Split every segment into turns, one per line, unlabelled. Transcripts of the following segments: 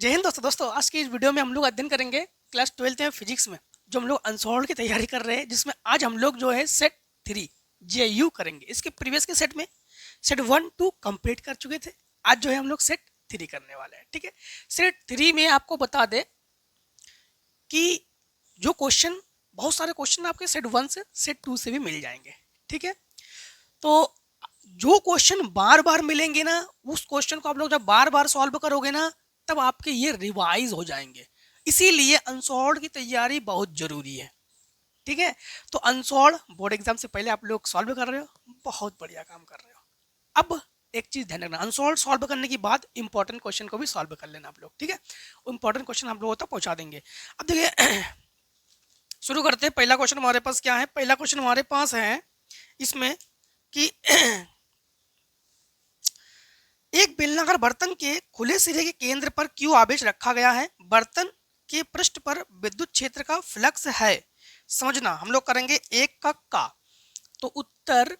जय हिंद दोस्तों। आज की इस वीडियो में हम लोग अध्ययन करेंगे क्लास 12th में फिजिक्स में जो हम लोग अनसॉल्व की तैयारी कर रहे हैं, जिसमें आज हम लोग जो है सेट 3 जेयू करेंगे। इसके प्रीवियस के सेट में सेट 1-2 कंप्लीट कर चुके थे। आज जो है हम लोग सेट 3 करने वाले हैं। ठीक है, सेट 3 में आपको बता दें कि जो क्वेश्चन, बहुत सारे क्वेश्चन आपके सेट 1 से सेट 2 से भी मिल जाएंगे। ठीक है, तो जो क्वेश्चन बार बार मिलेंगे ना, उस क्वेश्चन को आप लोग जब बार बार सॉल्व करोगे ना, तब आपके ये रिवाइज हो जाएंगे। इसीलिए अनसॉल्व की तैयारी बहुत जरूरी है। ठीक है, तो अनसॉल्व बोर्ड एग्जाम से पहले आप लोग सॉल्व कर रहे हो, बहुत बढ़िया काम कर रहे हो। अब एक चीज ध्यान रखना, अनसॉल्व सॉल्व करने के बाद इंपॉर्टेंट क्वेश्चन को भी सॉल्व कर लेना आप लोग। ठीक है, इंपॉर्टेंट क्वेश्चन हम लोगों तक पहुंचा देंगे। अब देखिए शुरू करते हैं। पहला क्वेश्चन हमारे पास क्या है? पहला क्वेश्चन हमारे पास है इसमें कि एक बेलनाकार बर्तन के खुले सिरे के केंद्र पर क्यू आवेश रखा गया है। बर्तन के पृष्ठ पर विद्युत क्षेत्र का फ्लक्स है। समझना, हम लोग करेंगे एक का। तो उत्तर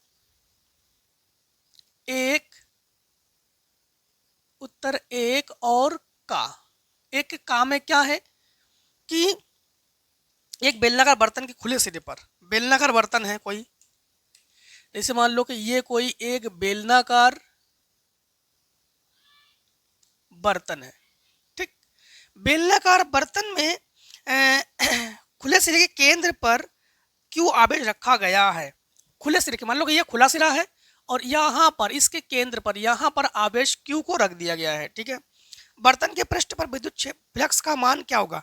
एक और का। एक का में क्या है कि एक बेलनाकार बर्तन के खुले सिरे पर, बेलनाकार बर्तन है कोई, जैसे मान लो कि ये कोई एक बेलनाकार बर्तन है। ठीक, बेलनाकार बर्तन में खुले सिरे के केंद्र पर क्यू आवेश रखा गया है। खुले सिरे के, मान लो कि ये खुला सिरा है और यहाँ पर इसके केंद्र पर यहाँ पर आवेश क्यू को रख दिया गया है। ठीक है, बर्तन के पृष्ठ पर विद्युत फ्लक्स का मान क्या होगा?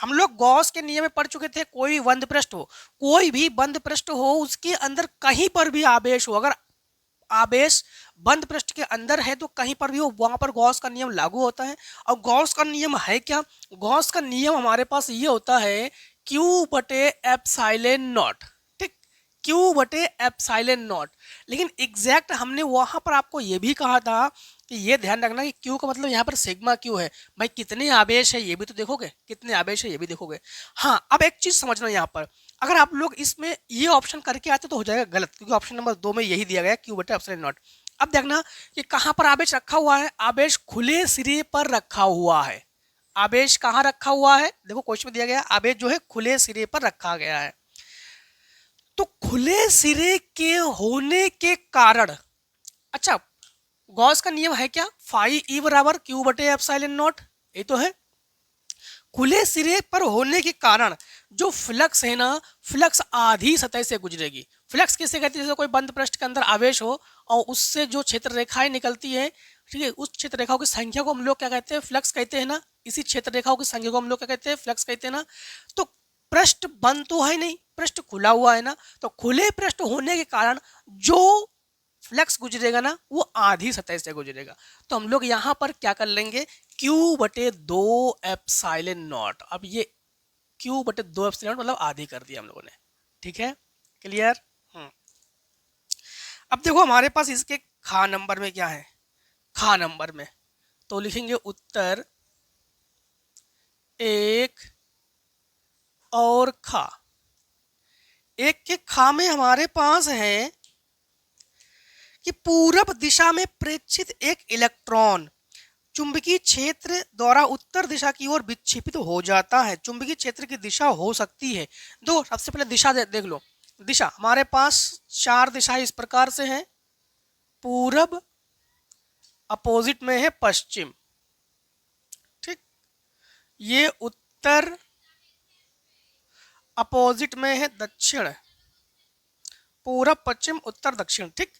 हम लोग गॉस के नियम में पढ़ चुके थे, कोई बंद पृष्ठ हो, कोई भी बंद पृष्ठ हो, उसके अंदर कहीं पर भी आवेश हो, अगर आवेश बंद पृष्ठ के अंदर है तो कहीं पर भी हो, वहां पर गॉस का नियम लागू होता है। और गॉस का नियम है क्या? गॉस का नियम हमारे पास ये होता है Q/ε0। ठीक, Q/ε0। लेकिन एग्जैक्ट हमने वहां पर आपको ये भी कहा था कि ये ध्यान रखना कि Q का मतलब यहाँ पर सिग्मा Q है। भाई कितने आवेश है ये भी तो देखोगे, कितने आवेश है ये भी देखोगे। हाँ, अब एक चीज समझना, यहाँ पर अगर आप लोग इसमें ये ऑप्शन करके आते तो हो जाएगा गलत, क्योंकि ऑप्शन नंबर 2 में यही दिया गया Q/ε0। अब देखना कि कहाँ पर आवेश रखा हुआ है। आवेश खुले सिरे पर रखा हुआ है। आवेश कहाँ रखा हुआ है? देखो क्वेश्चन में दिया गया आवेश जो है खुले सिरे पर रखा गया है। तो खुले सिरे के होने के कारण, अच्छा गॉस का नियम है क्या? फाई ई बराबर Q/ε0, ये तो है। खुले सिरे पर होने के कारण जो फ्लक्स है ना, फ्लक्स आधी सतह से गुजरेगी। फ्लक्स किसे कहते हैं? जैसे कोई बंद पृष्ठ के अंदर आवेश हो और उससे जो क्षेत्र रेखाएं निकलती है, ठीक है, उस क्षेत्र रेखाओं की संख्या को हम लोग क्या कहते हैं? फ्लक्स कहते हैं ना। इसी क्षेत्र रेखाओं की संख्या को हम लोग क्या कहते हैं? फ्लक्स कहते हैं ना। तो पृष्ठ बंद तो है नहीं, पृष्ठ खुला हुआ है ना, तो खुले पृष्ठ होने के कारण जो फ्लक्स गुजरेगा ना, वो आधी सतह से गुजरेगा। तो हम लोग यहाँ पर क्या कर लेंगे? Q/2ε0। अब ये Q/2ε0 मतलब आधी कर दिया हम लोगों ने। ठीक है, क्लियर? अब देखो हमारे पास इसके खा नंबर में क्या है? खा नंबर में तो लिखेंगे उत्तर एक और खा। एक के खा में हमारे पास है कि पूरब दिशा में प्रेक्षित एक इलेक्ट्रॉन चुंबकीय क्षेत्र द्वारा उत्तर दिशा की ओर विक्षेपित हो जाता है। चुंबकीय क्षेत्र की दिशा हो सकती है दो। सबसे पहले दिशा देख लो। दिशा हमारे पास 4 दिशाएं इस प्रकार से हैं। पूरब, अपोजिट में है पश्चिम, ठीक, ये उत्तर, अपोजिट में है दक्षिण। पूरब, पश्चिम, उत्तर, दक्षिण। ठीक,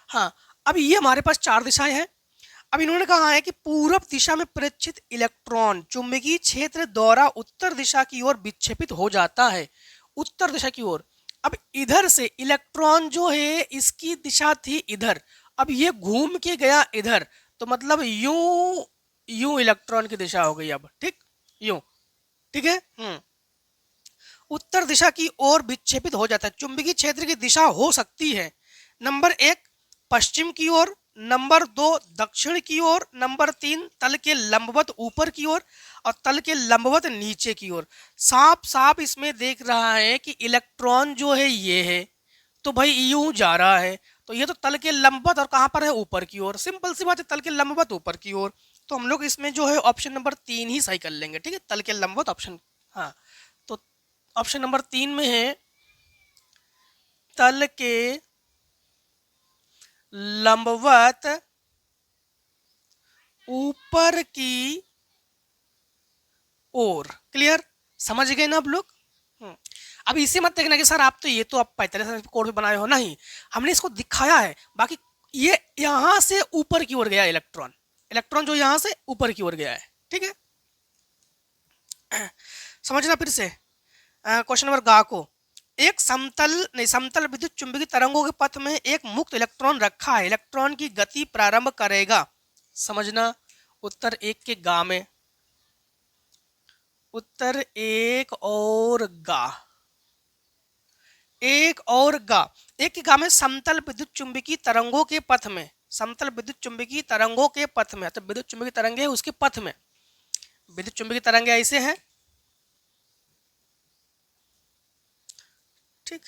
हाँ, अब ये हमारे पास 4 दिशाएं हैं। अब इन्होंने कहा है कि पूरब दिशा में प्रेक्षित इलेक्ट्रॉन चुंबकीय क्षेत्र द्वारा उत्तर दिशा की ओर विक्षेपित हो जाता है। उत्तर दिशा की ओर। अब इधर से इलेक्ट्रॉन जो है, इसकी दिशा थी इधर, अब ये घूम के गया इधर, तो मतलब यूं यूं इलेक्ट्रॉन की दिशा हो गई अब। ठीक, यूं। ठीक है, उत्तर दिशा की ओर विक्षेपित हो जाता है। चुंबकीय क्षेत्र की दिशा हो सकती है नंबर 1 पश्चिम की ओर, नंबर 2 दक्षिण की ओर, नंबर 3 तल के लंबवत ऊपर की ओर और तल के लंबवत नीचे की ओर। साफ साफ इसमें देख रहा है कि इलेक्ट्रॉन जो है ये है, तो भाई यूं जा रहा है, तो ये तो तल के लंबवत और कहां पर है? ऊपर की ओर। सिंपल सी बात है, तल के लंबवत ऊपर की ओर। तो हम लोग इसमें जो है ऑप्शन नंबर 3 ही सही कर लेंगे, ठीक है, तल के लंबवत ऑप्शन। हाँ, तो ऑप्शन नंबर 3 में है तल के लंबवत ऊपर की ओर। क्लियर, समझ गए ना आप लोग? अब इसे मत देखना कि सर आप तो ये तो आप 45 कोड में बनाए हो, नहीं, हमने इसको दिखाया है। बाकी ये यहां से ऊपर की ओर गया इलेक्ट्रॉन, इलेक्ट्रॉन जो यहां से ऊपर की ओर गया है, ठीक है। समझना फिर से क्वेश्चन नंबर गा को। एक समतल विद्युत चुंबकीय तरंगों के पथ में एक मुक्त इलेक्ट्रॉन रखा है, इलेक्ट्रॉन की गति प्रारंभ करेगा। समझना, उत्तर 1 के गा में, उत्तर 1 और गा, 1 और गा। 1 के गा में समतल विद्युत चुंबकीय तरंगों के पथ में, समतल विद्युत चुंबकीय तरंगों के पथ में, तो विद्युत चुंबकीय तरंगे है उसके पथ में, विद्युत चुंबकीय तरंगे ऐसे हैं, ठीक,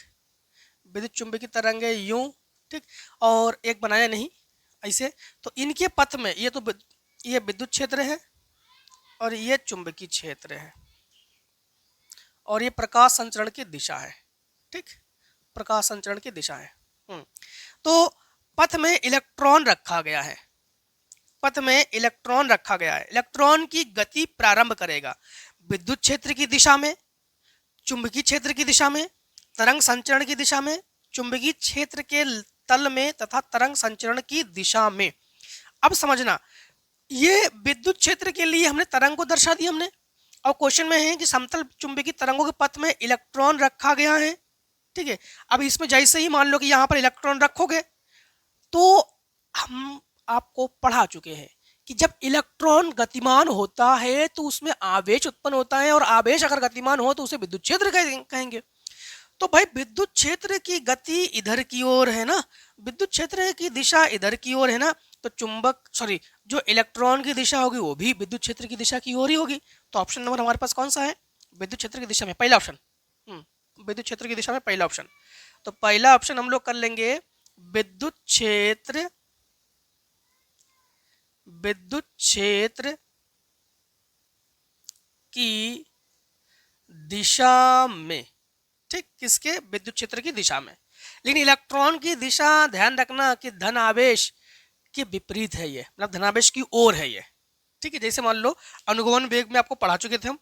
विद्युत चुंबकीय तरंगे यूं, ठीक, और एक बनाया नहीं ऐसे, तो इनके पथ में ये तो ये विद्युत क्षेत्र है और ये चुंबकीय क्षेत्र है और ये प्रकाश संचरण की दिशा है, ठीक, प्रकाश संचरण की दिशा है। तो पथ में इलेक्ट्रॉन रखा गया है, पथ में इलेक्ट्रॉन रखा गया है, इलेक्ट्रॉन की गति प्रारंभ करेगा विद्युत क्षेत्र की दिशा में, चुंबकीय क्षेत्र की दिशा में, तरंग संचरण की दिशा में, चुंबकीय क्षेत्र के तल में तथा तरंग संचरण की दिशा में। अब समझना, ये विद्युत क्षेत्र के लिए हमने तरंग को दर्शा दी हमने, और क्वेश्चन में है कि समतल चुंबकीय तरंगों के पथ में इलेक्ट्रॉन रखा गया है, ठीक है। अब इसमें जैसे ही मान लो कि यहां पर इलेक्ट्रॉन रखोगे, तो हम आपको पढ़ा चुके हैं कि जब इलेक्ट्रॉन गतिमान होता है तो उसमें आवेश उत्पन्न होता है, और आवेश अगर गतिमान हो तो उसे विद्युत क्षेत्र कहेंगे। तो भाई विद्युत क्षेत्र की गति इधर की ओर है ना, विद्युत क्षेत्र की दिशा इधर की ओर है ना, तो जो इलेक्ट्रॉन की दिशा होगी वो भी विद्युत क्षेत्र की दिशा की ओर ही होगी। तो ऑप्शन नंबर हमारे पास कौन सा है? विद्युत क्षेत्र की दिशा में पहला ऑप्शन, विद्युत क्षेत्र की दिशा में पहला ऑप्शन। तो पहला ऑप्शन हम लोग कर लेंगे, विद्युत क्षेत्र की दिशा में, ठीक, किसके? विद्युत क्षेत्र की दिशा में। लेकिन इलेक्ट्रॉन की दिशा ध्यान रखना कि धन आवेश के विपरीत है, ये मतलब धनावेश की ओर है ये, ठीक है। जैसे मान लो अनुगमन वेग में आपको पढ़ा चुके थे हम,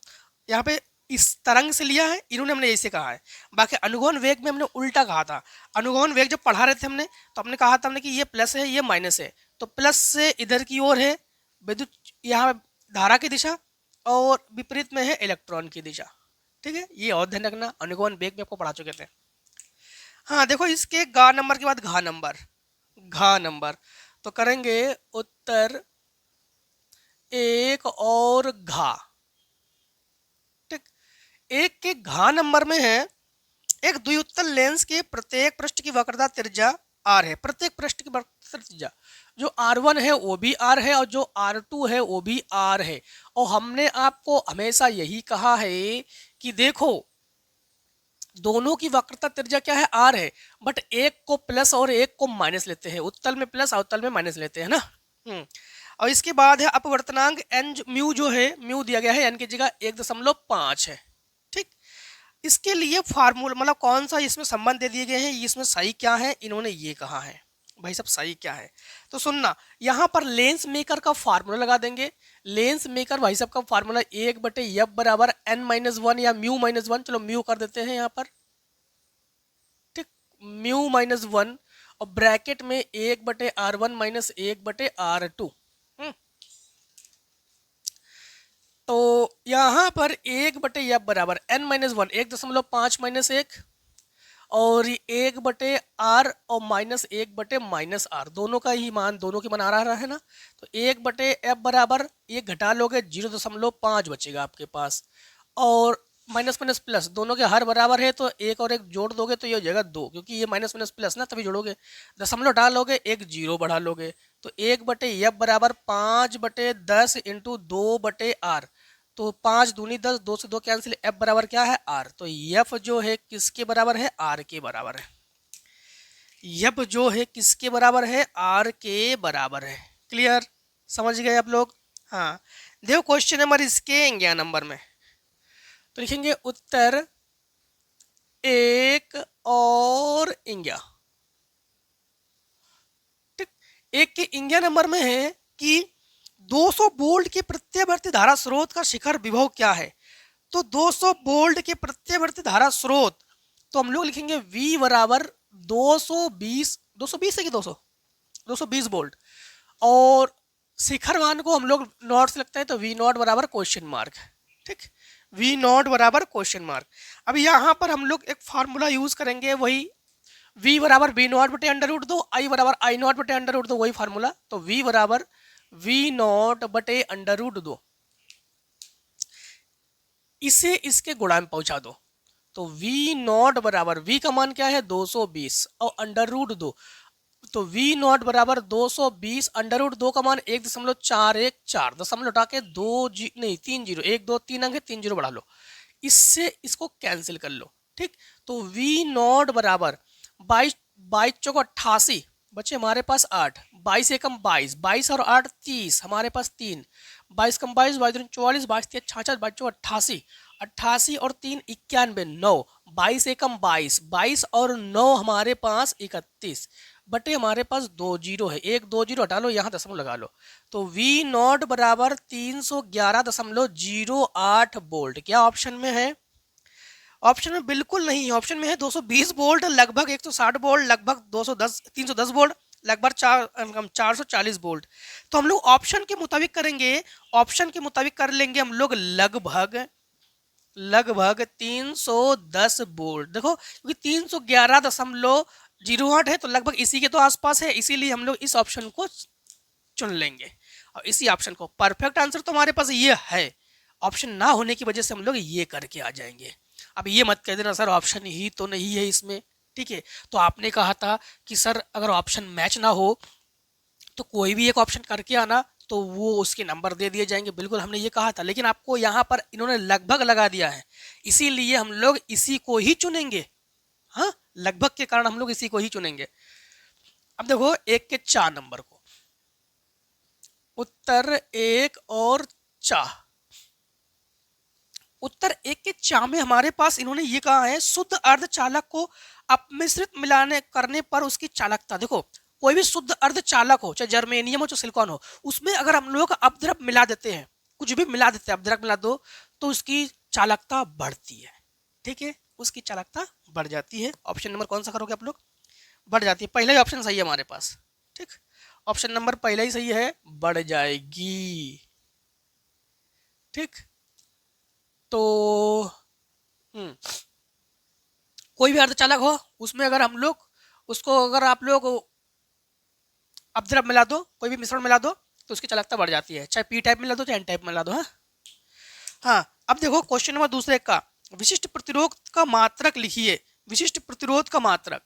यहाँ पे इस तरंग से लिया है इन्होंने, हमने ऐसे कहा है। बाकी अनुगमन वेग में हमने उल्टा कहा था। अनुगमन वेग जब पढ़ा रहे थे हमने, तो हमने कहा था हमने कि ये प्लस है ये माइनस है, तो प्लस से इधर की ओर है विद्युत, यहाँ धारा की दिशा, और विपरीत में है इलेक्ट्रॉन की दिशा, ठीक है। ये और ध्यान रखना, अनुगमन वेग में आपको पढ़ा चुके थे। हाँ देखो, इसके गा नंबर के बाद घा नंबर, तो करेंगे उत्तर 1 और घा, ठीक। 1 के घा नंबर में है, एक द्विउत्तल लेंस के प्रत्येक पृष्ठ की वक्रता त्रिज्या r है, प्रत्येक पृष्ठ की वक्रता त्रिज्या, जो r1 है वो भी r है और जो r2 है वो भी r है। और हमने आपको हमेशा यही कहा है कि देखो दोनों की वक्रता त्रिज्या क्या है? r है, बट एक को प्लस और एक को माइनस लेते हैं, उत्तल में प्लस उत्तल में माइनस लेते हैं ना। और इसके बाद है अपवर्तनांक n, म्यू जो है, म्यू दिया गया है n की जगह 1.5 है, ठीक। इसके लिए फार्मूला मतलब कौन सा इसमें संबंध दे दिए गए हैं, इसमें सही क्या है, इन्होंने ये कहा है भाई सब सही क्या है। तो सुनना, यहाँ पर लेंस मेकर का फार्मूला लगा देंगे। लेंस मेकर भाई साहब का फार्मूला 1/f बराबर n-1 या μ-1, चलो म्यू कर देते हैं यहाँ पर, ठीक, μ-1 और ब्रैकेट में 1/r1 माइनस 1/r2। तो यहाँ पर 1/f बराबर n-1, 1.5 माइनस 1, और 1/r और माइनस 1/-r, दोनों का ही मान, दोनों की मान आ रहा है ना। तो 1/f बराबर, ये घटा लोगे 0.5 बचेगा आपके पास, और माइनस माइनस प्लस, दोनों के हर बराबर है तो एक और एक जोड़ दोगे तो ये हो जाएगा 2, क्योंकि ये माइनस माइनस प्लस ना, तभी जोड़ोगे, दशमलव डालोगे, एक जीरो बढ़ा लोगे, तो 1/f बराबर 5/10 इंटू 2/r, तो 5 दूनी 10, 2 से 2 कैंसिल, f बराबर क्या है? r। तो f जो है किसके बराबर है? r के बराबर है। f जो है किसके बराबर है? r के बराबर है। क्लियर, समझ गए आप लोग? हाँ, देखो क्वेश्चन नंबर इसके 11 नंबर में तो लिखेंगे उत्तर 1 और 11। ठीक, एक के 11 नंबर में है कि 200 वोल्ट के प्रत्यावर्ती धारा स्रोत का शिखर विभव क्या है। तो 200 वोल्ट के प्रत्यावर्ती धारा स्रोत तो हम लोग लिखेंगे V बराबर 220 220 है कि 220 वोल्ट, और शिखर मान को हम लोग नॉट से लगता है तो V नॉट बराबर क्वेश्चन मार्क। ठीक, V नॉट बराबर क्वेश्चन मार्क। अब यहाँ पर हम लोग एक फार्मूला यूज करेंगे, वही V बराबर V नॉट बटे अंडर रूट 2, I बराबर I नॉट बटे अंडर रूट 2, वही फार्मूला। तो V बराबर V नॉट बटे अंडर रूट 2, इसे इसके गुणा में पहुंचा दो। तो V नॉट बराबर V का मान क्या है 220 और अंडर रूट 2, तो V नॉट बराबर 220 अंडर रूट 2 का मान 1.414, दशमलव हटा के 3 जीरो 1 2 3 अंक है, 3 जीरो बढ़ा लो, इससे इसको कैंसिल कर लो। ठीक, तो V नॉट बराबर 22 22 चौक 88, बचे हमारे पास 8, 22 एकम 22, 22 और 8 30, हमारे पास 3, 22 कम 22, 22 44, 22 66, 22 चौक 88, 88 और 3 91, 9, 22 एकम 22, 22 और 9 हमारे पास 31, बटे हमारे पास 2 जीरो है, 1 2 जीरो हटा लो, यहाँ दशमलव लगा लो। तो V नॉट बराबर 311.08 वोल्ट। क्या ऑप्शन में है? ऑप्शन में बिल्कुल नहीं है, ऑप्शन में है 220 वोल्ट, लगभग 160 वोल्ट, लगभग 210 310 वोल्ट, लगभग 440 वोल्ट। तो हम लोग ऑप्शन के मुताबिक करेंगे, ऑप्शन के मुताबिक कर लेंगे हम लोग लगभग 310 वोल्ट। देखो क्योंकि 311.08 है तो लगभग इसी के तो आसपास है, इसीलिए हम लोग इस ऑप्शन को चुन लेंगे और इसी ऑप्शन को। परफेक्ट आंसर तो हमारे पास ये है, ऑप्शन ना होने की वजह से हम लोग ये करके आ जाएंगे। अब ये मत कह देना सर ऑप्शन ही तो नहीं है इसमें, ठीक है। तो आपने कहा था कि सर अगर ऑप्शन मैच ना हो तो कोई भी एक ऑप्शन करके आना, तो वो उसके नंबर दे दिए जाएंगे। बिल्कुल हमने ये कहा था, लेकिन आपको यहाँ पर इन्होंने लगभग लगा दिया है, इसीलिए हम लोग इसी को ही चुनेंगे। हाँ, लगभग के कारण हम लोग इसी को ही चुनेंगे। अब देखो 1 के 4 नंबर को, उत्तर 1 और 4, उत्तर 1 के 4 में हमारे पास इन्होंने ये कहा है शुद्ध अर्धचालक को अपमिश्रित मिलाने करने पर उसकी चालकता। देखो कोई भी शुद्ध अर्धचालक हो, चाहे जर्मेनियम हो चाहे सिलिकॉन हो, उसमें अगर हम लोग अपद्रव मिला देते हैं, कुछ भी मिला देते हैं, अपद्रव मिला दो तो उसकी चालकता बढ़ती है। ठीक है, उसकी चालकता बढ़ जाती है। ऑप्शन नंबर कौन सा करोगे आप लोग? बढ़ जाती है। पहला ही ऑप्शन सही है हमारे पास। ठीक, ऑप्शन नंबर पहला ही सही है, बढ़ जाएगी। ठीक, तो कोई भी अर्धचालक हो उसमें अगर हम लोग उसको, अगर आप लोग अपद्रव मिला दो, कोई भी मिश्रण मिला दो तो उसकी चालकता बढ़ जाती है, चाहे पी टाइप मिला दो चाहे एन टाइप मिला दो। हाँ हाँ, अब देखो क्वेश्चन नंबर दूसरे का, विशिष्ट प्रतिरोध का मात्रक लिखिए। विशिष्ट प्रतिरोध का मात्रक,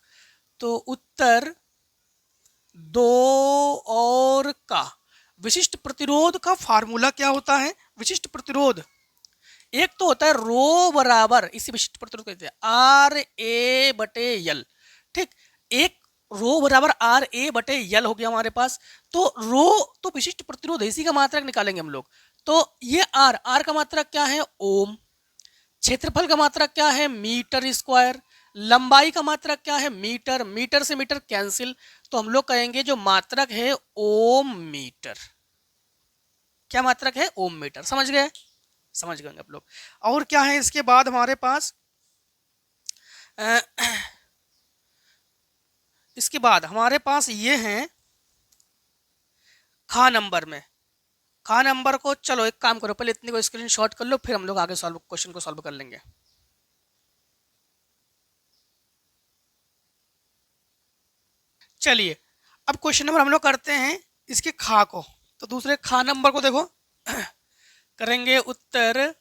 तो उत्तर 2 और का। विशिष्ट प्रतिरोध का फार्मूला क्या होता है? विशिष्ट प्रतिरोध एक तो होता है रो बराबर, इसी विशिष्ट प्रतिरोध कहते हैं आर ए बटे यल। ठीक, एक रो बराबर आर ए बटे यल हो गया हमारे पास। तो रो तो विशिष्ट प्रतिरोध है, इसी का मात्रक निकालेंगे हम लोग। तो ये आर का मात्रक क्या है? ओम। क्षेत्रफल का मात्रक क्या है? Metre square. लंबाई का मात्रक क्या है? मीटर। मीटर से मीटर कैंसिल, तो हम लोग कहेंगे जो मात्रक है ओम मीटर। क्या मात्रक है? ओम मीटर। समझ गए? समझ गए आप लोग। और क्या है इसके बाद हमारे पास? इसके बाद हमारे पास ये हैं खा नंबर में। खा नंबर को चलो एक काम करो, पहले इतने को स्क्रीनशॉट कर लो, फिर हम लोग आगे सॉल्व क्वेश्चन को सॉल्व कर लेंगे। चलिए अब क्वेश्चन नंबर हम लोग करते हैं इसके खा को। तो दूसरे खा नंबर को देखो करेंगे उत्तर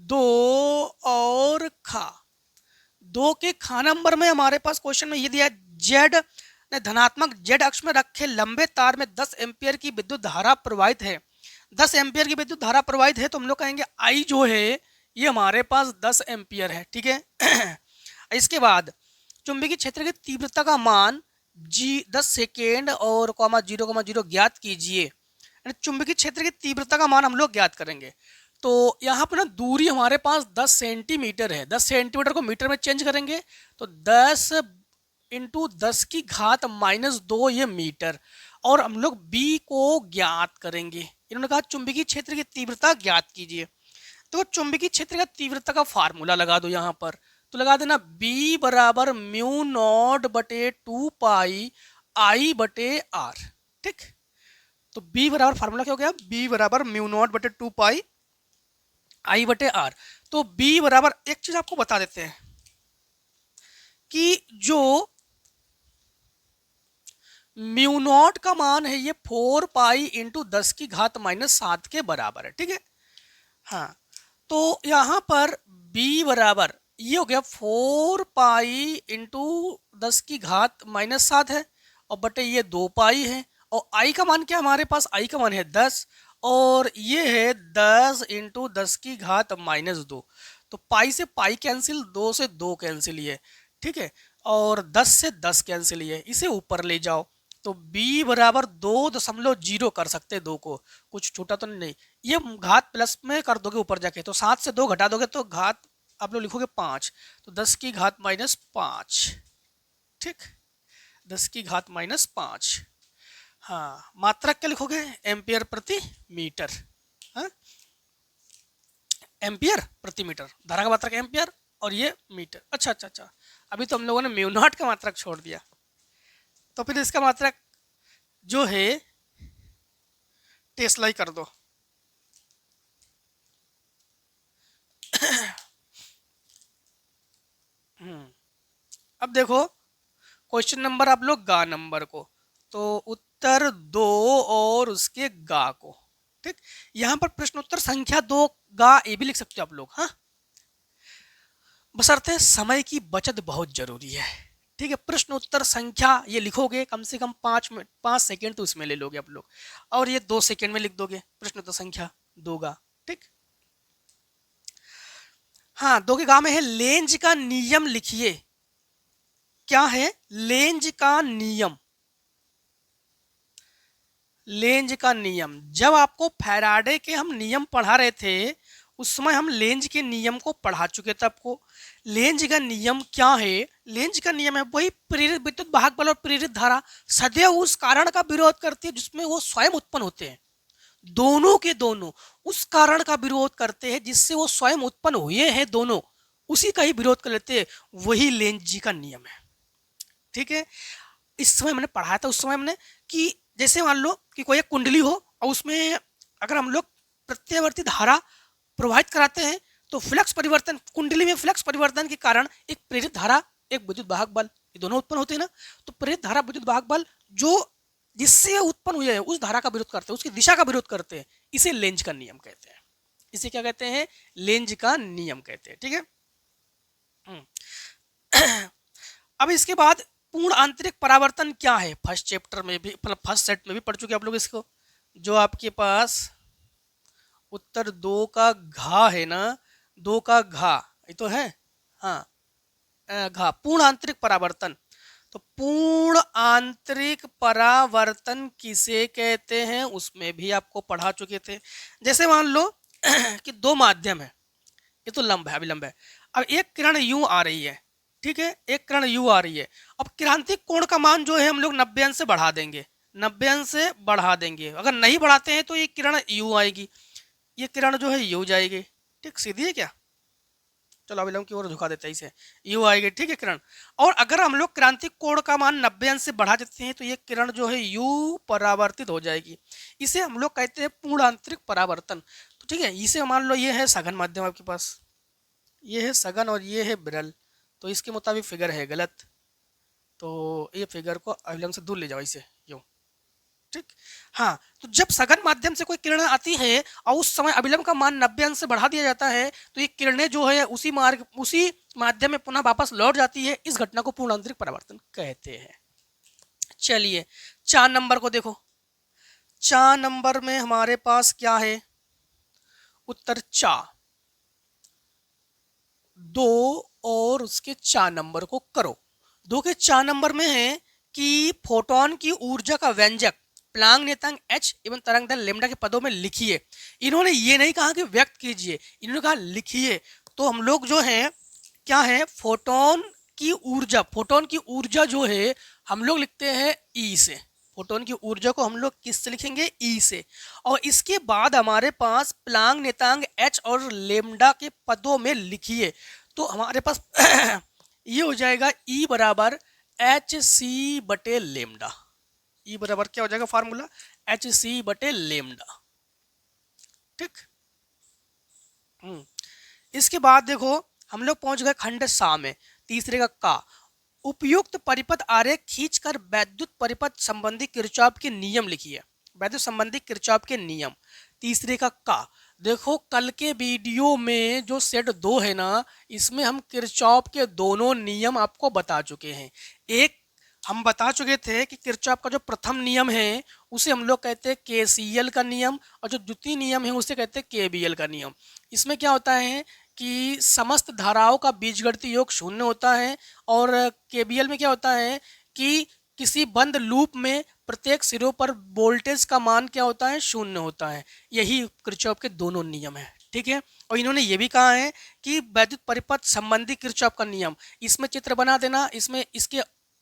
2 और खा। 2 के खा नंबर में हमारे पास क्वेश्चन में ये दिया जेड ने धनात्मक जेड अक्ष में रखे लंबे तार में 10 एम्पियर की विद्युत धारा प्रवाहित है। 10 एम्पियर की विद्युत धारा प्रवाहित है तो हम लोग कहेंगे आई जो है ये हमारे पास 10 एम्पियर है। ठीक है इसके बाद चुंबकीय क्षेत्र की तीव्रता का मान जी 10 सेकेंड और 0,0 ज्ञात कीजिए। यानी चुंबकीय क्षेत्र की तीव्रता का मान हम लोग ज्ञात करेंगे। तो यहाँ पर ना दूरी हमारे पास 10 सेंटीमीटर है। 10 सेंटीमीटर को मीटर में चेंज करेंगे तो 10 इंटू 10 की घात -2 ये मीटर, और हम लोग b को ज्ञात करेंगे। इन्होंने कहा चुंबकीय क्षेत्र की तीव्रता ज्ञात कीजिए। तो चुंबकीय क्षेत्र का तीव्रता का फार्मूला लगा दो यहाँ पर, तो लगा देना b बराबर म्यू नॉट बटे 2 पाई आई बटे आर। ठीक, तो b बराबर फार्मूला क्या हो गया, b बराबर म्यू नॉट बटे 2 पाई आई बटे आर। तो b बराबर, एक चीज आपको बता देते हैं कि जो म्यू नॉट का मान है ये 4 पाई इंटू 10 की घात -7 के बराबर है। ठीक है, हाँ, तो यहाँ पर b बराबर ये हो गया 4 पाई इंटू 10 की घात -7 है, और बटे ये 2 पाई है, और i का मान क्या हमारे पास, i का मान है 10, और ये है 10 इंटू 10 की घात -2। तो पाई से पाई कैंसिल, 2 से 2 कैंसिल, ये ठीक है, और 10 से 10 कैंसिल, ये इसे ऊपर ले जाओ तो b बराबर 2.0 कर सकते, 2 को कुछ छोटा तो नहीं, ये घात प्लस में कर दोगे ऊपर जाके, तो 7 से 2 घटा दोगे तो घात आप लोग लिखोगे 5, तो 10 की घात -5। ठीक, 10 की घात -5। हाँ, मात्रक क्या लिखोगे, एम्पियर प्रति मीटर। हाँ, एम्पियर प्रति मीटर, धारा का मात्रक एम्पियर और ये मीटर। अच्छा अच्छा अच्छा, अभी तो हम लोगों ने म्यू नॉट का मात्रक छोड़ दिया, तो फिर इसका मात्रक जो है टेस्ला ही कर दो। अब देखो क्वेश्चन नंबर आप लोग गा नंबर को, तो उत्तर 2 और उसके गा को। ठीक, यहां पर प्रश्न उत्तर संख्या 2 गा ये भी लिख सकते हो आप लोग। हाँ, बशर्ते समय की बचत बहुत जरूरी है। ठीक है, प्रश्न उत्तर संख्या ये लिखोगे कम से कम 5 सेकेंड तो इसमें ले लोगे आप लोग, और ये 2 सेकेंड में लिख दोगे प्रश्न उत्तर संख्या 2 गा। ठीक, हाँ, 2 के गा में है लेंज का नियम लिखिए। क्या है, लेंज का नियम। लेंज का नियम, जब आपको फैराडे के हम नियम पढ़ा रहे थे उस समय हम लेंज के नियम को पढ़ा चुके थे आपको। लेंज का नियम क्या है, लेंज का नियम है वही प्रेरित विद्युत वाहक बल और प्रेरित धारा सदैव उस कारण का विरोध करती है जिसमें वो स्वयं उत्पन्न होते हैं। दोनों के दोनों उस कारण का विरोध करते हैं जिससे वो स्वयं उत्पन्न हुए हैं, दोनों उसी का ही विरोध कर लेते हैं, वही लेंज जी का नियम है। ठीक है, इस समय मैंने पढ़ाया था, उस समय हमने कि जैसे मान लो कि कोई एक कुंडली हो और उसमें अगर हम लोग प्रत्यावर्ती धारा प्रवाहित कराते हैं तो फ्लक्स परिवर्तन, कुंडली में फ्लक्स परिवर्तन के कारण एक प्रेरित धारा, एक विद्युत वाहक बल, ये दोनों उत्पन्न होते हैं ना। तो प्रेरित धारा, विद्युत वाहक बल जो जिससे उत्पन्न हुए हैं उस धारा का विरोध करते हैं, उसकी दिशा का विरोध करते हैं, इसे लेंज का नियम कहते हैं। इसे क्या कहते हैं, लेंज का नियम कहते हैं। ठीक है, अब इसके बाद पूर्ण आंतरिक परावर्तन क्या है, फर्स्ट चैप्टर में भी, मतलब फर्स्ट सेट में भी पढ़ चुके आप लोग इसको। जो आपके पास उत्तर 2 का घा है ना, 2 का घा ये तो है। हाँ, घा पूर्ण आंतरिक परावर्तन। तो पूर्ण आंतरिक परावर्तन किसे कहते हैं उसमें भी आपको पढ़ा चुके थे। जैसे मान लो कि 2 माध्यम है, ये तो लंब है, अभिलंब है। अब एक किरण यूं आ रही है, ठीक है, एक किरण यूं आ रही है। अब क्रांतिक कोण का मान जो है हम लोग 90 अंश से बढ़ा देंगे, 90 अंश से बढ़ा देंगे। अगर नहीं बढ़ाते हैं तो ये किरण यूं आएगी, ये किरण जो है यूं जाएगी। ठीक, सीधी है क्या, चलो अभिलंब की ओर झुका देते हैं इसे, यूं आएगी। ठीक है, किरण। और अगर हम लोग क्रांतिक कोण का मान 90 अंश से बढ़ा देते हैं तो ये किरण जो है यूं परावर्तित हो जाएगी। इसे हम लोग कहते हैं पूर्ण आंतरिक परावर्तन। तो ठीक है, इसे मान लो ये है सघन माध्यम आपके पास, ये है सघन और ये है विरल, तो इसके मुताबिक फिगर है गलत, तो ये फिगर को अभिलंब से दूर ले जाओ इसे यूं। ठीक, हाँ, तो जब सघन माध्यम से कोई किरण आती है और उस समय अभिलंब का मान 90 अंश से बढ़ा दिया जाता है तो ये किरणें जो है उसी माध्यम में पुनः वापस लौट जाती है। इस घटना को पूर्ण आंतरिक परावर्तन कहते हैं। चलिए 4 नंबर को देखो। 4 नंबर में हमारे पास क्या है, उत्तर 4, 2 और उसके 4 नंबर को करो। 2 के 4 नंबर में है कि फोटोन की ऊर्जा का व्यंजक प्लांग नियतांक h एवं तरंग दैर्ध्य लेमडा के पदों में लिखिए। इन्होंने ये नहीं कहा कि व्यक्त कीजिए, इन्होंने कहा लिखिए। तो हम लोग जो है क्या है, फोटोन की ऊर्जा, फोटोन की ऊर्जा जो है हम लोग लिखते हैं ई से। फोटोन की ऊर्जा को हम लोग किससे लिखेंगे, ई से। और इसके बाद हमारे पास प्लांग नियतांक h और लेमडा के पदों में लिखिए। तो हमारे पास ये हो जाएगा ई बराबर एच सी बटे लेमडा। ई बराबर क्या हो जाएगा फार्मूला, एच सी बटे लेमडा। ठीक। इसके बाद देखो हम लोग पहुंच गए खंड सा में, तीसरे का उपयुक्त परिपथ आरेख खींचकर वैद्युत परिपथ संबंधी किरचॉफ के नियम लिखिए। वैद्युत संबंधी किरचॉफ के नियम, तीसरे का देखो कल के वीडियो में जो सेट 2 है ना, इसमें हम किरचॉफ के दोनों नियम आपको बता चुके हैं। एक हम बता चुके थे कि किरचॉफ का जो प्रथम नियम है उसे हम लोग कहते हैं केसीएल का नियम, और जो द्वितीय नियम है उसे कहते हैं केबीएल का नियम। इसमें क्या होता है कि समस्त धाराओं का बीजगणितीय योग शून्य होता है, और केबीएल में क्या होता है कि किसी बंद लूप में प्रत्येक सिरों पर वोल्टेज का मान क्या होता है, शून्य होता है। यही किरचॉफ के दोनों नियम है। ठीक है। और इन्होंने ये भी कहा है कि वैद्युत परिपथ संबंधी किरचॉफ का नियम, इसमें चित्र बना देना। इसमें इसके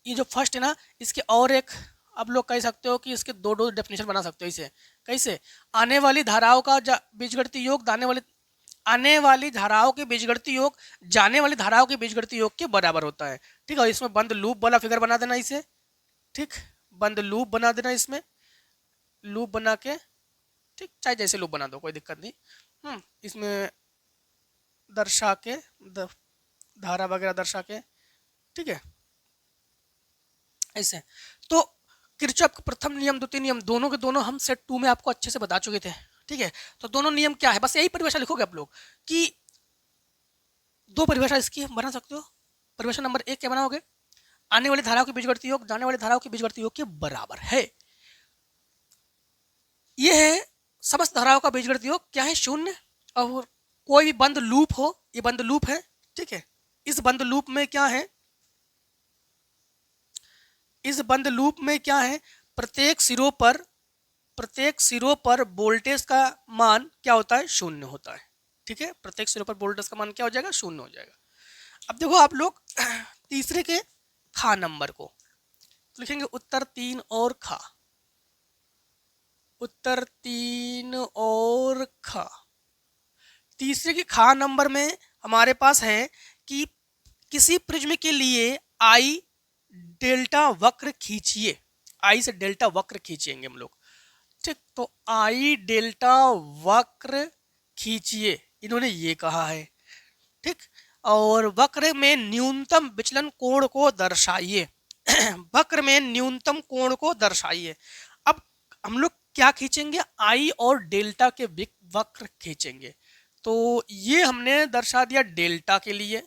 ये जो फर्स्ट है ना, इसके और एक आप लोग कह सकते हो कि इसके दो डेफिनेशन बना सकते हो। इसे कैसे, आने वाली धाराओं का बीजगणितीय योग आने वाली धाराओं के बीजगणितीय योग जाने वाली धाराओं के बीजगणितीय योग के बराबर होता है। ठीक है। इसमें बंद लूप वाला फिगर बना देना इसे। ठीक, बंद लूप बना देना, इसमें लूप बना के, ठीक, चाहे जैसे लूप बना दो कोई दिक्कत नहीं। इसमें दर्शा के धारा वगैरह दर्शा के, ठीक है, ऐसे। तो किरचॉफ का प्रथम नियम द्वितीय नियम दोनों के दोनों हम सेट 2 में आपको अच्छे से बता चुके थे। ठीक है। तो दोनों नियम क्या है, बस यही परिभाषा लिखोगे आप लोग कि दो परिभाषा इसकी बना सकते हो। परिभाषा नंबर 1 क्या बनाओगे, आने वाली धाराओं के बीजगणितीय योग जाने वाली धाराओं के बीजगणितीय योग के बराबर है। यह है समस्त धाराओं का बीजगणितीय योग क्या है, शून्य। और कोई भी बंद लूप हो, ये बंद लूप है। ठीक है। इस बंद लूप में क्या है, इस बंद लूप में क्या है, प्रत्येक सिरों पर वोल्टेज का मान क्या होता है, शून्य होता है। ठीक है। प्रत्येक सिरों पर वोल्टेज का मान क्या हो जाएगा, शून्य हो जाएगा। अब देखो आप लोग तीसरे के खा नंबर को लिखेंगे, उत्तर 3 और खा, उत्तर 3 और खा। तीसरे के खा नंबर में हमारे पास है कि किसी प्रिज्म के लिए आई डेल्टा वक्र खींचिए। आई से डेल्टा वक्र खींचेंगे हम लोग। ठीक, तो आई डेल्टा वक्र खींचिए, इन्होंने ये कहा है। ठीक, और वक्र में न्यूनतम विचलन कोण को दर्शाइए। वक्र में न्यूनतम कोण को दर्शाइए। अब हम लोग क्या खींचेंगे, आई और डेल्टा के वक्र खींचेंगे। तो ये हमने दर्शा दिया डेल्टा के लिए,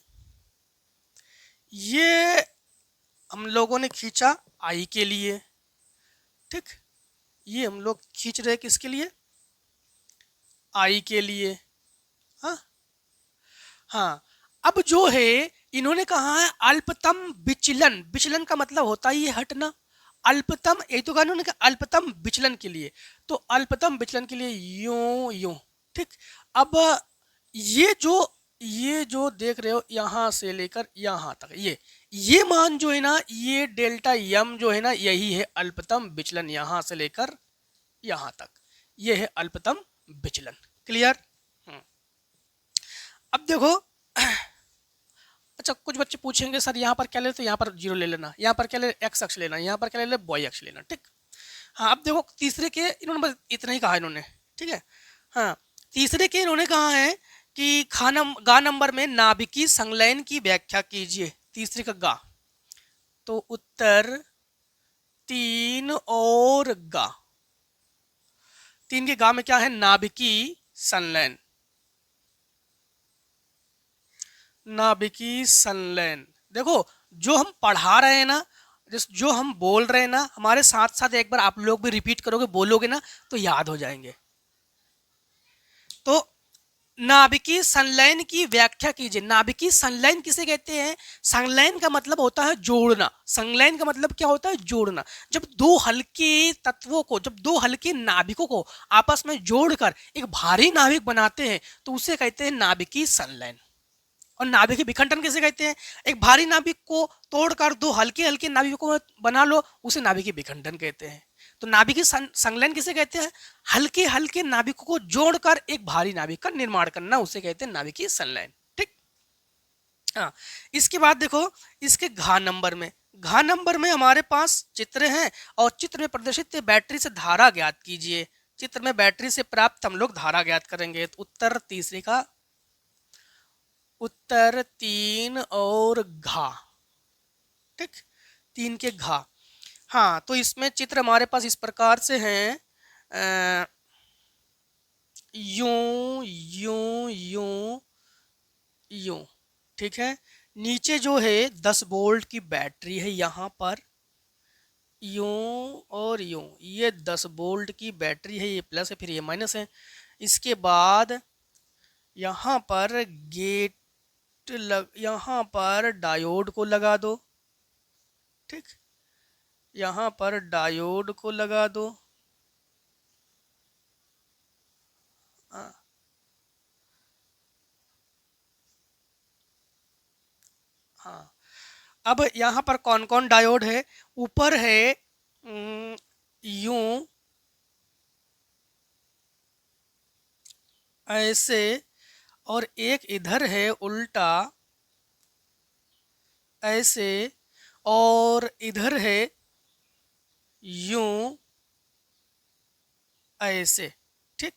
ये हम लोगों ने खींचा आई के लिए। ठीक, ये हम लोग खींच रहे किसके लिए, आई के लिए। हाँ हाँ। अब जो है इन्होंने कहा है अल्पतम विचलन, विचलन का मतलब होता ही है हटना। अल्पतम, यही तो कहा इन्होंने कहा अल्पतम विचलन के लिए। तो अल्पतम विचलन के लिए यूं यूं। ठीक, अब ये जो देख रहे हो यहाँ से लेकर यहाँ तक, ये मान जो है ना, ये डेल्टा यम जो है ना, यही है अल्पतम विचलन। यहाँ से लेकर यहाँ तक ये है अल्पतम विचलन। क्लियर। अब देखो अच्छा, कुछ बच्चे पूछेंगे सर यहाँ पर क्या ले, तो यहाँ पर 0 ले लेना, यहाँ पर क्या ले, एक्स अक्ष लेना, यहाँ पर क्या ले ले, वाई अक्ष लेना। ठीक। हाँ, अब देखो तीसरे के इन्होंने बस इतना ही कहा इन्होंने। ठीक है। हाँ, तीसरे के इन्होंने कहा है कि गा नंबर में नाभिकीय संलयन की व्याख्या कीजिए। तीसरे का गा, तो उत्तर 3 और गा। 3 के गा में क्या है, नाभिकीय संलयन। नाभिकीय संलयन, देखो जो हम पढ़ा रहे हैं ना, जो हम बोल रहे हैं ना, हमारे साथ साथ एक बार आप लोग भी रिपीट करोगे, बोलोगे ना, तो याद हो जाएंगे। तो नाभिकीय संलयन की व्याख्या कीजिए। नाभिकीय संलयन किसे कहते हैं? संलयन का मतलब होता है जोड़ना। संलयन का मतलब क्या होता है? जोड़ना। जब दो हल्के तत्वों को, जब दो हल्के नाभिकों को आपस में जोड़कर एक भारी नाभिक बनाते हैं तो उसे कहते हैं नाभिकीय संलयन। और नाभिकीय विखंडन किसे कहते हैं? एक भारी नाभिक को तोड़कर दो हल्के हल्के नाभिकों में बना लो, उसे नाभिकीय विखंडन कहते हैं। तो नाभिकीय संलयन किसे कहते हैं? हल्के हल्के नाभिकों को जोड़कर एक भारी नाभिक का निर्माण करना, उसे कहते हैं नाभिकीय संलयन। ठीक। हाँ, इसके बाद देखो इसके घ नंबर में, घ नंबर में हमारे पास चित्र हैं और चित्र में प्रदर्शित बैटरी से धारा ज्ञात कीजिए। चित्र में बैटरी से प्राप्त हम लोग धारा ज्ञात करेंगे। तो उत्तर तीसरे का, उत्तर 3 और घा। ठीक, 3 के घा। हाँ, तो इसमें चित्र हमारे पास इस प्रकार से हैं, यूं यूं यूं यूं। ठीक है, नीचे जो है 10 वोल्ट की बैटरी है यहाँ पर, यूं और यूं, ये 10 वोल्ट की बैटरी है, ये प्लस है फिर ये माइनस है। इसके बाद यहाँ पर यहाँ पर डायोड को लगा दो। ठीक, यहाँ पर डायोड को लगा दो। हाँ, अब यहाँ पर कौन कौन डायोड है? ऊपर है यूं ऐसे, और एक इधर है उल्टा ऐसे, और इधर है यूं ऐसे। ठीक,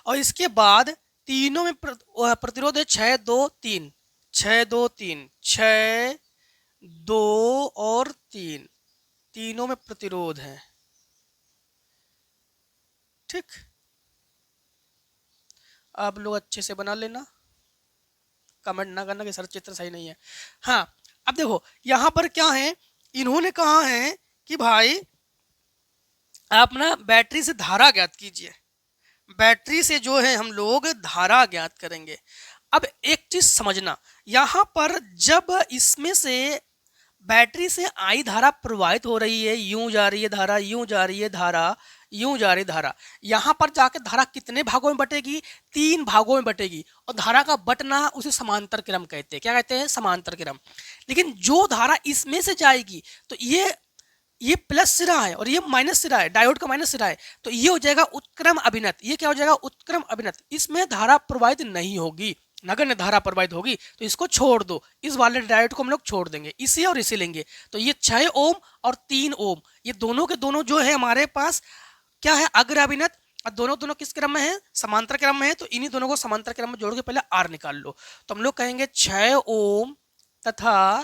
और इसके बाद तीनों में प्रतिरोध है 6 2 3, 6 2 3, 6 2 और 3, तीनों में प्रतिरोध है। ठीक, आप लोग अच्छे से बना लेना, कमेंट ना करना कि सर चित्र सही नहीं है। हाँ, अब देखो यहाँ पर क्या है, इन्होंने कहा है कि भाई आप ना बैटरी से धारा ज्ञात कीजिए। बैटरी से जो है हम लोग धारा ज्ञात करेंगे। अब एक चीज समझना, यहाँ पर जब इसमें से बैटरी से आई धारा प्रवाहित हो रही है, यूं जा रही है धारा, यूं जा रही है धारा, यूं जा रही धारा, यहाँ पर जाकर धारा कितने भागों में बटेगी? 3 भागों में बटेगी। और धारा का बटना उसे समांतर क्रम कहते हैं। क्या कहते हैं? समांतर क्रम। लेकिन जो धारा इसमें से जाएगी, तो ये प्लस सिरा है और ये माइनस सिरा है, डायोड का माइनस सिरा है, तो ये हो जाएगा उत्क्रम अभिनत। ये क्या हो जाएगा? उत्क्रम अभिनत। इसमें धारा प्रवाहित नहीं होगी, नगण्य धारा प्रवाहित होगी, तो इसको छोड़ दो, इस वाले डायोड को हम लोग छोड़ देंगे, इसे और इसे लेंगे। तो ये 6 ओम और 3 ओम, ये दोनों के दोनों जो है हमारे पास क्या है? अग्र अभिनत। और दोनों दोनों किस क्रम में है? समांतर क्रम में है। तो इन्हीं दोनों को समांतर क्रम में जोड़ के पहले आर निकाल लो। तो हम लोग कहेंगे 6 ओम तथा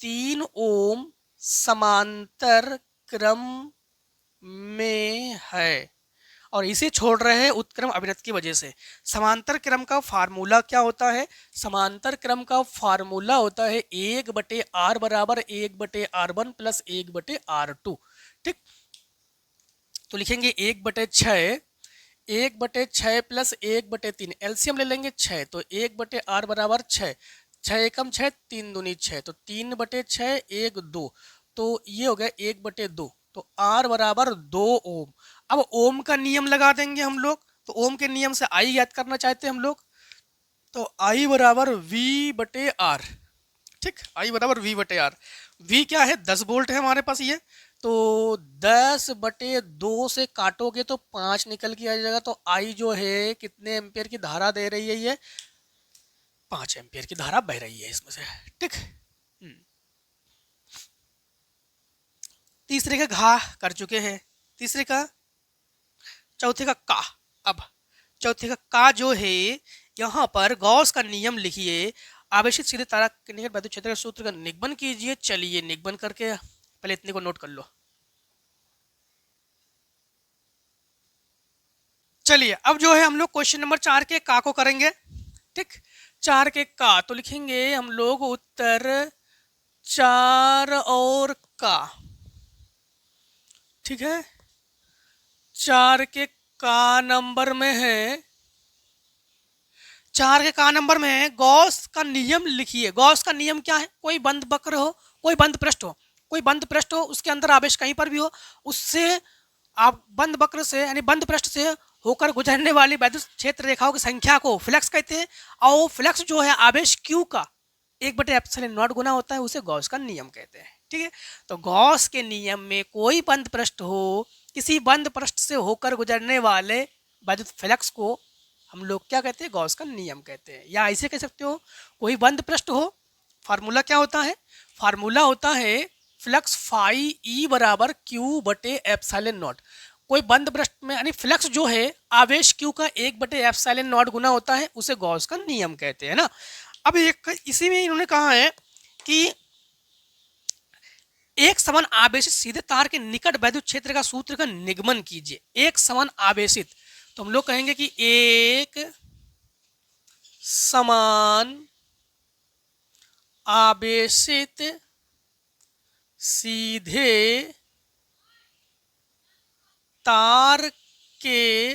3 ओम समांतर क्रम में है, और इसे छोड़ रहे हैं उत्क्रम अभिनत की वजह से। समांतर क्रम का फार्मूला क्या होता है? समांतर क्रम का फार्मूला होता है 1/r बराबर 1/r1 प्लस 1/r2। ठीक, तो लिखेंगे 1/6, 1/6 प्लस 1/3, एलसीएम ले लेंगे 6, तो 1/r बराबर 6, 6 एकम 6, 3 दूनी 6, तो 3/6 1 2, तो ये हो गया 1/2, तो R बराबर 2 ओम। अब ओम का नियम लगा देंगे हम लोग। तो ओम के नियम से आई याद करना चाहते हैं हम लोग, तो आई बराबर V/R। ठीक, आई बराबर V/R। V क्या है? 10 वोल्ट है हमारे पास ये, तो 10/2 से काटोगे तो 5 निकल के आ जाएगा। तो आई जो है कितने एम्पियर की धारा दे रही है? ये 5 एम्पियर की धारा बह रही है इसमें से। ठीक, तीसरे का घा कर चुके हैं, तीसरे का, चौथे का का। अब चौथे का का जो है, यहाँ पर गॉस का नियम लिखिए, आवेशित सीधे तारा के निकट वैद्युत क्षेत्र के सूत्र का निगमन कीजिए। चलिए निगमन करके पहले इतने को नोट कर लो। चलिए अब जो है हम लोग क्वेश्चन नंबर 4 के का को करेंगे। ठीक, 4 के का तो लिखेंगे हम लोग उत्तर 4 और का। ठीक है, 4 के का नंबर में है 4 के का नंबर में गॉस का नियम लिखिए। गॉस का नियम क्या है? कोई बंद वक्र हो, कोई बंद पृष्ठ हो, कोई बंद पृष्ठ हो, उसके अंदर आवेश कहीं पर भी हो, उससे आप बंद वक्र से यानी बंद पृष्ठ से होकर गुजरने वाली वैद्युत क्षेत्र रेखाओं की संख्या को फ्लक्स कहते हैं। और फ्लक्स जो है आवेश Q का 1/ε0 गुना होता है, उसे गॉस का नियम कहते हैं। ठीक है, तो गॉस के नियम में कोई बंद पृष्ठ हो, किसी बंद पृष्ठ से होकर गुजरने वाले वैद्युत फ्लक्स को हम लोग क्या कहते हैं? गॉस का नियम कहते हैं। या ऐसे कह सकते हो, कोई बंद पृष्ठ हो, फार्मूला क्या होता है? फार्मूला होता है फ्लक्स फाई ई बराबर Q/ε0। कोई बंद पृष्ठ में यानी फ्लक्स जो है आवेश Q का 1/ε0 गुना होता है, उसे गॉस का नियम कहते हैं ना। अब एक इसी में इन्होंने कहा है कि एक समान आवेशित सीधे तार के निकट वैद्युत क्षेत्र का सूत्र का निगमन कीजिए। एक समान आवेशित, तो हम लोग कहेंगे कि एक समान आवेशित सीधे तार के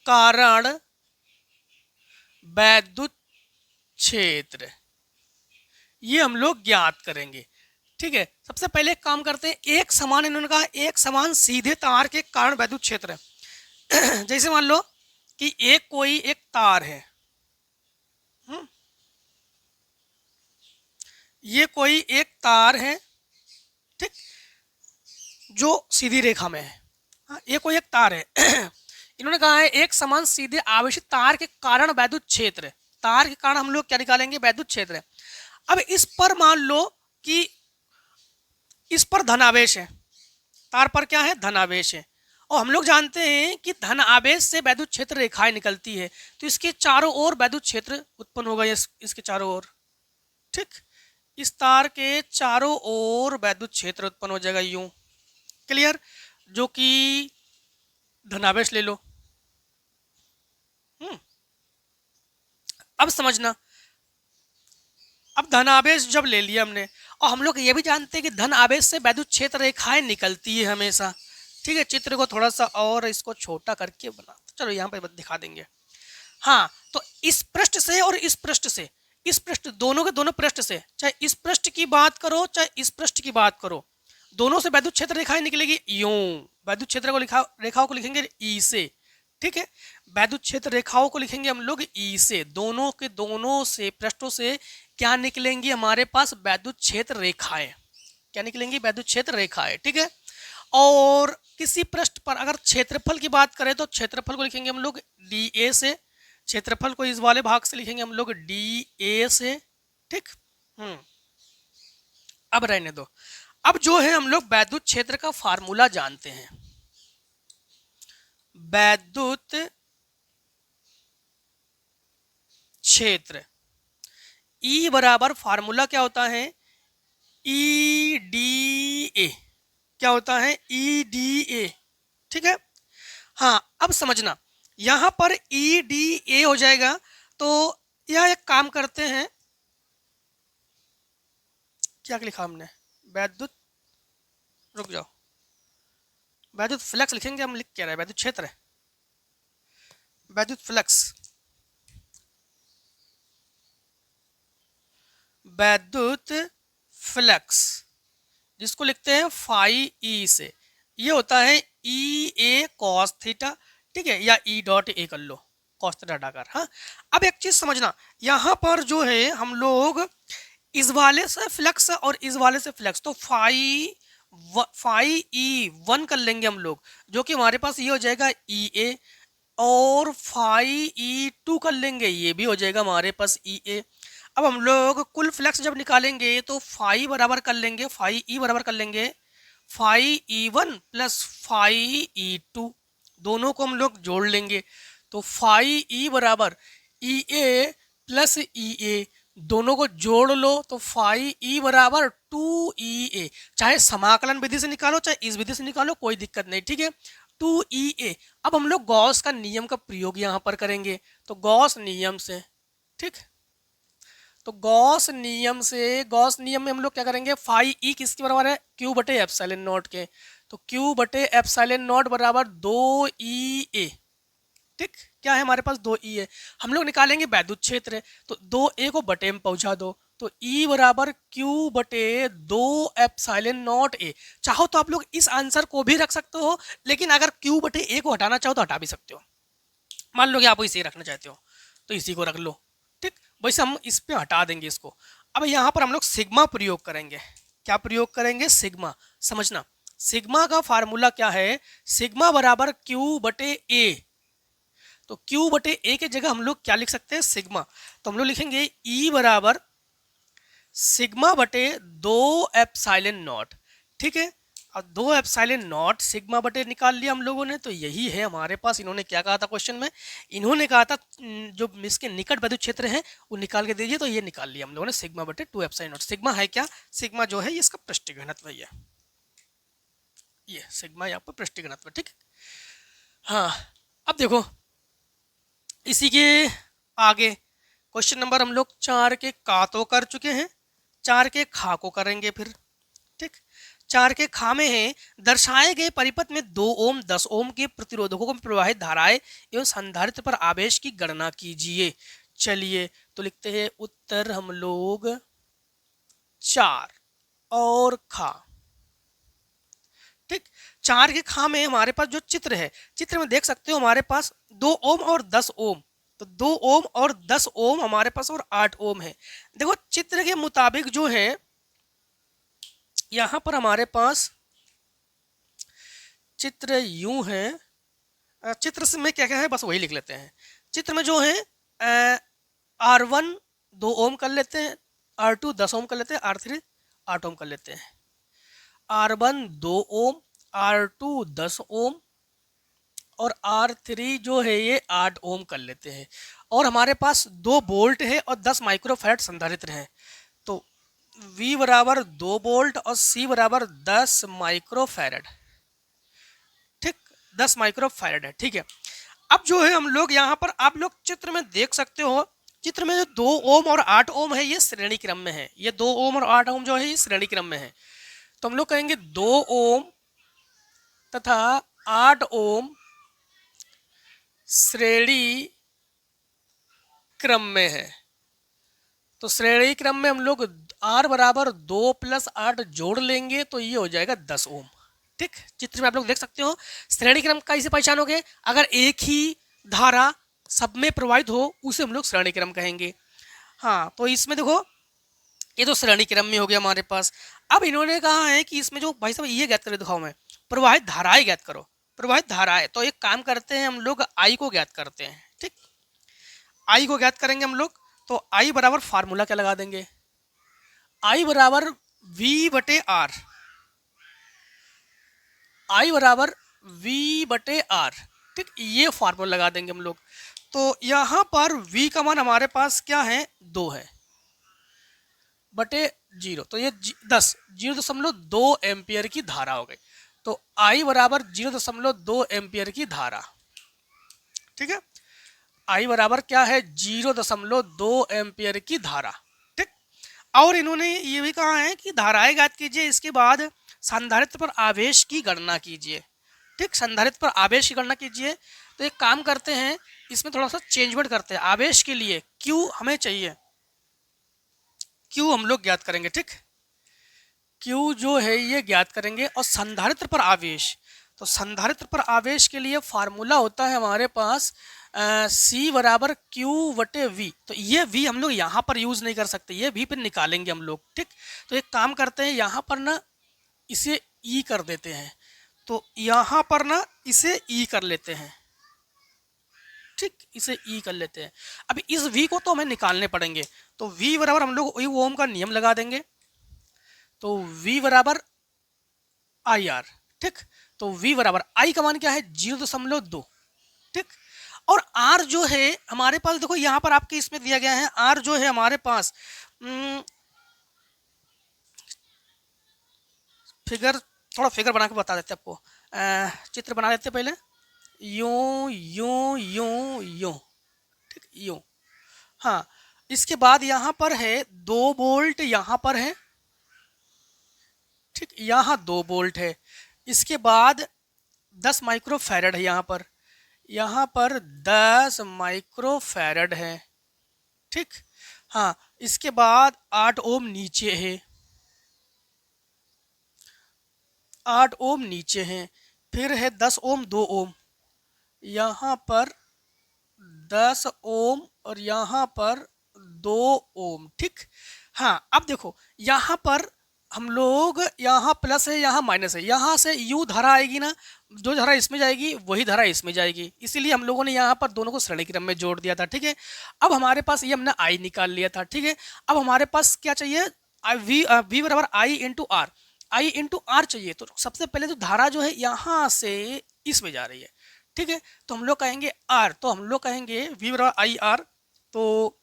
कारण वैद्युत क्षेत्र, ये हम लोग ज्ञात करेंगे। ठीक है, सबसे पहले एक काम करते हैं, एक समान, इन्होंने कहा एक समान सीधे तार के कारण वैद्युत क्षेत्र जैसे मान लो कि कोई एक तार है, ये कोई एक तार है, ठीक, जो सीधी रेखा में है। हाँ, ये कोई एक तार है इन्होंने कहा है एक समान सीधे आवेशित तार के कारण वैद्युत क्षेत्र। तार के कारण हम लोग क्या निकालेंगे? वैद्युत क्षेत्र। अब इस पर मान लो कि इस पर धनावेश है, तार पर क्या है? धनावेश है, और हम लोग जानते हैं कि धन आवेश से वैद्युत क्षेत्र रेखाएं निकलती है, तो इसके चारों ओर वैद्युत क्षेत्र उत्पन्न होगा। इसके चारों ओर, ठीक, इस तार के चारों ओर वैद्युत क्षेत्र उत्पन्न हो जाएगा यूं। क्लियर? जो कि धनावेश ले लो। अब समझना, अब धन आवेश जब ले लिया हमने, और हम लोग ये भी जानते हैं कि धन आवेश से वैद्युत क्षेत्र रेखाएं निकलती है हमेशा। ठीक है, चित्र को थोड़ा सा और इसको छोटा करके बना, चलो यहाँ पे दिखा देंगे। हाँ, तो इस पृष्ठ से और इस पृष्ठ से, इस पृष्ठ, दोनों के दोनों पृष्ठ से, चाहे इस पृष्ठ की बात करो चाहे इस पृष्ठ की बात करो, दोनों से वैद्युत क्षेत्र रेखाएं निकलेगी यूं। वैद्युत क्षेत्र को रेखाओं को लिखेंगे ई से। ठीक है, वैद्युत क्षेत्र रेखाओं को लिखेंगे हम लोग ई से। दोनों के दोनों से पृष्ठों से क्या निकलेंगी? हमारे पास वैद्युत क्षेत्र रेखाएं। क्या निकलेंगी? वैद्युत क्षेत्र रेखाएं। ठीक है, और किसी पृष्ठ पर अगर क्षेत्रफल की बात करें तो क्षेत्रफल को लिखेंगे हम लोग डी ए से। क्षेत्रफल को इस वाले भाग से लिखेंगे हम लोग डी ए से। ठीक, अब रहने दो। अब जो है हम लोग वैद्युत क्षेत्र का फार्मूला जानते हैं। वैद्युत क्षेत्र E बराबर फार्मूला क्या होता है? E D A. क्या होता है? E D A. ठीक है, हाँ, अब समझना, यहां पर ई डी ए हो जाएगा, तो यह एक काम करते हैं, क्या लिखा हमने? वैद्युत, रुक जाओ, वैद्युत फ्लक्स लिखेंगे हम। लिख क्या रहे? वैद्युत क्षेत्र है, वैद्युत फ्लक्स, वैद्युत फ्लक्स जिसको लिखते हैं फाई ई से। ये होता है ई ए कॉस थीटा। ठीक है, या ई डॉट ए कर लो, कॉस थीटा हटाकर। हाँ, अब एक चीज समझना, यहाँ पर जो है हम लोग इस वाले से फ्लक्स और इस वाले से फ्लक्स, तो फाई ई 1 कर लेंगे हम लोग, जो कि हमारे पास ये हो जाएगा ई ए, और फाई ई 2 कर लेंगे, ये भी हो जाएगा हमारे पास ई ए। अब हम लोग कुल फ्लक्स जब निकालेंगे तो फाई बराबर कर लेंगे, फाई ई बराबर कर लेंगे phi E 1 plus phi E 2, दोनों को हम लोग जोड़ लेंगे, तो फाई ई बराबर ई ए प्लस ई ए, दोनों को जोड़ लो तो फाई ई बराबर 2 ई ए। चाहे समाकलन विधि से निकालो चाहे इस विधि से निकालो, कोई दिक्कत नहीं। ठीक है, 2 ई ए। अब हम लोग गॉस का नियम का प्रयोग यहाँ पर करेंगे, तो गॉस नियम से, ठीक, तो गॉस नियम में हम लोग क्या करेंगे? फाई ई किसके बराबर है? Q/ε0 के, तो Q/ε0 बराबर 2 ई ए। ठीक, क्या है हमारे पास 2E है, हम लोग निकालेंगे वैद्युत क्षेत्र है, तो 2A को बटे में पहुंचा दो, तो E बराबर Q बटे 2 ε0 A। चाहो तो आप लोग इस आंसर को भी रख सकते हो, लेकिन अगर Q बटे A को हटाना चाहो तो हटा भी सकते हो। मान लो कि आप इसे रखना चाहते हो तो इसी को रख लो। ठीक, वैसे हम इस पे हटा देंगे इसको। अब यहाँ पर हम लोग सिग्मा प्रयोग करेंगे। क्या प्रयोग करेंगे? सिग्मा। समझना, सिग्मा का फार्मूला क्या है? सिग्मा बराबर Q बटे A। तो Q बटे A के जगह हम लोग क्या लिख सकते हैं? सिग्मा। तो हम लोग लिखेंगे E बराबर सिग्मा बटे 2 ε0। ठीक है, अब 2 ε0 सिग्मा बटे निकाल लिया हम लोगों ने, तो यही है हमारे पास। इन्होंने क्या कहा था क्वेश्चन में? इन्होंने कहा था जो इसके निकट वैद्युत क्षेत्र है वो निकाल के दीजिए, तो ये निकाल लिया हम लोगों ने, सिग्मा बटे 2 ε0। सिग्मा है क्या? सिग्मा जो है ये इसका पृष्ठीय घनत्व है, ये सिग्मा यहाँ पर पृष्ठीय घनत्व। ठीक, हाँ अब देखो इसी के आगे क्वेश्चन नंबर हम लोग 4 के का तो कर चुके हैं, 4 के खा को करेंगे फिर। ठीक, 4 के खा में है दर्शाए गए परिपथ में 2 ओम 10 ओम के प्रतिरोधकों में प्रवाहित धाराएं एवं संधारित्र पर आवेश की गणना कीजिए। चलिए तो लिखते हैं उत्तर हम लोग 4 और खा। ठीक, 4 के खा में हमारे पास जो चित्र है, चित्र में देख सकते हो हमारे पास 2 ओम और 10 ओम, तो 2 ओम और 10 ओम हमारे पास और 8 ओम है। देखो चित्र के मुताबिक जो है यहां पर हमारे पास चित्र यूं है, चित्र से में क्या क्या है बस वही लिख लेते हैं। चित्र में जो है R1 2 ओम कर लेते हैं, R2 10 ओम कर लेते हैं, R3 8 ओम कर लेते हैं। R1 2 ओम, R2 10 ओम और R3 जो है ये 8 ओम कर लेते हैं। और हमारे पास 2 वोल्ट है और 10 माइक्रोफैराड संधारित्र है, तो V बराबर 2 वोल्ट और C बराबर 10 माइक्रोफैराड। ठीक, 10 माइक्रोफैराड है। ठीक है, अब जो है हम लोग यहाँ पर आप लोग चित्र में देख सकते हो, चित्र में जो 2 ओम और 8 ओम है ये श्रेणी क्रम में है, ये 2 ओम और 8 ओम जो है ये श्रेणी क्रम में है। तो हम लोग कहेंगे 2 ओम तथा 8 ओम श्रेणी क्रम में है। तो श्रेणी क्रम में हम लोग R बराबर 2 + 8 जोड़ लेंगे तो ये हो जाएगा 10 ओम। ठीक, चित्र में आप लोग देख सकते हो। श्रेणी क्रम कैसे पहचानोगे? अगर एक ही धारा सब में प्रवाहित हो उसे हम लोग श्रेणी क्रम कहेंगे। हाँ, तो इसमें देखो ये तो श्रेणी क्रम में हो गया हमारे पास। अब इन्होंने कहा है कि इसमें जो भाई साहब ये ज्ञात करो, दिखाओ मैं, प्रवाहित धाराएं ज्ञात करो। प्रवाहित धाराएं, तो एक काम करते हैं हम लोग I को ज्ञात करते हैं। ठीक, I को ज्ञात करेंगे हम लोग, तो I बराबर फार्मूला क्या लगा देंगे? I बराबर V बटे R, I बराबर V बटे R। ठीक, ये फार्मूला लगा देंगे हम लोग। तो यहाँ पर V का मान हमारे पास क्या है? 2 है बटे 0, तो ये 10 0.2 एम्पियर की धारा हो गई। तो I बराबर 0.2 एम्पियर की धारा। ठीक है, I बराबर क्या है? 0.2 एम्पियर की धारा। ठीक, और इन्होंने ये भी कहा है कि धाराएं ज्ञात कीजिए, इसके बाद संधारित्र पर आवेश की गणना कीजिए। ठीक, संधारित्र पर आवेश की गणना कीजिए। तो एक काम करते हैं, इसमें थोड़ा सा चेंजमेंट करते हैं। आवेश के लिए Q हमें चाहिए, Q हम लोग ज्ञात करेंगे। ठीक, Q जो है ये ज्ञात करेंगे। और संधारित्र पर आवेश, तो संधारित्र पर आवेश के लिए फार्मूला होता है हमारे पास C बराबर Q बटे V। तो ये V हम लोग यहाँ पर यूज नहीं कर सकते, ये V पर निकालेंगे हम लोग। ठीक, तो एक काम करते हैं, यहाँ पर ना इसे E कर देते हैं, तो यहाँ पर ना इसे E कर लेते हैं। ठीक, इसे E कर लेते हैं। अब इस V को तो हमें निकालने पड़ेंगे, तो V बराबर हम लोग वही ओम का नियम लगा देंगे, तो V बराबर IR। ठीक, तो V बराबर I का मान क्या है? 0.2। ठीक, और R जो है हमारे पास, देखो यहाँ पर आपके इसमें दिया गया है, R जो है हमारे पास फिगर, थोड़ा फिगर बना के बता देते आपको, चित्र बना देते पहले, यूं यूं यूं यूं। ठीक, यूं। हाँ, इसके बाद यहाँ पर है 2 वोल्ट, यहाँ पर है। ठीक, यहाँ 2 वोल्ट है। इसके बाद 10 माइक्रोफैराड है यहाँ पर। यहाँ पर 10 माइक्रोफैरड है, ठीक। हाँ, इसके बाद 8 ओम नीचे है, 8 ओम नीचे हैं, फिर है 10 ओम 2 ओम, यहाँ पर 10 ओम और यहाँ पर 2 ओम, ठीक। हाँ, अब देखो यहाँ पर हम लोग यहाँ प्लस है यहाँ माइनस है, यहाँ से यू धारा आएगी ना, जो धारा इसमें जाएगी वही धारा इसमें जाएगी, इसीलिए हम लोगों ने यहाँ पर दोनों को श्रेणी क्रम में जोड़ दिया था, ठीक है। अब हमारे पास ये हमने आई निकाल लिया था, ठीक है। अब हमारे पास क्या चाहिए, वी बराबर I into R, I into R चाहिए। तो सबसे पहले तो धारा जो है यहाँ से इसमें जा रही है, ठीक है। तो हम लोग कहेंगे आर, तो हम लोग कहेंगे वी बराबर आई आर। तो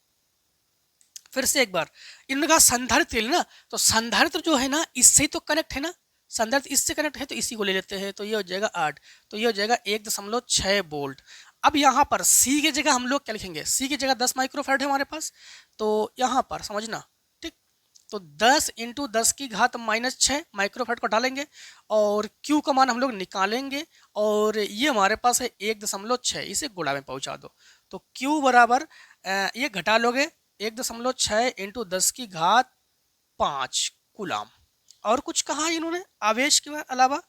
फिर से एक बार इन्होंने कहा संधारित्र ना, तो संधारित्र जो है ना इससे तो कनेक्ट है ना, संधारित्र इससे कनेक्ट है, तो इसी को ले लेते हैं, तो ये हो जाएगा 8, तो ये हो जाएगा 1.6 वोल्ट। अब यहाँ पर सी की जगह हम लोग क्या लिखेंगे, सी की जगह 10 माइक्रोफैरड है हमारे पास, तो यहाँ पर समझना, ठीक। तो 10 इंटू 10 की घात -6 माइक्रोफैरड को डालेंगे और Q का मान हम लोग निकालेंगे, और ये हमारे पास है 1.6, इसे गुणा में पहुंचा दो, तो Q बराबर ये घटा लोगे 1.6 इंटू 10 की घात 5 कूलाम। और कुछ कहा इन्होंने आवेश के अलावा?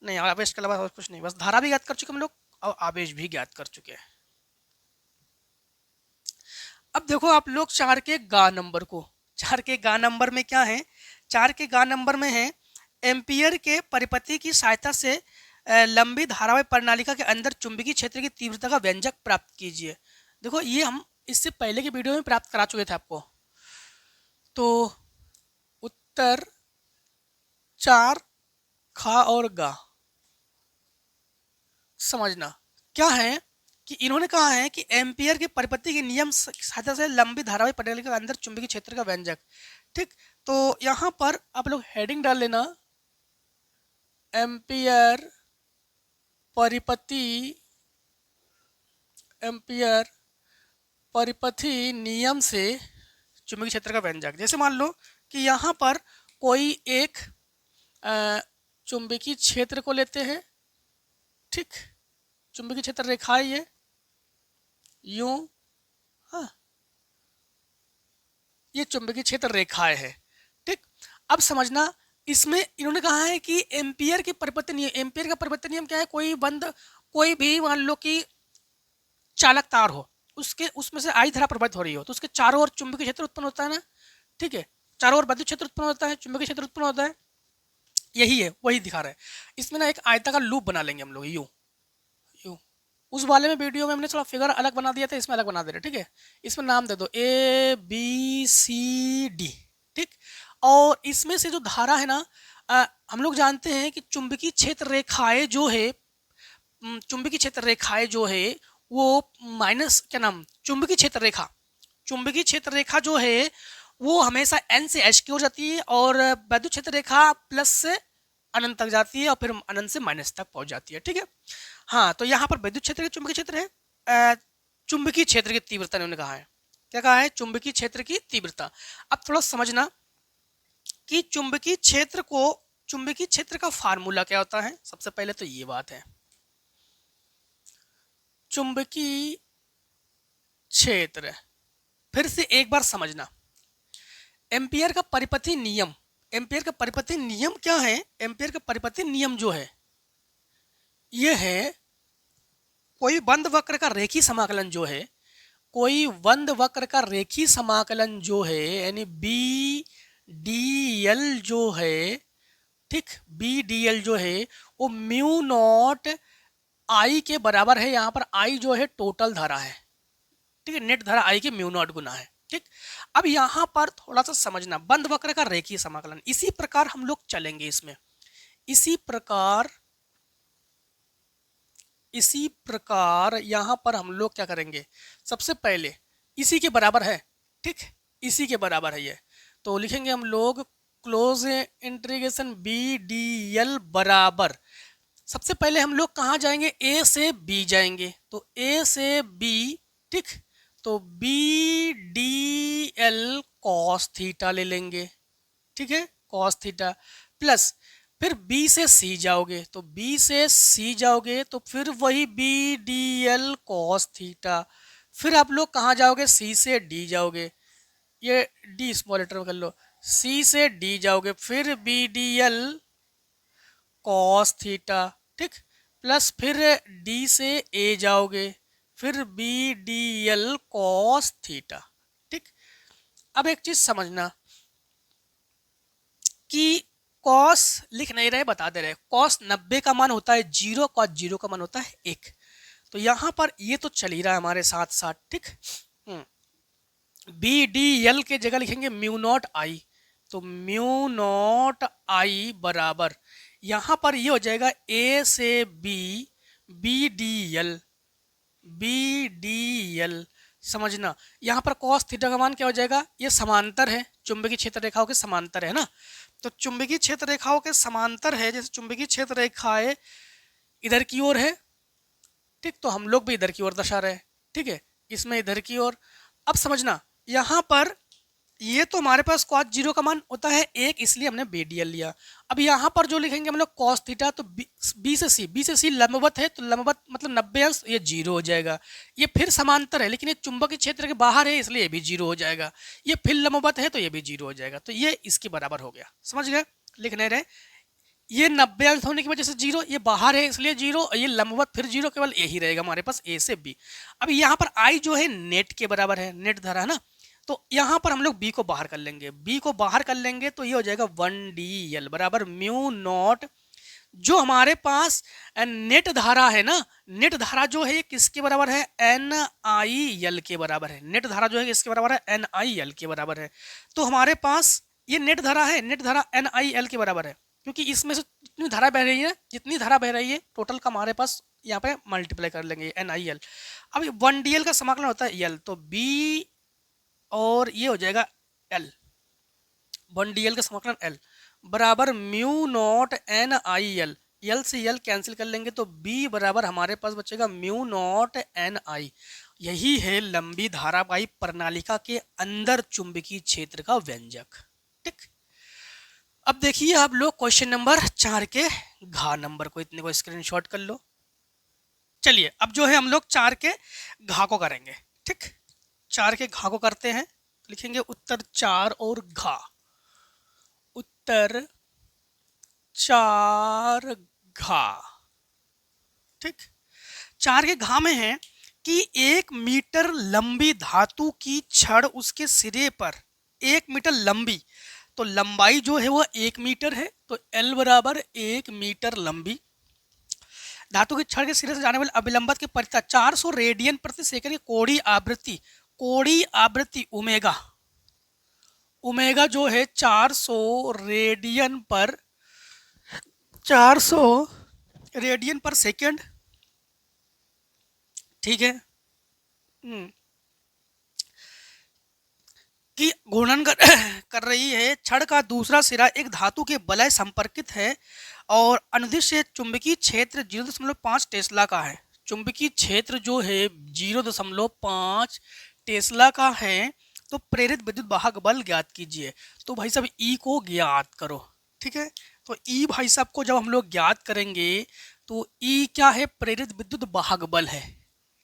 नहीं, आवेश के अलावा और कुछ नहीं, बस धारा भी ज्ञात कर चुके हम लोग और आवेश भी ज्ञात कर चुके हैं। अब देखो आप लोग 4 के गा नंबर को, 4 के गा नंबर में क्या है, 4 के गा नंबर में है एम्पियर के परिपति की सहायता से लंबी धारावाही प्रणालिका के अंदर चुंबकीय क्षेत्र की तीव्रता का व्यंजक प्राप्त कीजिए। देखो ये हम इससे पहले की वीडियो में प्राप्त करा चुके थे आपको। तो उत्तर 4 खा और गा समझना क्या है कि इन्होंने कहा है कि एम्पियर के परिपति के नियम सहायता से लंबी धारावाही प्रणालिका के अंदर चुंबकीय क्षेत्र का व्यंजक, ठीक। तो यहाँ पर आप लोग हेडिंग डाल लेना, एम्पियर परिपति, एम्पियर परिपथी नियम से चुंबकीय क्षेत्र का व्यंजक। जैसे मान लो कि यहाँ पर कोई एक चुंबकीय क्षेत्र को लेते हैं, ठीक। चुंबकीय क्षेत्र रेखा है ये यूं, हाँ, ये चुंबकीय क्षेत्र रेखाएं है, ठीक। अब समझना इसमें इन्होंने कहा है कि एम्पियर के परिपत्र नियम, एम्पियर का परिपत्र नियम क्या है, कोई भी मान लो कि चालक तार हो, उसके उसमें से आई धारा प्रवाहित हो रही हो, तो उसके चारों ओर चुंबकीय क्षेत्र उत्पन्न होता है ना, ठीक है। चारों ओर विद्युत क्षेत्र उत्पन्न होता है, चुंबकीय क्षेत्र उत्पन्न होता है, यही है, वही दिखा रहा है। इसमें ना एक आयताकार लूप बना लेंगे हम लोग यूं यूं। उस वाले में वीडियो में हमने थोड़ा फिगर अलग बना दिया था, इसमें अलग बना दे रहे, ठीक है। इसमें नाम दे दो ABCD, ठीक। और इसमें से जो धारा है ना, हम लोग जानते हैं कि चुंबकीय क्षेत्र रेखाएं जो है, चुंबकीय क्षेत्र रेखाएं जो है वो माइनस क्या नाम, चुंबकीय क्षेत्र रेखा, चुंबकीय क्षेत्र रेखा जो है वो हमेशा N से H की हो जाती है, और वैद्युत क्षेत्र रेखा प्लस से अनंत तक जाती है और फिर अनंत से माइनस तक पहुंच जाती है, ठीक है। हाँ, तो यहाँ पर विद्युत क्षेत्र चुंबकीय क्षेत्र है, चुंबकीय क्षेत्र की तीव्रता उन्होंने कहा है, क्या कहा है, चुंबकीय क्षेत्र की तीव्रता। अब थोड़ा समझना कि चुंबकीय क्षेत्र को, चुंबकीय क्षेत्र का फार्मूला क्या होता है। सबसे पहले तो ये बात है, चुंबकीय क्षेत्र, फिर से एक बार समझना, एम्पियर का परिपथी नियम, एम्पियर का परिपथी नियम क्या है, एम्पियर का परिपथी नियम जो है ये है कोई बंद वक्र का रेखी समाकलन जो है, कोई बंद वक्र का रेखी समाकलन जो है, यानी BDL जो है, ठीक, BDL जो है वो म्यू नॉट आई के बराबर है। यहाँ पर आई जो है टोटल धारा है, ठीक है, नेट धारा आई के म्यू नॉट गुना है, ठीक। अब यहाँ पर थोड़ा सा समझना, बंद वक्र का रेखीय समाकलन, इसी प्रकार हम लोग चलेंगे इसमें, इसी प्रकार यहाँ पर हम लोग क्या करेंगे, सबसे पहले इसी के बराबर है, ठीक, इसी के बराबर है ये, तो लिखेंगे हम लोग क्लोज इंटीग्रेशन BDL बराबर, सबसे पहले हम लोग कहाँ जाएंगे, A से B जाएंगे, तो A से B, ठीक, तो BDL cos थीटा ले लेंगे, ठीक है, cos थीटा प्लस, फिर बी से सी जाओगे, तो बी से सी जाओगे तो फिर वही B D L cos theta. फिर आप लोग कहाँ जाओगे, सी से डी जाओगे, ये डी स्मॉल लेटर में कर लो, सी से डी जाओगे, फिर B D L cos theta, ठीक, प्लस फिर डी से ए जाओगे, फिर B D L cos theta, ठीक। अब एक चीज समझना कि कॉस लिख नहीं रहे, बता दे रहे, कॉस 90 का मान होता है 0, कॉस 0 का मान होता है 1। तो यहाँ पर ये तो चल ही रहा है हमारे साथ साथ, ठीक। बी डी एल के जगह लिखेंगे म्यू नॉट आई, तो म्यू नॉट आई बराबर यहाँ पर ये हो जाएगा ए से B, B D L, B D L. समझना यहाँ पर कॉस थीटा का मान क्या हो जाएगा, ये समांतर है, चुंबकीय क्षेत्र रेखाओं के समांतर है ना, तो चुंबकीय क्षेत्र रेखाओं के समांतर है, जैसे चुंबकीय क्षेत्र रेखाएं इधर की ओर है, ठीक, तो हम लोग भी इधर की ओर दर्शा रहे हैं, ठीक है, इसमें इधर की ओर। अब समझना यहाँ पर ये तो हमारे पास कॉस 0 का मान होता है 1, इसलिए हमने बी डी एल लिया। अब यहाँ पर जो लिखेंगे हम लोग कॉस थीटा, तो बी से सी लंबवत है, तो लंबवत मतलब 90 अंश, ये 0 हो जाएगा। ये फिर समांतर है लेकिन ये चुंबकीय क्षेत्र के बाहर है, इसलिए ये भी 0 हो जाएगा। ये फिर लंबवत है तो ये भी 0 हो जाएगा, तो ये इसके बराबर हो गया। समझ गए, लिख नहीं रहे, ये 90 अंश होने की वजह से 0, ये बाहर है इसलिए 0, ये लंबवत फिर 0, केवल यही रहेगा हमारे पास ए से बी। अब यहाँ पर आई जो है नेट के बराबर है, नेट धरा है ना, तो यहाँ पर हम लोग बी को बाहर कर लेंगे, बी को बाहर कर लेंगे तो ये हो जाएगा 1 बराबर म्यू नॉट, जो हमारे पास नेट धारा है ना, नेट धारा जो है ये किसके बराबर है, एन आई एल के बराबर है। नेट धारा जो है किसके बराबर है, एन आई एल के बराबर है। तो हमारे पास ये नेट धारा है, नेट धारा एन आई एल के बराबर है, क्योंकि इसमें से जितनी धारा बह रही है, जितनी धारा बह रही है टोटल का हमारे पास यहाँ पे मल्टीप्लाई कर लेंगे एन आई एल। अब 1 का समाकलन होता है एल, तो बी और ये हो जाएगा एल, 1 का समाकलन एल बराबर mu not an I L, L से एल कैंसिल कर लेंगे तो बी बराबर हमारे पास बचेगा म्यू नॉट एन आई। यही है लंबी धारावाही प्रणालिका के अंदर चुंबकीय क्षेत्र का व्यंजक, ठीक। अब देखिए आप लोग क्वेश्चन नंबर 4 के घा नंबर को, इतने को स्क्रीनशॉट कर लो। चलिए अब जो है हम लोग 4 के घा को करेंगे, ठीक। 4 के घा को करते हैं, लिखेंगे उत्तर 4 और घा, उत्तर 4 घा, ठीक। 4 के घा में है कि 1 मीटर लंबी धातु की छड़ उसके सिरे पर 1 मीटर लंबी, तो लंबाई जो है वो 1 मीटर है, तो L बराबर 1 मीटर लंबी धातु की छड़ के सिरे से जाने वाले अभिलंबत की परिता 400 रेडियन प्रति सेकंड की कोणीय आवृत्ति, कोणीय आवृत्ति ओमेगा, ओमेगा जो है 400 रेडियन पर, 400 रेडियन पर सेकंड, ठीक है, की घूर्णन कर रही है। छड़ का दूसरा सिरा एक धातु के बलय संपर्कित है और अनुदिश चुंबकीय क्षेत्र 0.5 टेस्ला का है। चुंबकीय क्षेत्र जो है 0.5 टेस्ला का है, तो प्रेरित विद्युत वाहक बल ज्ञात कीजिए। तो भाई साहब ई को ज्ञात करो, ठीक है। तो ई भाई साहब को जब हम लोग ज्ञात करेंगे तो ई क्या है, प्रेरित विद्युत वाहक बल है,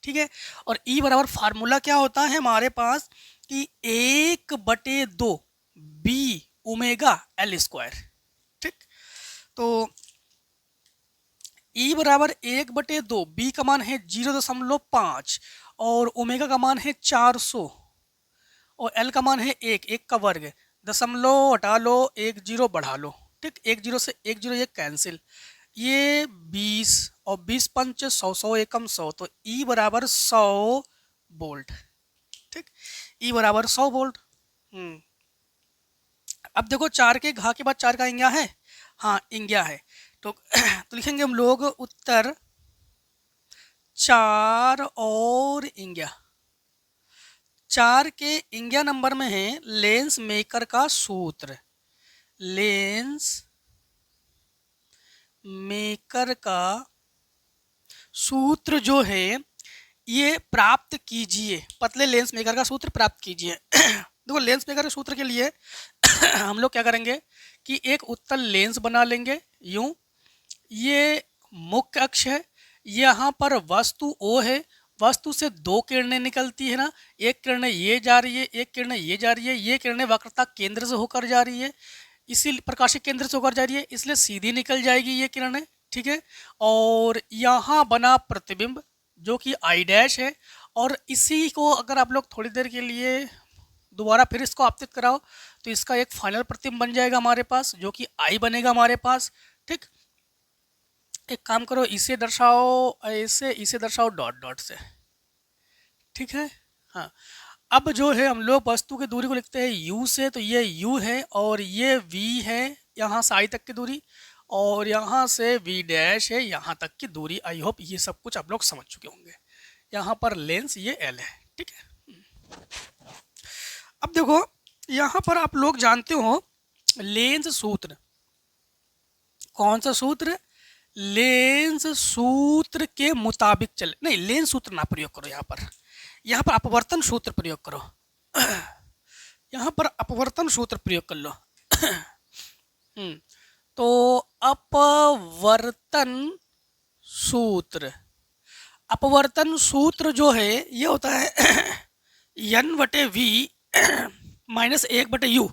ठीक है। और ई बराबर फार्मूला क्या होता है हमारे पास कि 1/2 बी ओमेगा एल स्क्वायर, ठीक। तो ई बराबर 1/2, बी का मान है 0.5 और ओमेगा का मान है 400 और एल का मान है 1 का वर्ग, दशमलव हटा लो, 1 0 बढ़ा लो, ठीक। 1 0 से 1 0 ये कैंसिल, ये 20 और 20 पंच 100, 100 एकम 100, तो ई बराबर 100 वोल्ट, ठीक। ई बराबर 100 वोल्ट। अब देखो 4 के घा के बाद 4 का इंग्या है, हाँ इंग्या है, तो लिखेंगे हम लोग उत्तर 4 और इंग्या। 4 के इंग्या नंबर में है लेंस मेकर का सूत्र, लेंस मेकर का सूत्र जो है ये प्राप्त कीजिए, पतले लेंस मेकर का सूत्र प्राप्त कीजिए। देखो लेंस मेकर के सूत्र के लिए हम लोग क्या करेंगे कि एक उत्तल लेंस बना लेंगे यूं, ये मुख्य अक्ष है, यहाँ पर वस्तु O है, वस्तु से दो किरणें निकलती है ना, एक किरण ये जा रही है, एक किरण ये जा रही है, ये किरणें वक्रता केंद्र से होकर जा रही है, इसी प्रकाशिक केंद्र से होकर जा रही है, इसलिए सीधी निकल जाएगी ये किरणें, ठीक है। और यहाँ बना प्रतिबिंब जो कि आई डैश है, और इसी को अगर आप लोग थोड़ी देर के लिए दोबारा फिर इसको आपतित कराओ तो इसका एक फाइनल प्रतिबिंब बन जाएगा हमारे पास, जो कि आई बनेगा हमारे पास, ठीक। एक काम करो, इसे दर्शाओ ऐसे, इसे दर्शाओ डॉट डॉट से, ठीक है। हाँ, अब जो है हम लोग वस्तु की दूरी को लिखते हैं u से, तो ये u है और ये v है यहाँ से i तक की दूरी, और यहाँ से v डैश है यहाँ तक की दूरी। आई होप ये सब कुछ आप लोग समझ चुके होंगे। यहाँ पर लेंस ये l है, ठीक है। अब देखो यहाँ पर आप लोग जानते हो लेंस सूत्र, कौन सा सूत्र, लेंस सूत्र के मुताबिक चले, नहीं लेंस सूत्र ना प्रयोग करो, यहाँ पर अपवर्तन सूत्र प्रयोग करो, यहाँ पर अपवर्तन सूत्र प्रयोग कर लो। तो अपवर्तन सूत्र, अपवर्तन सूत्र जो है ये होता है n बटे v माइनस 1 बटे u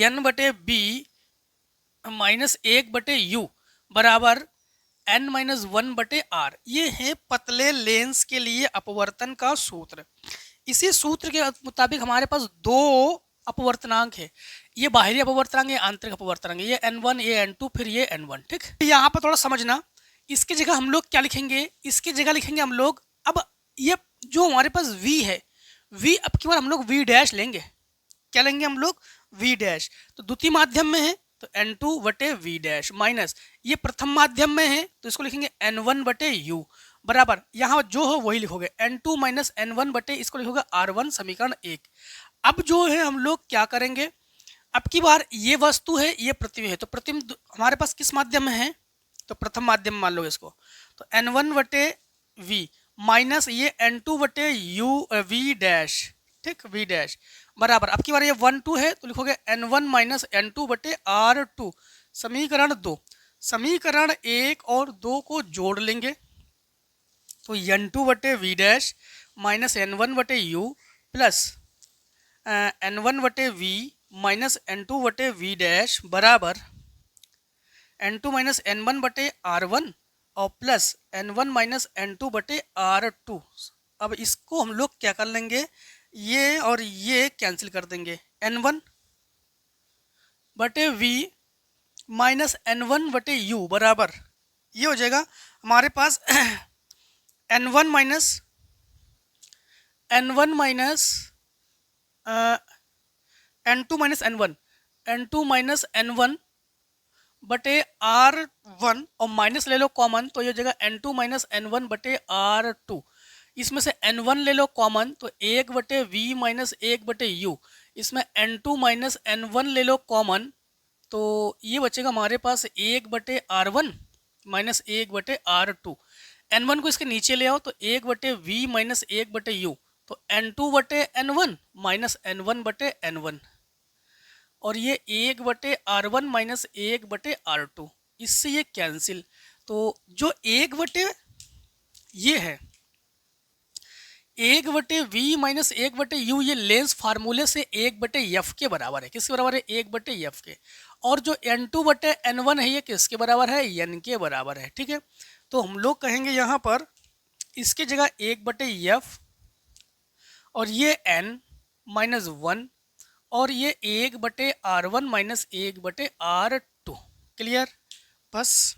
n बटे b माइनस 1 बटे u बराबर n माइनस 1 बटे r। ये है पतले लेंस के लिए अपवर्तन का सूत्र। इसी सूत्र के मुताबिक हमारे पास दो अपवर्तनांक है, ये बाहरी अपवर्तनांक है, आंतरिक अपवर्तनांक है, ये n1 ये n2 फिर ये n1, ठीक। यहाँ पर थोड़ा समझना, इसकी जगह हम लोग क्या लिखेंगे, इसकी जगह लिखेंगे हम लोग, अब ये जो हमारे पास v है, v अब की बार हम लोग v डैश लेंगे, क्या लेंगे हम लोग, v डैश। तो द्वितीय माध्यम में है तो n2 बटे v डैश माइनस, ये प्रथम माध्यम में है तो इसको लिखेंगे n1 बटे u बराबर, यहाँ जो हो वही लिखोगे n2 माइनस n1 बटे इसको लिखोगे r1, समीकरण 1। अब जो है हम लोग क्या करेंगे, अब की बार ये वस्तु है ये प्रतिबिंब है, तो प्रतिबिंब हमारे पास किस माध्यम में है, तो प्रथम माध्यम मान लो इसको, तो n1 बटे v माइनस ये n2 बटे u v डैश, ठीक, v डैश बराबर, अब की बार ये 1 2 है तो लिखोगे n1 माइनस n2 बटे r2, समीकरण 2। समीकरण 1 और 2 को जोड़ लेंगे तो n2 बटे v डैश माइनस n1 बटे u प्लस n1 बटे v माइनस n2 बटे v डैश बराबर n2 माइनस n1 बटे r1 और प्लस n1 माइनस n2 बटे r2। अब इसको हम लोग क्या कर लेंगे, ये और ये कैंसिल कर देंगे, n1 बटे v माइनस n1 बटे u बराबर, ये हो जाएगा हमारे पास n1 minus n1 minus n2 minus n1, n2 minus n1 बटे r1 और माइनस ले लो कॉमन तो ये हो जाएगा n2 माइनस n1 बटे r2। इसमें से n1 ले लो कॉमन तो 1 बटे v माइनस 1 बटे u, इसमें n2 माइनस n1 ले लो कॉमन तो ये बचेगा हमारे पास 1 बटे r1 माइनस 1 बटे r2। n1 को इसके नीचे ले आओ तो 1 बटे v माइनस 1 बटे u, तो n2 बटे n1 माइनस n1 बटे n1, और ये 1 बटे r1 माइनस 1 बटे r2, इससे ये कैंसिल। तो जो 1 बटे ये है 1 बटे v माइनस 1 बटे u, ये लेंस फार्मूले से 1 बटे f के बराबर है, किसके बराबर है, 1 बटे f के। और जो n2 बटे n1 है ये किसके बराबर है, n के बराबर है, ठीक है। तो हम लोग कहेंगे यहाँ पर इसके जगह 1 बटे f और ये n माइनस 1 और ये 1 बटे r1 माइनस 1 बटे r2। क्लियर, बस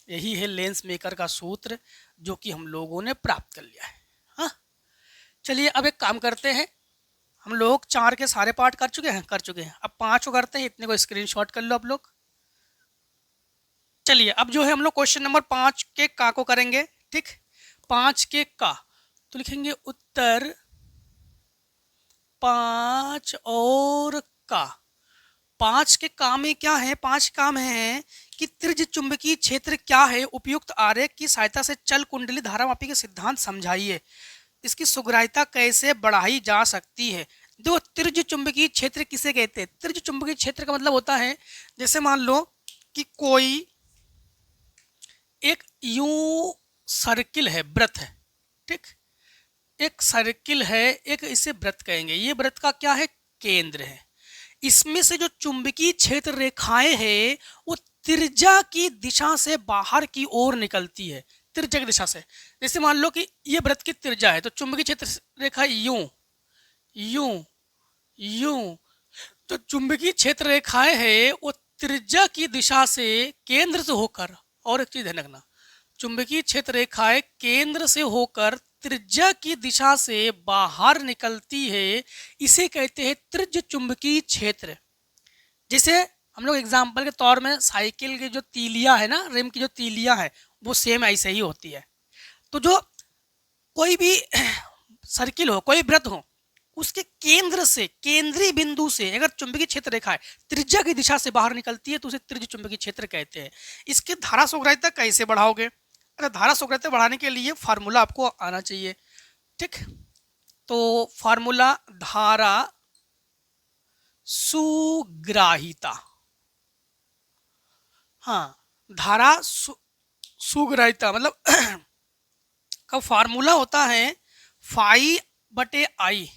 यही है लेंस मेकर का सूत्र जो कि हम लोगों ने प्राप्त कर लिया है। हाँ, चलिए अब एक काम करते हैं, हम लोग 4 के सारे पार्ट कर चुके हैं, अब 5 को करते हैं, इतने को स्क्रीनशॉट कर लो आप लोग। चलिए अब जो है हम लोग क्वेश्चन नंबर 5 के का को करेंगे, ठीक। 5 के का तो लिखेंगे उत्तर 5 और का, 5 के काम में क्या है, 5 काम है कि त्रिज्य चुंबकीय क्षेत्र क्या है, उपयुक्त आरेख की सहायता से चल कुंडली धारामापी के सिद्धांत समझाइए, इसकी सुग्राह्यता कैसे बढ़ाई जा सकती है। दो, त्रिज्य चुंबकीय क्षेत्र किसे कहते हैं? त्रिज्य चुंबकीय क्षेत्र का मतलब होता है, जैसे मान लो कि कोई एक यू सर्किल है, वृत्त है, ठीक, एक सर्किल है, एक इसे वृत्त कहेंगे, ये वृत्त का क्या है, केंद्र है। इसमें से जो चुंबकीय क्षेत्र रेखाएं हैं वो त्रिज्या की दिशा से बाहर की ओर निकलती है, त्रिज्या की दिशा से। जैसे मान लो कि ये वृत्त की त्रिज्या है, तो चुंबकीय क्षेत्र रेखा यूं यूं यूं, तो चुंबकीय क्षेत्र रेखाएं हैं वो त्रिज्या की दिशा से, केंद्र से होकर, और एक चीज ध्यान रखना, चुंबकीय क्षेत्र रेखाएं केंद्र से होकर त्रिज्या की दिशा से बाहर निकलती है, इसे कहते हैं त्रिज्य चुंबकीय क्षेत्र। जैसे हम लोग एग्जाम्पल के तौर में साइकिल की जो तीलियां है ना, रिम की जो तीलियां है, वो सेम ऐसे ही होती है। तो जो कोई भी सर्किल हो, कोई वृत्त हो, उसके केंद्र से, केंद्रीय बिंदु से अगर चुंबकीय क्षेत्र रेखा है त्रिज्या की दिशा से बाहर निकलती है तो उसे त्रिज्य चुंबकीय क्षेत्र कहते हैं। इसकी धारा सुग्राह्यता कैसे बढ़ाओगे? अरे धारा सुग्राह्यता बढ़ाने के लिए फार्मूला आपको आना चाहिए, ठीक। तो फार्मूला धारा सुग्राह्यता, हाँ, धारा सुग्राह्यता मतलब का फार्मूला होता है फाई बटे आई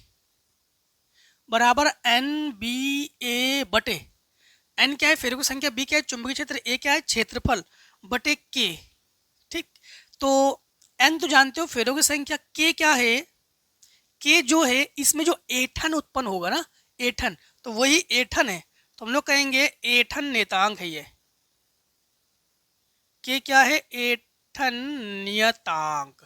बराबर एन बी ए बटे, एन क्या है, फेरों की संख्या, बी क्या है, चुंबकीय क्षेत्र, ए क्या है, क्षेत्रफल, बटे के, ठीक। तो एन तो जानते हो, फेरों की संख्या, के क्या है, के जो है इसमें जो ऐंठन उत्पन्न होगा ना, ऐंठन, तो वही ऐंठन है, तो हम लोग कहेंगे ऐंठन नियतांक है ये, के क्या है, ऐंठन नियतांक।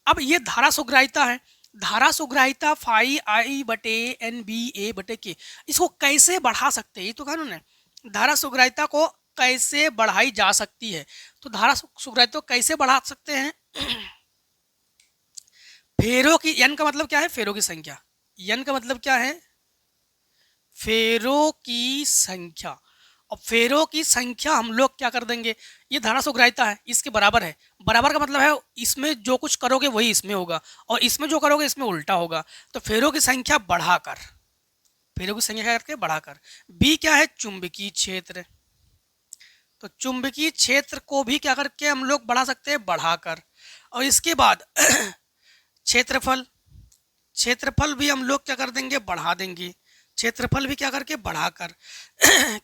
अब ये धारा सुग्राह्यता है, धारा सुग्राह्यता फाई आई बटे एन बी ए बटे के, इसको कैसे बढ़ा सकते हैं, ये तो कानून है, धारा सुग्राह्यता को कैसे बढ़ाई जा सकती है। तो धारा सुग्राह्यता को कैसे बढ़ा सकते हैं, फेरों की, एन का मतलब क्या है, फेरों की संख्या, एन का मतलब क्या है, फेरों की संख्या। अब फेरों की संख्या हम लोग क्या कर देंगे, ये धारा सुग्राह्यता है, इसके बराबर है, बराबर का मतलब है इसमें जो कुछ करोगे वही इसमें होगा, और इसमें जो करोगे इसमें उल्टा होगा। तो फेरों की संख्या बढ़ाकर, फेरों की संख्या क्या करके बढ़ाकर, बी क्या है, चुंबकीय क्षेत्र, तो चुंबकीय क्षेत्र को भी क्या करके हम लोग बढ़ा सकते हैं, बढ़ाकर। और इसके बाद क्षेत्रफल, क्षेत्रफल भी हम लोग क्या कर देंगे, बढ़ा देंगे, क्षेत्रफल भी क्या करके, बढ़ाकर।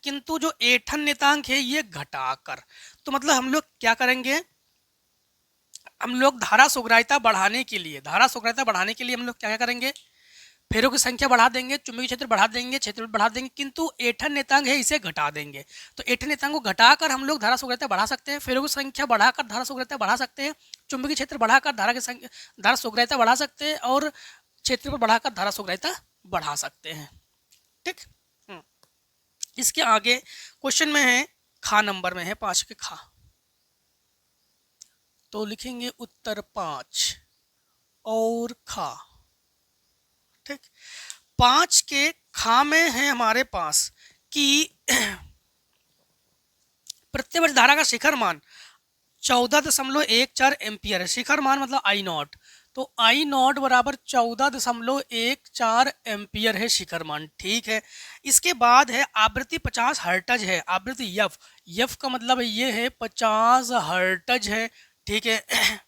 किंतु जो ऐंठन नियतांक है ये घटाकर। तो मतलब हम लोग क्या करेंगे, हम लोग धारा सुग्राह्यता बढ़ाने के लिए, धारा सुग्राह्यता बढ़ाने के लिए हम लोग क्या करेंगे, फेरों की संख्या बढ़ा देंगे, चुंबकीय क्षेत्र बढ़ा देंगे, क्षेत्रफल बढ़ा देंगे, किंतु ऐंठन नियतांक है इसे घटा देंगे। तो ऐंठन नियतांक को घटाकर हम लोग धारा सुग्राह्यता बढ़ा सकते हैं, फेरों की संख्या बढ़ाकर धारा सुग्राह्यता बढ़ा सकते हैं, चुंबकीय क्षेत्र बढ़ाकर धारा की संख्या, धारा सुग्राह्यता बढ़ा सकते हैं, और क्षेत्रफल बढ़ाकर धारा सुग्राह्यता बढ़ा सकते हैं, ठीक। इसके आगे क्वेश्चन में है, खा नंबर में है, 5 के खा, तो लिखेंगे उत्तर 5 और खा, ठीक। 5 के खा में है हमारे पास कि प्रत्यवर्ती धारा का शिखर मान 14.14 एम्पियर है, शिखर मान मतलब आई नॉट, तो आई नॉट बराबर 14.14 एम्पियर है शिखर मान, ठीक है। इसके बाद है आवृत्ति 50 हर्ट्ज है, आवृत्ति यफ, यफ का मतलब ये है 50 हर्ट्ज है, ठीक है।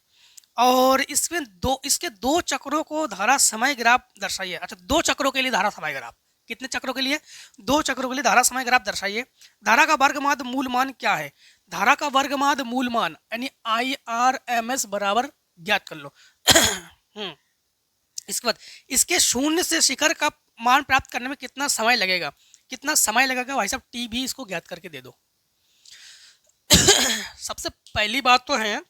और इसमें इसके दो चक्रों को धारा समय ग्राफ दर्शाइए। अच्छा, 2 चक्रों के लिए धारा समय ग्राफ, कितने चक्रों के लिए, 2 चक्रों के लिए धारा समय ग्राफ दर्शाइए। धारा का वर्गमाद मूल मान क्या है, धारा का वर्गमाद मूल मान यानी IRMS बराबर ज्ञात कर लो। इसके बाद इसके शून्य से शिखर का मान प्राप्त करने में कितना समय लगेगा, कितना समय लगेगा भाई साहब, टी भी इसको ज्ञात करके दे दो। सबसे पहली बात तो है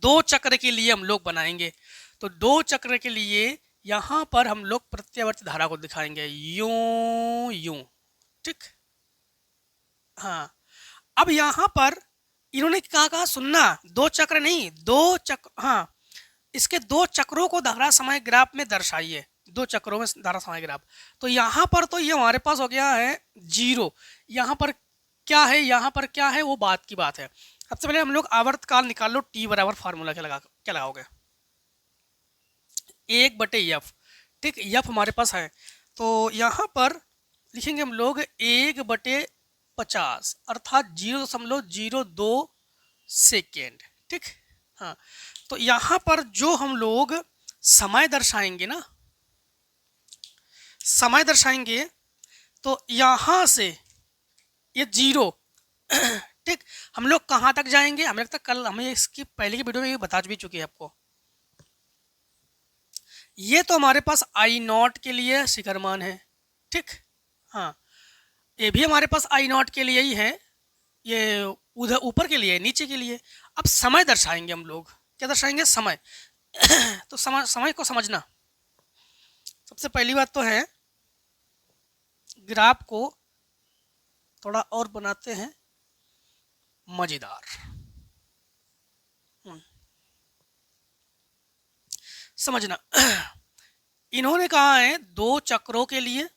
2 चक्र के लिए हम लोग बनाएंगे, तो 2 चक्र के लिए यहां पर हम लोग प्रत्यावर्ती धारा को दिखाएंगे यूं यूं, ठीक। हाँ, अब यहां पर इन्होंने कहा सुनना, 2 चक्र नहीं, 2 चक्र, हाँ, इसके 2 चक्रों को धारा समय ग्राफ में दर्शाइए। दो चक्रों में धारा समाएगी आप। तो यहाँ पर तो ये हमारे पास हो गया है 0। यहाँ पर क्या है, यहाँ पर क्या है, वो बात की बात है। सबसे पहले हम लोग आवर्तकाल निकाल लो। टी बराबर फार्मूला क्या लगाओगे, 1/f। ठीक, एफ हमारे पास है तो यहाँ पर लिखेंगे हम लोग 1/50 अर्थात 0.02 सेकेंड। ठीक, हाँ। तो यहाँ पर जो हम लोग समय दर्शाएंगे ना, समय दर्शाएंगे तो यहाँ से ये 0 ठीक, हम लोग कहाँ तक जाएंगे, हमें लगता कल हमें इसकी पहले की वीडियो में ये बता भी चुकी है आपको। ये तो हमारे पास I0 के लिए शिखर मान है। ठीक, हाँ, ये भी हमारे पास I0 के लिए ही है, ये उधर ऊपर के लिए, नीचे के लिए। अब समय दर्शाएंगे हम लोग, क्या दर्शाएंगे, समय। तो समय को समझना, सबसे पहली बात तो है ग्राफ को थोड़ा और बनाते हैं मजेदार। समझना, इन्होंने कहा है 2 चक्रों के लिए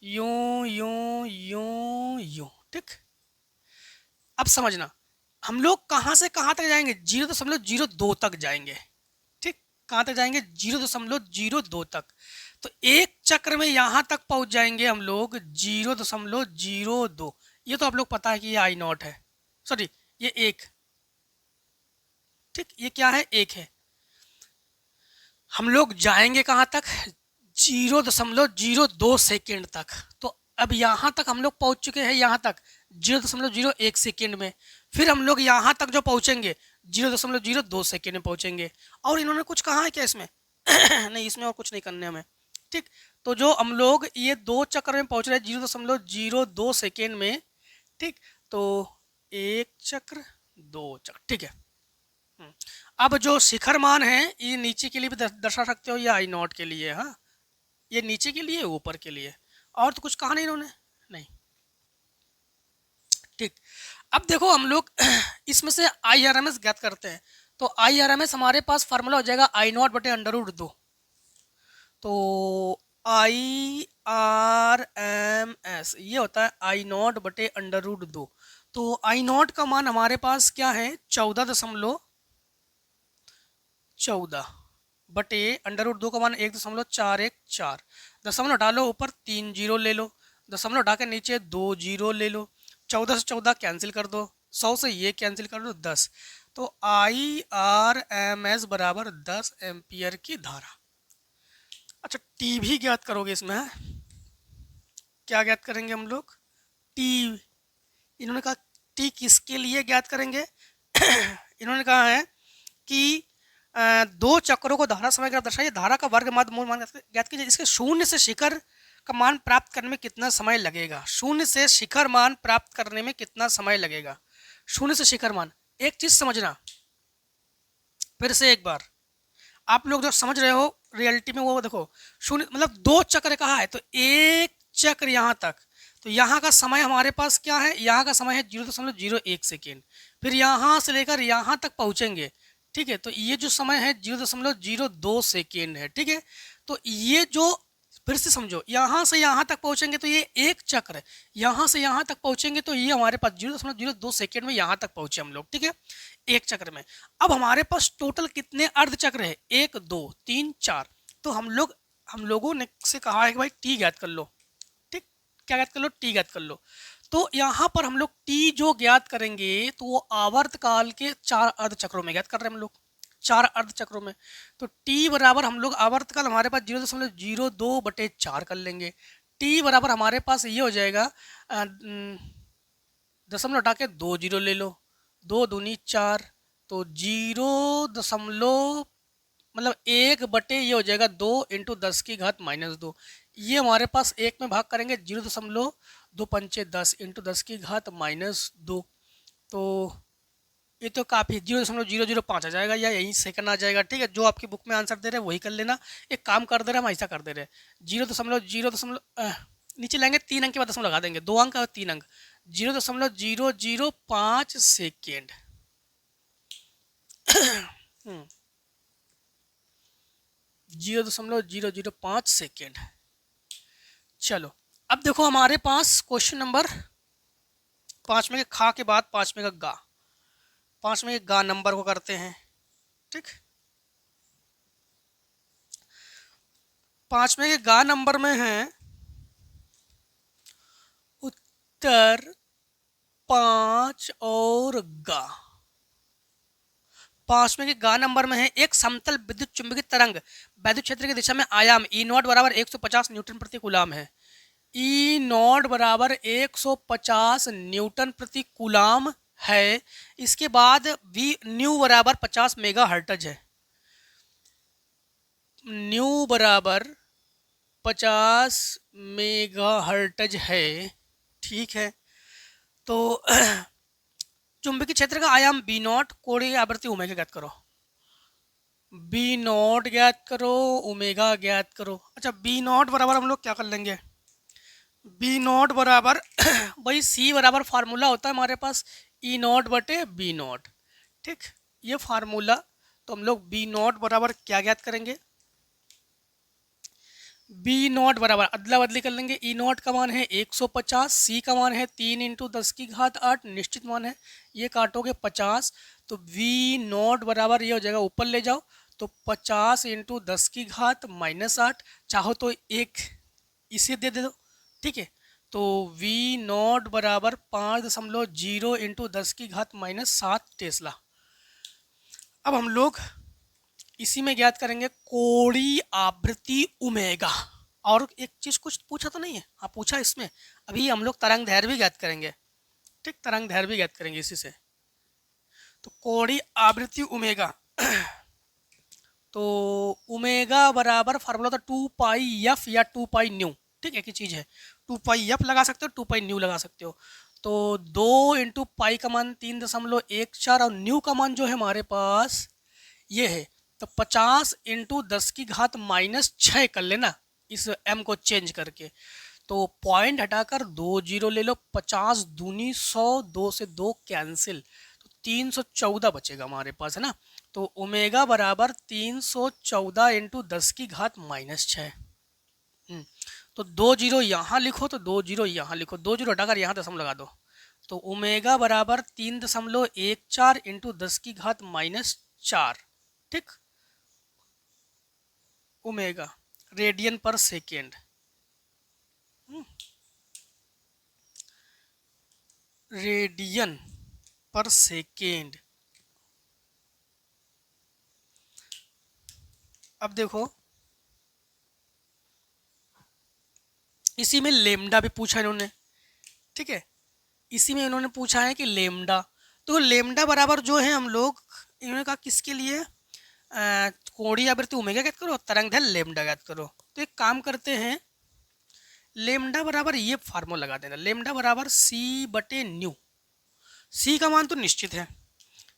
यूं यूं यूं यूं। ठीक, अब समझना हम लोग कहां से कहां तक जाएंगे, 0.02 तक जाएंगे। ठीक, कहां तक जाएंगे, 0.02 तक। तो एक चक्र में यहां तक पहुंच जाएंगे हम लोग 0.02। ये तो आप लोग पता है कि ये I0 है, सॉरी ये 1। ठीक, ये क्या है, 1 है। हम लोग जाएंगे कहां तक, 0.02 सेकेंड तक। तो अब यहां तक हम लोग पहुंच चुके हैं, यहां तक 0.01 सेकेंड में। फिर हम लोग यहां तक जो पहुंचेंगे 0.02 सेकेंड में पहुंचेंगे। और इन्होंने कुछ कहा है क्या इसमें? नहीं, इसमें और कुछ नहीं करने हमें। ठीक, तो जो हम लोग ये 2 चक्कर में पहुंच रहे हैं 0.02 सेकेंड में। ठीक, तो 1 चक्र 2 चक्र। ठीक है, अब जो शिखर मान है ये नीचे के लिए भी दर्शा सकते हो, या I0 के लिए। हाँ, ये नीचे के लिए, ऊपर के लिए, और तो कुछ कहा नहीं इन्होंने, नहीं। ठीक, अब देखो हम लोग इसमें से IRMS ज्ञात करते हैं। तो IRMS हमारे पास फार्मूला हो जाएगा I0/√2। तो IRMS ये होता है I0/√2। तो I0 का मान हमारे पास क्या है, 14.14 बटे √2 का मान 1.414। दशमलव हटा लो, ऊपर 3 जीरो ले लो, दशमलव हटा के नीचे 2 जीरो ले लो। 14 से 14 कैंसिल कर दो, 100 से ये कैंसिल कर दो, 10। तो IRMS बराबर 10 एम्पियर की धारा। अच्छा, टी भी ज्ञात करोगे इसमें, है? क्या ज्ञात करेंगे हम लोग, टी। इन्होंने कहा टी किसके लिए ज्ञात करेंगे? इन्होंने कहा है कि 2 चक्रों को धारा समय दर्शाइए, धारा का वर्ग मद मूल मान ज्ञात कीजिए। इसके शून्य से शिखर का मान प्राप्त करने में कितना समय लगेगा, शून्य से शिखर मान प्राप्त करने में कितना समय लगेगा, शून्य से शिखर मान। एक चीज समझना, फिर से एक बार, आप लोग जो समझ रहे हो रियलिटी में वो देखो, शून्य मतलब 2 चक्र कहा है, तो 1 चक्र यहाँ तक। तो यहाँ का समय हमारे पास क्या है, यहाँ का समय है 0.01 सेकेंड। फिर यहाँ से लेकर यहाँ तक पहुँचेंगे। ठीक है, तो ये जो समय है 0.02 सेकेंड है। ठीक है, तो ये जो, फिर से समझो, यहाँ से यहाँ तक पहुँचेंगे तो ये 1 चक्र है, यहाँ से यहाँ तक पहुँचेंगे तो ये हमारे पास 0.02 सेकेंड में यहाँ तक पहुँचे हम लोग। ठीक है, 1 चक्र में। अब हमारे पास टोटल कितने अर्ध चक्र है, 1 2 3 4। तो हम लोगों ने से कहा है कि भाई टी ज्ञात कर लो। ठीक, क्या ज्ञात कर लो, टी ज्ञात कर लो। तो यहाँ पर हम लोग टी जो ज्ञात करेंगे तो वो आवर्तकाल के 4 अर्ध चक्रों में ज्ञात कर रहे हैं हम लोग, 4 अर्ध चक्रों में। तो टी बराबर हम लोग आवर्तकाल हमारे पास 0.02/4 कर लेंगे। टी बराबर हमारे पास ये हो जाएगा, दशमलव हटा के 2 जीरो ले लो, 2 दूनी 4, तो 0 मतलब 1/, ये हो जाएगा 2 × 10 की घात -2। ये हमारे पास 1 में भाग करेंगे 0.2 पंचे 10 × 10 की घात -2। तो ये तो काफ़ी 0.005 आ जाएगा, या यही सेकंड आ जाएगा। ठीक है, जो आपकी बुक में आंसर दे रहे हैं वही कर लेना। एक काम कर दे रहे हम ऐसा कर दे रहे, 0.0 नीचे लाएंगे, 3 अंक के बाद दशमलव लगा देंगे, 2 अंक और 3 अंक, 0.005 सेकेंड। 0.005 चलो अब देखो हमारे पास क्वेश्चन नंबर 5 में के खा के बाद 5 में का गा, 5 में के गा नंबर को करते हैं। ठीक, 5 में के गा नंबर में है उत्तर 5 और गा। 5 में के गा नंबर में है एक समतल विद्युत चुंबकीय तरंग वैद्युत क्षेत्र की दिशा में आयाम ई नॉट बराबर 150 न्यूटन प्रति कूलाम है। ई नॉट बराबर 150 न्यूटन प्रति कूलाम है। इसके बाद वी न्यू बराबर 50 मेगा हर्ट्ज है। न्यू बराबर 50 मेगा हर्ट्ज है। ठीक है, तो चुंबकीय क्षेत्र का आयाम बी नॉट, कोणीय आवृत्ति ओमेगा ज्ञात करो। बी नॉट ज्ञात करो, ओमेगा ज्ञात करो। अच्छा, बी नॉट बराबर हम लोग क्या कर लेंगे, बी नॉट बराबर भाई सी बराबर फार्मूला होता है हमारे पास ई नॉट बटे बी नॉट। ठीक, ये फार्मूला, तो हम लोग बी नॉट बराबर क्या ज्ञात करेंगे, बी नॉट बराबर अदला बदली कर लेंगे। ई नॉट का मान है 150, सी का मान है 3 × 10⁸, निश्चित मान है, ये काटोगे 50, तो वी नॉट बराबर ये हो जाएगा, ऊपर ले जाओ तो 50 × 10⁻⁻8, चाहो तो एक इसे दे दो। ठीक है, तो वी नॉट बराबर 5.0 × 10⁻7 टेस्ला। अब हम लोग इसी में ज्ञात करेंगे कोणीय आवृत्ति ओमेगा। और एक चीज कुछ पूछा तो नहीं है, हाँ पूछा इसमें, अभी हम लोग तरंग दैर्घ्य भी ज्ञात करेंगे। ठीक, तरंग दैर्घ्य भी ज्ञात करेंगे इसी से। तो कोणीय आवृत्ति ओमेगा तो ओमेगा बराबर फार्मूला था 2πf या 2π न्यू। ठीक, एक ही चीज है, 2πf लगा सकते हो, 2π न्यू लगा सकते हो। तो 2 × पाई का मान 3.14 और न्यू का मान जो है हमारे पास ये है, तो 50 × 10⁻6 कर लेना इस m को चेंज करके। तो पॉइंट हटाकर 2 जीरो ले लो, 50 दूनी 100, 2 से 2 कैंसिल, तो 314 बचेगा हमारे पास, है ना। तो ओमेगा बराबर 314 × 10⁻6। तो 2 जीरो यहाँ लिखो, तो 2 जीरो यहाँ लिखो, 2 जीरो हटाकर यहाँ दशमलव लगा दो, तो ओमेगा बराबर 3.14 × 10⁻4। ठीक, ओमेगा रेडियन पर सेकेंड। रेडियन पर सेकेंड। अब देखो इसी में लेमडा भी पूछा इन्होंने। ठीक है, इसी में इन्होंने पूछा है कि लेमडा, तो लेमडा बराबर जो है हम लोग इन्होंने कहा किसके लिए, कोणीय आवृत्ति ओमेगा ज्ञात करो, तरंग दैर्घ्य लेमडा ज्ञात करो। तो एक काम करते हैं, लेमडा बराबर ये फार्मूला लगा देना, लेमडा बराबर सी बटे न्यू। सी का मान तो निश्चित है,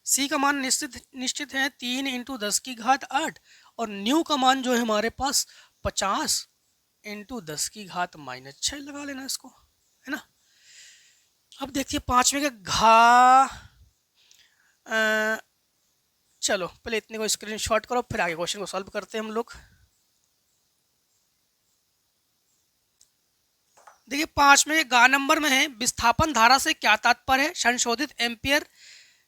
सी का मान निश्चित है 3 × 10⁸, और न्यू का मान जो है हमारे पास 50 × 10⁻6 लगा लेना इसको, है ना। अब देखिए 5 में का घा, चलो पहले इतने को स्क्रीनशॉट करो, फिर आगे क्वेश्चन को सॉल्व करते हैं हम लोग। देखिए 5 में गा नंबर में है विस्थापन धारा से क्या तात्पर्य है, संशोधित एम्पियर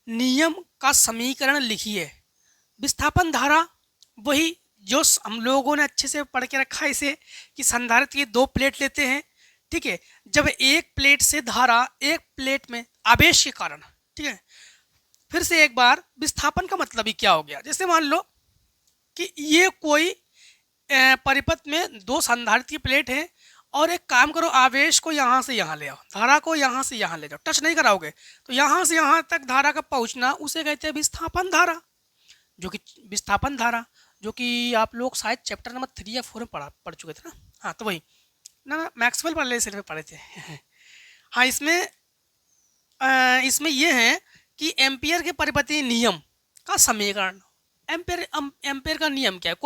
नियम का समीकरण लिखिए। विस्थापन धारा वही जो हम लोगों ने अच्छे से पढ़ के रखा है इसे, कि संधारित्र की 2 प्लेट लेते हैं। ठीक है, जब एक प्लेट से धारा एक प्लेट में आवेश के कारण, ठीक है, फिर से एक बार विस्थापन का मतलब ही क्या हो गया, जैसे मान लो कि ये कोई परिपथ में 2 संधारित्र की प्लेट है, और एक काम करो, आवेश को यहाँ से यहाँ ले आओ, धारा को यहाँ से यहाँ ले जाओ, टच नहीं कराओगे, तो यहाँ से यहाँ तक धारा का पहुँचना उसे कहते हैं विस्थापन धारा। जो कि विस्थापन धारा जो कि आप लोग शायद चैप्टर नंबर 3 या 4 में पढ़ चुके थे ना, हाँ तो वही ना, मैक्सवेल पढ़ले सिर्फ पढ़े थे। हाँ, इसमें ये है कि एम्पियर के परिपथीय नियम का समीकरण। एम्पियर का नियम क्या है,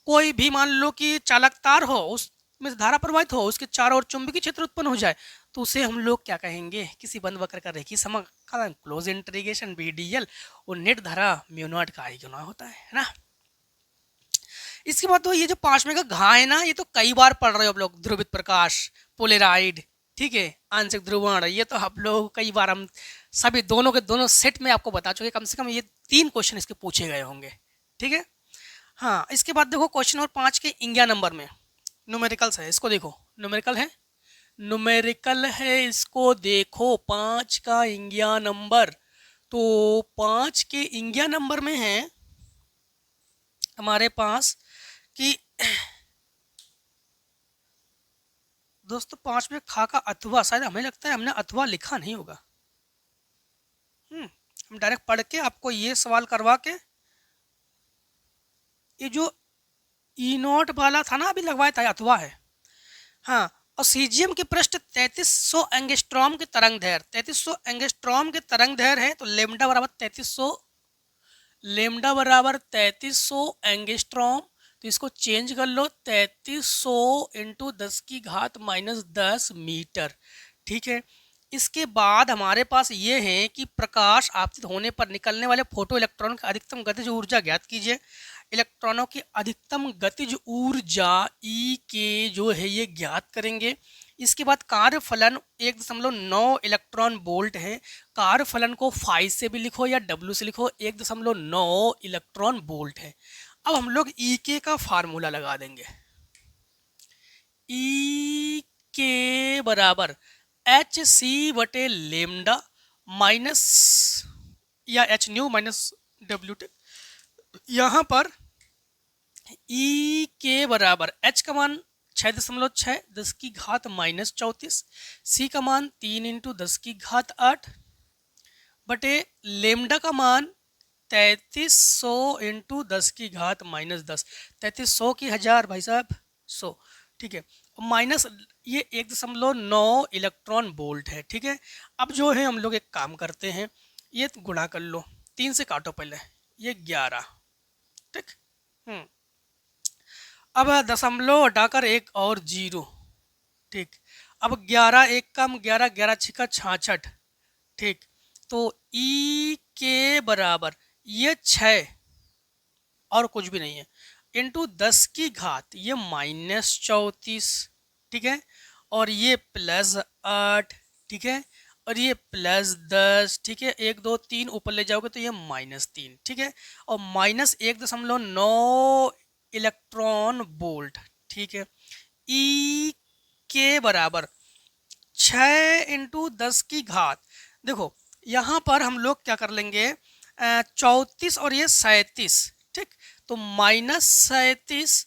कोई भी मान लो कि चालक तार हो, उसमें से धारा प्रवाहित हो, उसके चारों ओर चुंबकीय क्षेत्र उत्पन्न हो जाए, तो उसे हम लोग क्या कहेंगे, किसी बंद वक्र का रेखीय समाकलन क्लोज इंटीग्रेशन BDL, और नेट धारा म्यू नॉट का आई गुना होता है ना। इसके बाद तो ये जो 5वें का घा है ना, ये तो कई बार पढ़ रहे हो आप लोग, ध्रुवित प्रकाश, पोलेराइड, ठीक है, आंशिक ध्रुवण, ये तो आप लोग कई बार हम सभी दोनों के दोनों सेट में आपको बता चुके, कम से कम ये 3 क्वेश्चन इसके पूछे गए होंगे, ठीक है। हाँ, इसके बाद देखो क्वेश्चन नंबर 5 के इंडिया नंबर में न्यूमेरिकल्स है, इसको देखो, न्यूमेरिकल है, न्यूमेरिकल है, इसको देखो 5 का इंडिया नंबर। तो 5 के इंडिया नंबर में है हमारे पास कि दोस्तों 5 में खा का अथवा, शायद हमें लगता है हमने अथवा लिखा नहीं होगा। हम डायरेक्ट पढ़ के आपको ये सवाल करवा के, ये जो ई नॉट वाला था ना अभी लगवाया था, अथवा है। हाँ, और सीजियम की पृष्ठ 3300 एंगस्ट्रॉम के तरंग दैर्घ्य, 3300 एंगस्ट्रॉम के तरंग दैर्घ्य है, तो लेमडा बराबर 3300, लेमडा बराबर 3300 एंगस्ट्रॉम, तो इसको चेंज कर लो, 3300 इंटू 10 की घात -10 मीटर, ठीक है। इसके बाद हमारे पास ये है कि प्रकाश आपतित होने पर निकलने वाले फोटो इलेक्ट्रॉन की अधिकतम गतिज ऊर्जा ज्ञात कीजिए। इलेक्ट्रॉनों की अधिकतम गतिज ऊर्जा ई के जो है ये ज्ञात करेंगे। इसके बाद कार्यफलन 1.9 इलेक्ट्रॉन वोल्ट है, कार्यफलन को फाई से भी लिखो या डब्ल्यू से लिखो, 1.9 इलेक्ट्रॉन वोल्ट है। अब हम लोग ई के का फार्मूला लगा देंगे, ई के बराबर एच सी बटे लेमडा माइनस या H new minus W T. यहाँ पर ई के बराबर एच का मान 6.6 10 की घात -34, सी का मान 3 इंटू 10 की घात 8 बटे लेमडा का मान 3300 इंटू 10 की घात -10, 3300 की 1000 भाई साहब 100, ठीक है, माइनस ये 1.9 इलेक्ट्रॉन वोल्ट है, ठीक है। अब जो है हम लोग एक काम करते हैं, ये गुणा कर लो, 3 से काटो पहले, ये 11, ठीक। अब दशमलव हटाकर एक और 0, ठीक। अब 11 एक कम 11, 11 छिका 66, ठीक। तो ई के बराबर ये 6 और कुछ भी नहीं है इंटू 10 की घात ये -34, ठीक है, और ये +8, ठीक है, और ये +10, ठीक है, 1 2 3 ऊपर ले जाओगे तो ये -3, ठीक है, और -1.9 इलेक्ट्रॉन वोल्ट, ठीक है। ई के बराबर 6 इंटू 10 की घात, देखो यहाँ पर हम लोग क्या कर लेंगे, 34 और ये 37, ठीक, तो -37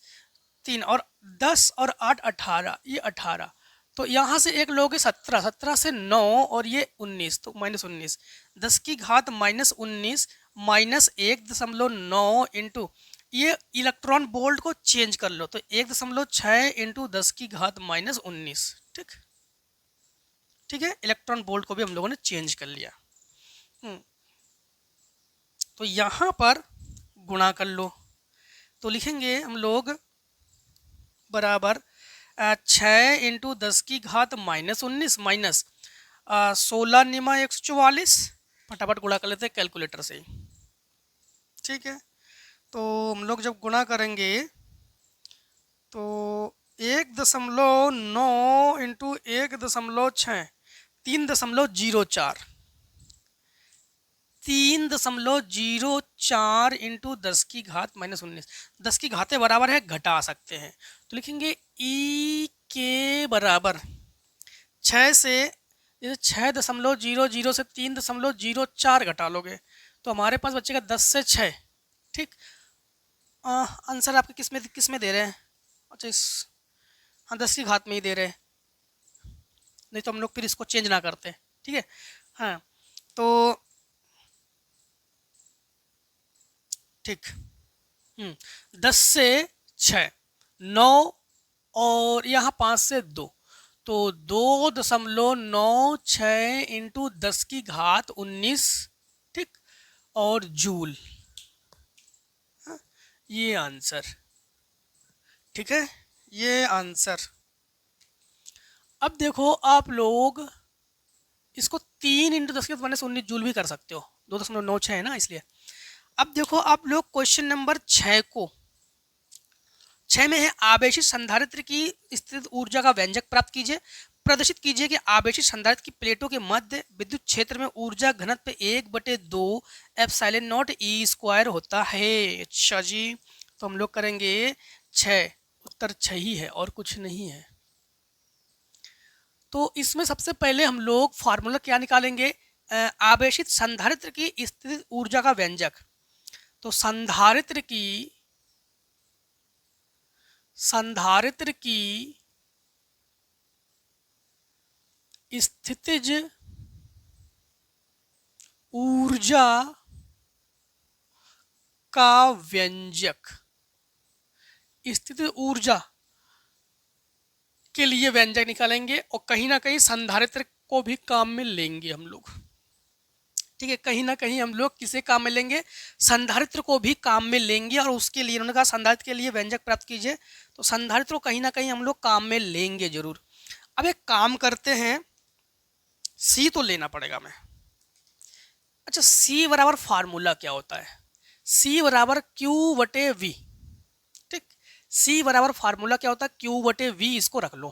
3 और 10 और 8 18, ये 18, तो यहाँ से एक लोगे 17, 17 से 9 और ये 19, तो -19, 10 की घात -19 -1.9 इंटू ये इलेक्ट्रॉन वोल्ट को चेंज कर लो, तो 1.6 इंटू 10 की घात -19, ठीक, ठीक है, इलेक्ट्रॉन वोल्ट को भी हम लोगों ने चेंज कर लिया। तो यहाँ पर गुणा कर लो, तो लिखेंगे हम लोग बराबर 6 इंटू 10 की घात -19 माइनस 16 निमा 144, फटाफट गुणा कर लेते हैं कैलकुलेटर से ही, ठीक है। तो हम लोग जब गुणा करेंगे तो 1.9 इंटू 1.6 3.04, 3.04 इंटू 10 की घात -19, 10 की घातें बराबर है घटा सकते हैं, तो लिखेंगे ई के बराबर 6 से, जैसे 6.00 से 3.04 घटा लोगे तो हमारे पास बचेगा 10 से 6, ठीक। आंसर आपके किस में दे रहे हैं, अच्छा इस, हाँ 10 की घात में ही दे रहे हैं, नहीं तो हम लोग फिर इसको चेंज ना करते, ठीक है। हाँ तो ठीक, 10 से 6 9 और यहाँ 5 से 2, तो 2.96 इंटू 10 की घात 19, ठीक, और जूल, ये आंसर, ठीक है, ये आंसर। अब देखो आप लोग इसको 3 इंटू 10 की घात -19 जूल भी कर सकते हो, 2.96 है ना इसलिए। अब देखो आप लोग क्वेश्चन नंबर 6 को 6 में है आवेशित संधारित्र की स्थित ऊर्जा का व्यंजक प्राप्त कीजिए। प्रदर्शित कीजिए कि आवेशित संधारित्र की प्लेटों के मध्य विद्युत क्षेत्र में ऊर्जा घनत्व 1/2 एप्सिलॉन नॉट ई स्क्वायर होता है। अच्छा जी, तो हम लोग करेंगे 6, उत्तर 6 ही है और कुछ नहीं है। तो इसमें सबसे पहले हम लोग फार्मूला क्या निकालेंगे, आवेशित संधारित्र की स्थित ऊर्जा का व्यंजक। तो संधारित्र की स्थितिज ऊर्जा का व्यंजक, स्थितिज ऊर्जा के लिए व्यंजक निकालेंगे और कहीं ना कहीं संधारित्र को भी काम में लेंगे हम लोग। ठीक है, कहीं ना कहीं हम लोग किसे काम में लेंगे, संधारित्र को भी काम में लेंगे। और उसके लिए उन्होंने कहा संधारित्र के लिए व्यंजक प्राप्त कीजिए, तो संधारित्र को कहीं ना कहीं हम लोग काम में लेंगे जरूर। अब एक काम करते हैं, सी तो लेना पड़ेगा मैं। अच्छा, सी बराबर फार्मूला क्या होता है, सी बराबर क्यू बटे वी। ठीक, सी बराबर फार्मूला क्या होता है, क्यू बटे वी, इसको रख लो।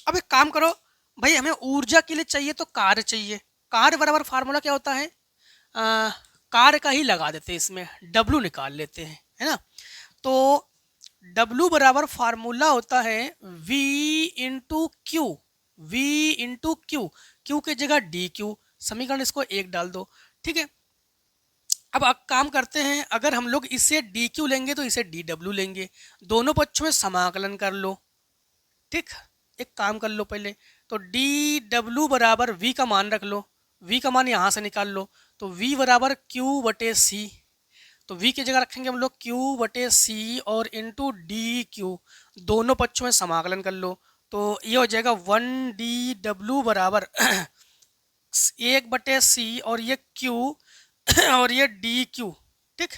अब एक काम करो भाई, हमें ऊर्जा के लिए चाहिए तो कार्य चाहिए, कार्य बराबर फार्मूला क्या होता है, कार्य का ही लगा देते हैं इसमें, डब्लू निकाल लेते हैं, है ना। तो डब्लू बराबर फार्मूला होता है V into Q, V into Q, Q के जगह डी क्यू, समीकरण इसको 1 डाल दो। ठीक है, अब काम करते हैं, अगर हम लोग इसे डी क्यू लेंगे तो इसे डी डब्ल्यू लेंगे, दोनों पक्षों में समाकलन कर लो। ठीक, एक काम कर लो पहले, तो डी डब्ल्यू बराबर वी का मान रख लो, वी का मान यहाँ से निकाल लो, तो वी बराबर क्यू बटे सी, तो वी की जगह रखेंगे हम लोग क्यू बटे सी और इंटू डी क्यू, दोनों पक्षों में समाकलन कर लो, तो ये हो जाएगा 1 DW बराबर 1/c और ये क्यू और ये डी क्यू। ठीक,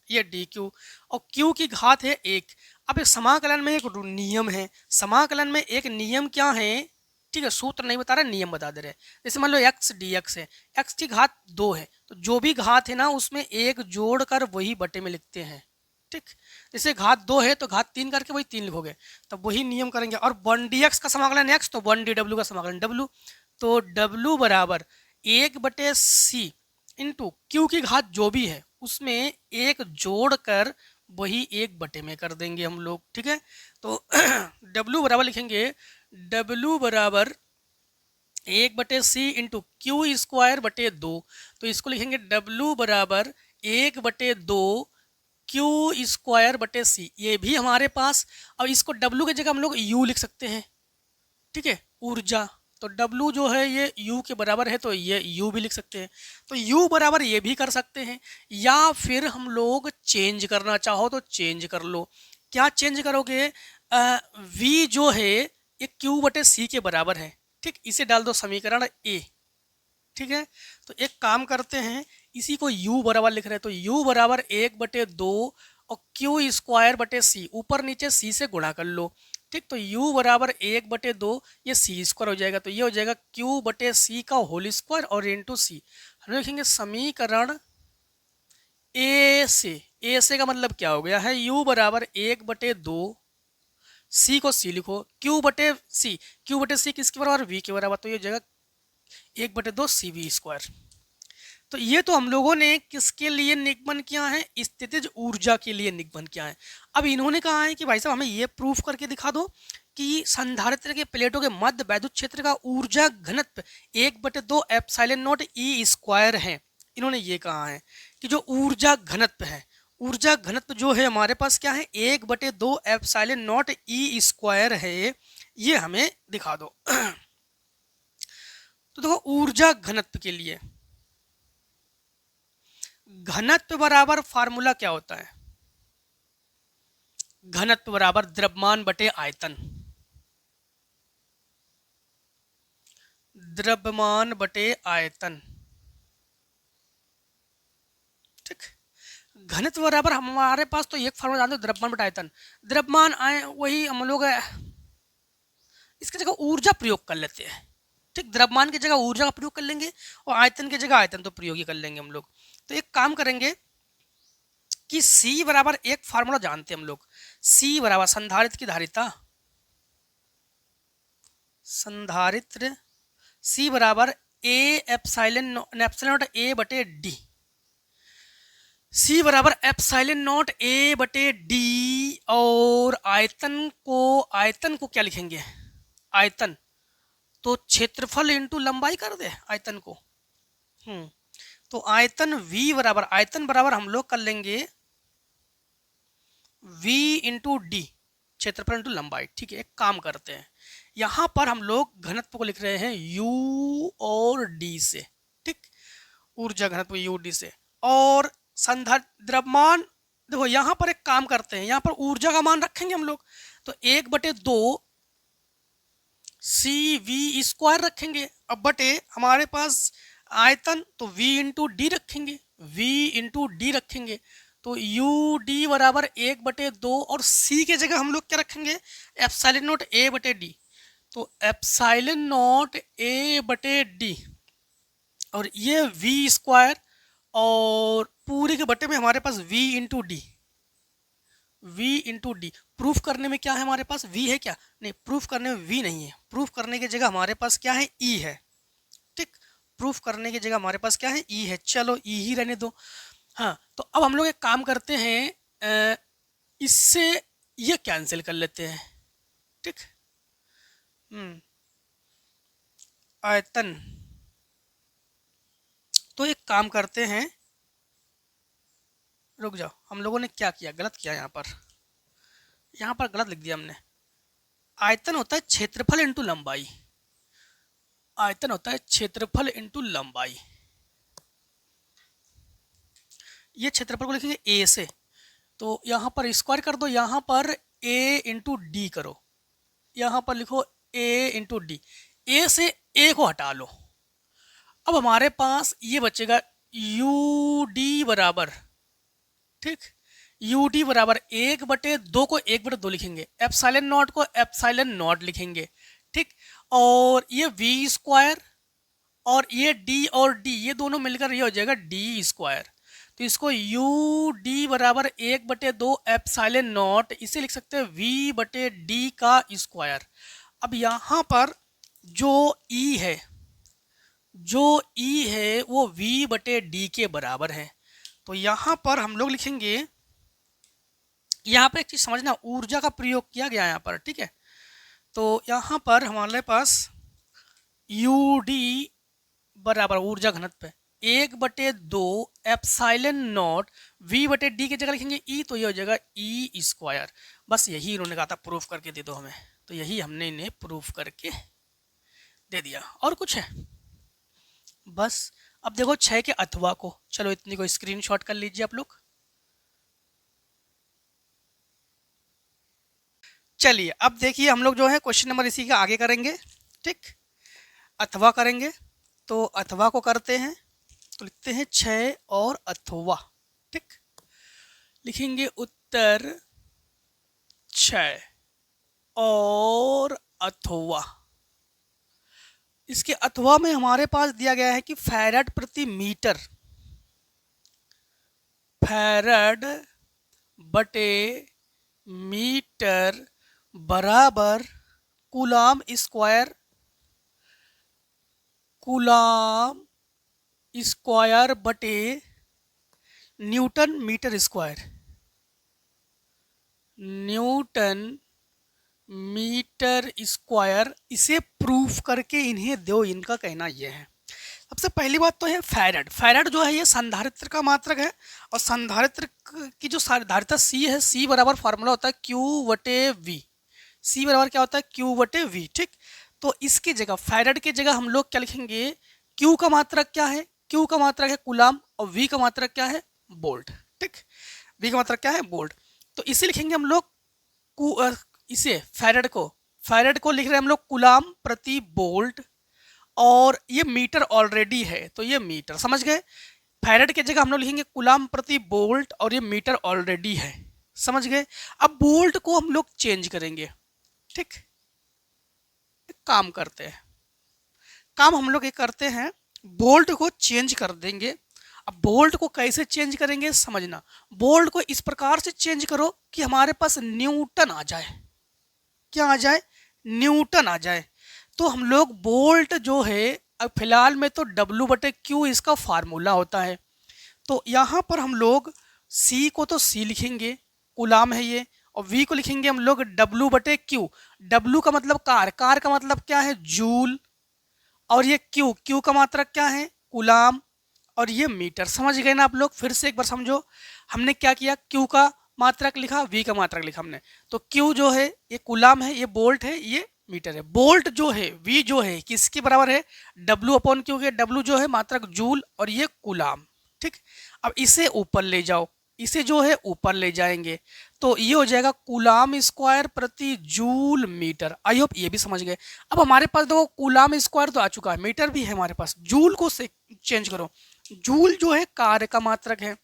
ये डी क्यू और क्यू की घात है 1। अब इस समाकलन में एक नियम है, समाकलन में एक नियम क्या है, ठीक है, सूत्र नहीं बता रहा, नियम बता दे रहे। जैसे मान लो x dx है, x की घात 2 है, तो जो भी घात है ना उसमें 1 जोड़कर वही बटे में लिखते हैं। ठीक, जैसे घात 2 है तो घात 3 करके वही 3 लिखोगे, तब वही नियम करेंगे। और 1 dx का समाकलन x, तो 1 dw का समाकलन w, तो w बराबर 1/c इंटू क्यू की घात जो भी है उसमें 1 जोड़कर वही 1 बटे में कर देंगे हम लोग। ठीक है, तो W बराबर लिखेंगे, W बराबर 1/c इंटू क्यू स्क्वायर बटे 2, तो इसको लिखेंगे W बराबर 1/2 क्यू स्क्वायर बटे सी, ये भी हमारे पास। अब इसको W की जगह हम लोग U लिख सकते हैं। ठीक है, ऊर्जा, तो W जो है ये U के बराबर है, तो ये U भी लिख सकते हैं, तो U बराबर ये भी कर सकते हैं, या फिर हम लोग चेंज करना चाहो तो चेंज कर लो। क्या चेंज करोगे, V जो है ये Q बटे C के बराबर है। ठीक, इसे डाल दो समीकरण A। ठीक है, तो एक काम करते हैं, इसी को U बराबर लिख रहे हैं, तो U बराबर 1/2 और क्यू स्क्वायर बटे सी, ऊपर नीचे C से गुणा कर लो। ठीक, तो U बराबर 1/2, ये सी स्क्वायर हो जाएगा, तो ये हो जाएगा क्यू बटे सी का होल स्क्वायर और इंटू सी। हम लिखेंगे समीकरण ए से का मतलब क्या हो गया है, U बराबर 1/2, सी को सी लिखो, क्यू बटे सी किसके बराबर, V के बराबर, तो ये हो जाएगा 1/2 CV स्क्वायर। तो ये तो हम लोगों ने किसके लिए निगमन किया है, स्थितिज ऊर्जा के लिए निगमन किया है। अब इन्होंने कहा है कि भाई साहब हमें ये प्रूफ करके दिखा दो कि संधारित्र के प्लेटों के मध्य वैद्युत क्षेत्र का ऊर्जा घनत्व 1/2 एप्सिलॉन नॉट ई स्क्वायर है। इन्होंने ये कहा है कि जो ऊर्जा घनत्व है, ऊर्जा घनत्व जो है हमारे पास क्या है, 1/2 एप्सिलॉन नॉट ई स्क्वायर है, ये हमें दिखा दो। तो देखो ऊर्जा घनत्व के लिए घनत्व बराबर फार्मूला क्या होता है, घनत्व बराबर द्रव्यमान बटे आयतन, द्रव्यमान बटे आयतन। ठीक, घनत्व बराबर हमारे पास तो एक फार्मूला जानते हो, द्रव्यमान बटे आयतन। द्रव्यमान आए वही हम लोग इसकी जगह ऊर्जा प्रयोग कर लेते हैं। ठीक, द्रव्यमान की जगह ऊर्जा का प्रयोग कर लेंगे और आयतन की जगह आयतन तो प्रयोग ही कर लेंगे हम लोग। तो एक काम करेंगे, कि C बराबर एक फार्मूला जानते हैं हम लोग, C बराबर संधारित्र की धारिता, संधारित्र C बराबर ए एप्सिलॉन नॉट ए बटे डी, C बराबर एप्सिलॉन नॉट ए बटे डी। और आयतन को क्या लिखेंगे, आयतन तो क्षेत्रफल इंटू लंबाई कर दे आयतन को। तो आयतन आयतन बराबर हम लोग कर लेंगे V इंटू डी, क्षेत्रफल इंटू लंबाई। ठीक है, एक काम करते हैं, यहां पर हम लोग घनत्व को लिख रहे हैं U और D से। ठीक, ऊर्जा घनत्व U D से। और द्रव्यमान देखो, यहां पर एक काम करते हैं, यहां पर ऊर्जा का मान रखेंगे हम लोग, तो 1/2 CV² रखेंगे। अब बटे हमारे पास आयतन, तो V इंटू डी रखेंगे, V इंटू डी रखेंगे, तो यू डी बराबर 1/2 और C के जगह हम लोग क्या रखेंगे, एप्सिलॉन नॉट A बटे डी। तो एप्सिलॉन नॉट A बटे डी और ये V² और पूरे के बटे में हमारे पास V into D, V into D. Proof करने में क्या है हमारे पास, V है क्या, नहीं, प्रूफ करने में V नहीं है, प्रूफ करने की जगह हमारे पास क्या है, E है। ठीक, प्रूफ करने की जगह हमारे पास क्या है, E है। चलो E ही रहने दो। हाँ, तो अब हम लोग एक काम करते हैं, इससे ये कैंसिल कर लेते हैं। ठीक, आयतन, तो एक काम करते हैं, रुक जाओ, हम लोगों ने क्या किया, गलत किया, यहाँ पर गलत लिख दिया हमने। आयतन होता है क्षेत्रफल इंटू लंबाई, आयतन होता है क्षेत्रफल इंटू लंबाई। ये क्षेत्रफल को लिखेंगे A से, तो यहाँ पर स्क्वायर कर दो, यहाँ पर A इंटू डी करो, यहाँ पर लिखो A इंटू डी, A से A को हटा लो। अब हमारे पास ये बचेगा यू डी बराबर, ठीक, यू डी बराबर 1/2 को 1/2 लिखेंगे, एप्सिलॉन नॉट को एप्सिलॉन नॉट लिखेंगे। ठीक, और ये V² और ये D और D ये दोनों मिलकर ये हो जाएगा D²। तो इसको यू डी बराबर 1/2 एप्सिलॉन नॉट, इसे लिख सकते हैं V बटे डी का स्क्वायर। अब यहाँ पर जो E है, वो V बटे डी के बराबर है। तो यहाँ पर हम लोग लिखेंगे, यहाँ पर एक चीज समझना, ऊर्जा का प्रयोग किया गया यहाँ पर। ठीक है, तो यहाँ पर हमारे पास यू डी बराबर ऊर्जा घनत्व 1/2 एप्सिलॉन नॉट V बटे डी की जगह लिखेंगे E, तो ये हो जाएगा E²। बस यही इन्होंने कहा था प्रूफ करके दे दो हमें, तो यही हमने इन्हें प्रूफ करके दे दिया। और कुछ है बस। अब देखो 6 के अथवा को, चलो इतनी को स्क्रीनशॉट कर लीजिए आप लोग। चलिए अब देखिए, हम लोग जो है क्वेश्चन नंबर इसी का आगे करेंगे। ठीक, अथवा करेंगे, तो अथवा को करते हैं, तो लिखते हैं 6 और अथवा। ठीक, लिखेंगे उत्तर 6 और अथवा। इसके अथवा में हमारे पास दिया गया है कि फैराड प्रति मीटर, फैराड बटे मीटर बराबर कूलाम स्क्वायर बटे newton metre square, newton metre square. इसे प्रूफ करके इन्हें दो, इनका कहना यह है। सबसे पहली बात तो है फैराड, फैराड जो है ये संधारित्र का मात्रक है, और संधारित्र की जो धारिता C है, C बराबर फार्मूला होता है Q बटे V, C बराबर क्या होता है Q बटे V। ठीक, तो इसकी जगह फैराड की जगह हम लोग क्या लिखेंगे, Q का मात्रक क्या है, Q का मात्रक है कूलाम, और V का मात्रक क्या है, वोल्ट। ठीक, V का मात्रक क्या है, वोल्ट। तो इसे लिखेंगे हम लोग, इसे फैराड को लिख रहे हैं हम लोग कूलाम प्रति वोल्ट, और ये मीटर ऑलरेडी है, तो ये मीटर, समझ गए। फैराड की जगह हम लोग लिखेंगे कूलाम प्रति वोल्ट, और ये मीटर ऑलरेडी है, समझ गए। अब वोल्ट को हम लोग चेंज करेंगे। ठीक, काम करते हैं, काम हम लोग ये करते हैं, वोल्ट को चेंज कर देंगे। अब बोल्ट को कैसे चेंज करेंगे समझना। बोल्ट को इस प्रकार से चेंज करो कि हमारे पास न्यूटन आ जाए। क्या आ जाए? न्यूटन आ जाए। तो हम लोग बोल्ट जो है, अब फिलहाल में तो W/Q इसका फार्मूला होता है। तो यहाँ पर हम लोग C को तो C लिखेंगे, कूलाम है ये, और V को लिखेंगे हम लोग W/Q। W का मतलब कार, कार का मतलब क्या है? जूल। और ये Q का मात्रक क्या है? कूलाम। और ये मीटर। समझ गए ना आप लोग? फिर से एक बार समझो, हमने क्या किया? Q का मात्रक लिखा, V का मात्रक लिखा हमने। तो Q जो है ये कूलाम है, ये बोल्ट है, ये मीटर है। बोल्ट जो है, V जो है किसके बराबर है? W/Q के। W जो है मात्रक जूल, और ये कूलाम। ठीक। अब इसे ऊपर ले जाओ, इसे जो है ऊपर ले जाएंगे, तो ये हो जाएगा कूलाम स्क्वायर प्रति जूल मीटर। आई होप ये भी समझ गए। अब हमारे पास देखो कूलाम स्क्वायर तो आ चुका है, मीटर भी है हमारे पास। जूल को से चेंज करो। जूल जो है कार्य का मात्रक है,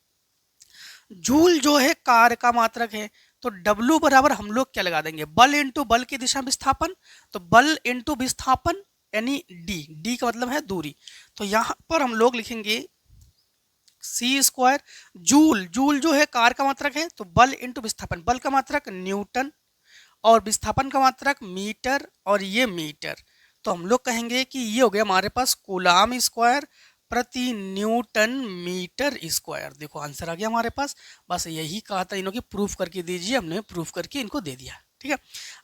जूल जो है कार्य का मात्रक है। तो W बराबर हम लोग क्या लगा देंगे? बल इंटू बल की दिशा विस्थापन। तो बल इंटू विस्थापन यानी D। D का मतलब है दूरी। तो यहाँ पर हम लोग लिखेंगे C²। जूल, जूल जो है कार्य का मात्रक है, तो बल इंटू विस्थापन, बल का मात्रक न्यूटन और विस्थापन का मात्रक मीटर, और ये मीटर। तो हम लोग कहेंगे कि ये हो गया हमारे पास कूलाम स्क्वायर प्रति न्यूटन मीटर स्क्वायर। देखो आंसर आ गया हमारे पास। बस यही कहा था इन्हों की प्रूफ करके दीजिए, हमने प्रूफ करके इनको दे दिया। ठीक है।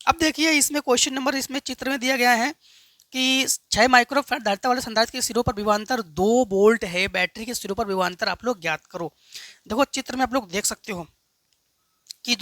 अब देखिए इसमें क्वेश्चन नंबर, इसमें चित्र में दिया गया है कि 6 माइक्रोफैराड धारिता वाले संधारित्र के सिरों पर विभवांतर 2 वोल्ट है, बैटरी के सिरों पर विभवांतर आप लोग ज्ञात करो। देखो चित्र में आप लोग देख सकते हो कि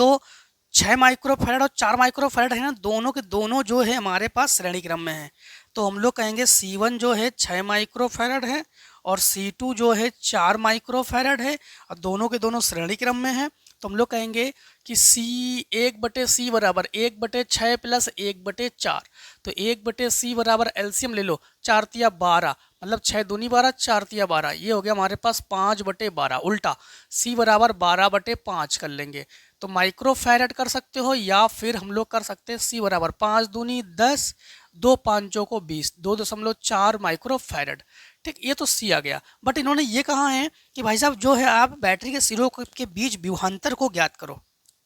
6 माइक्रोफैराड और 4 माइक्रोफैराड है ना, दोनों के दोनों जो है हमारे पास श्रेणी क्रम में है। तो हम लोग कहेंगे C1 जो है 6 माइक्रोफैराड है और C2 जो है 4 माइक्रोफैराड है, और दोनों के दोनों श्रेणी क्रम में है। तो हम लोग कहेंगे कि C1/C बराबर 1/6 प्लस 1/4। तो 1/C बराबर एलसीएम ले लो, 4 तिया 12, मतलब 6 दूनी 12, 4 तिया 12, ये हो गया हमारे पास 5/12। उल्टा C बराबर 12/5 कर लेंगे। तो माइक्रोफैराड कर सकते हो, या फिर हम लोग कर सकते हैं C बराबर 5 दूनी 10, 2 पाँचों को 20, 2.4 माइक्रोफैराड। ठीक, ये तो C आ गया। बट इन्होंने ये कहा है कि भाई साहब जो है आप बैटरी के सिरों के बीच विभवांतर को ज्ञात करो।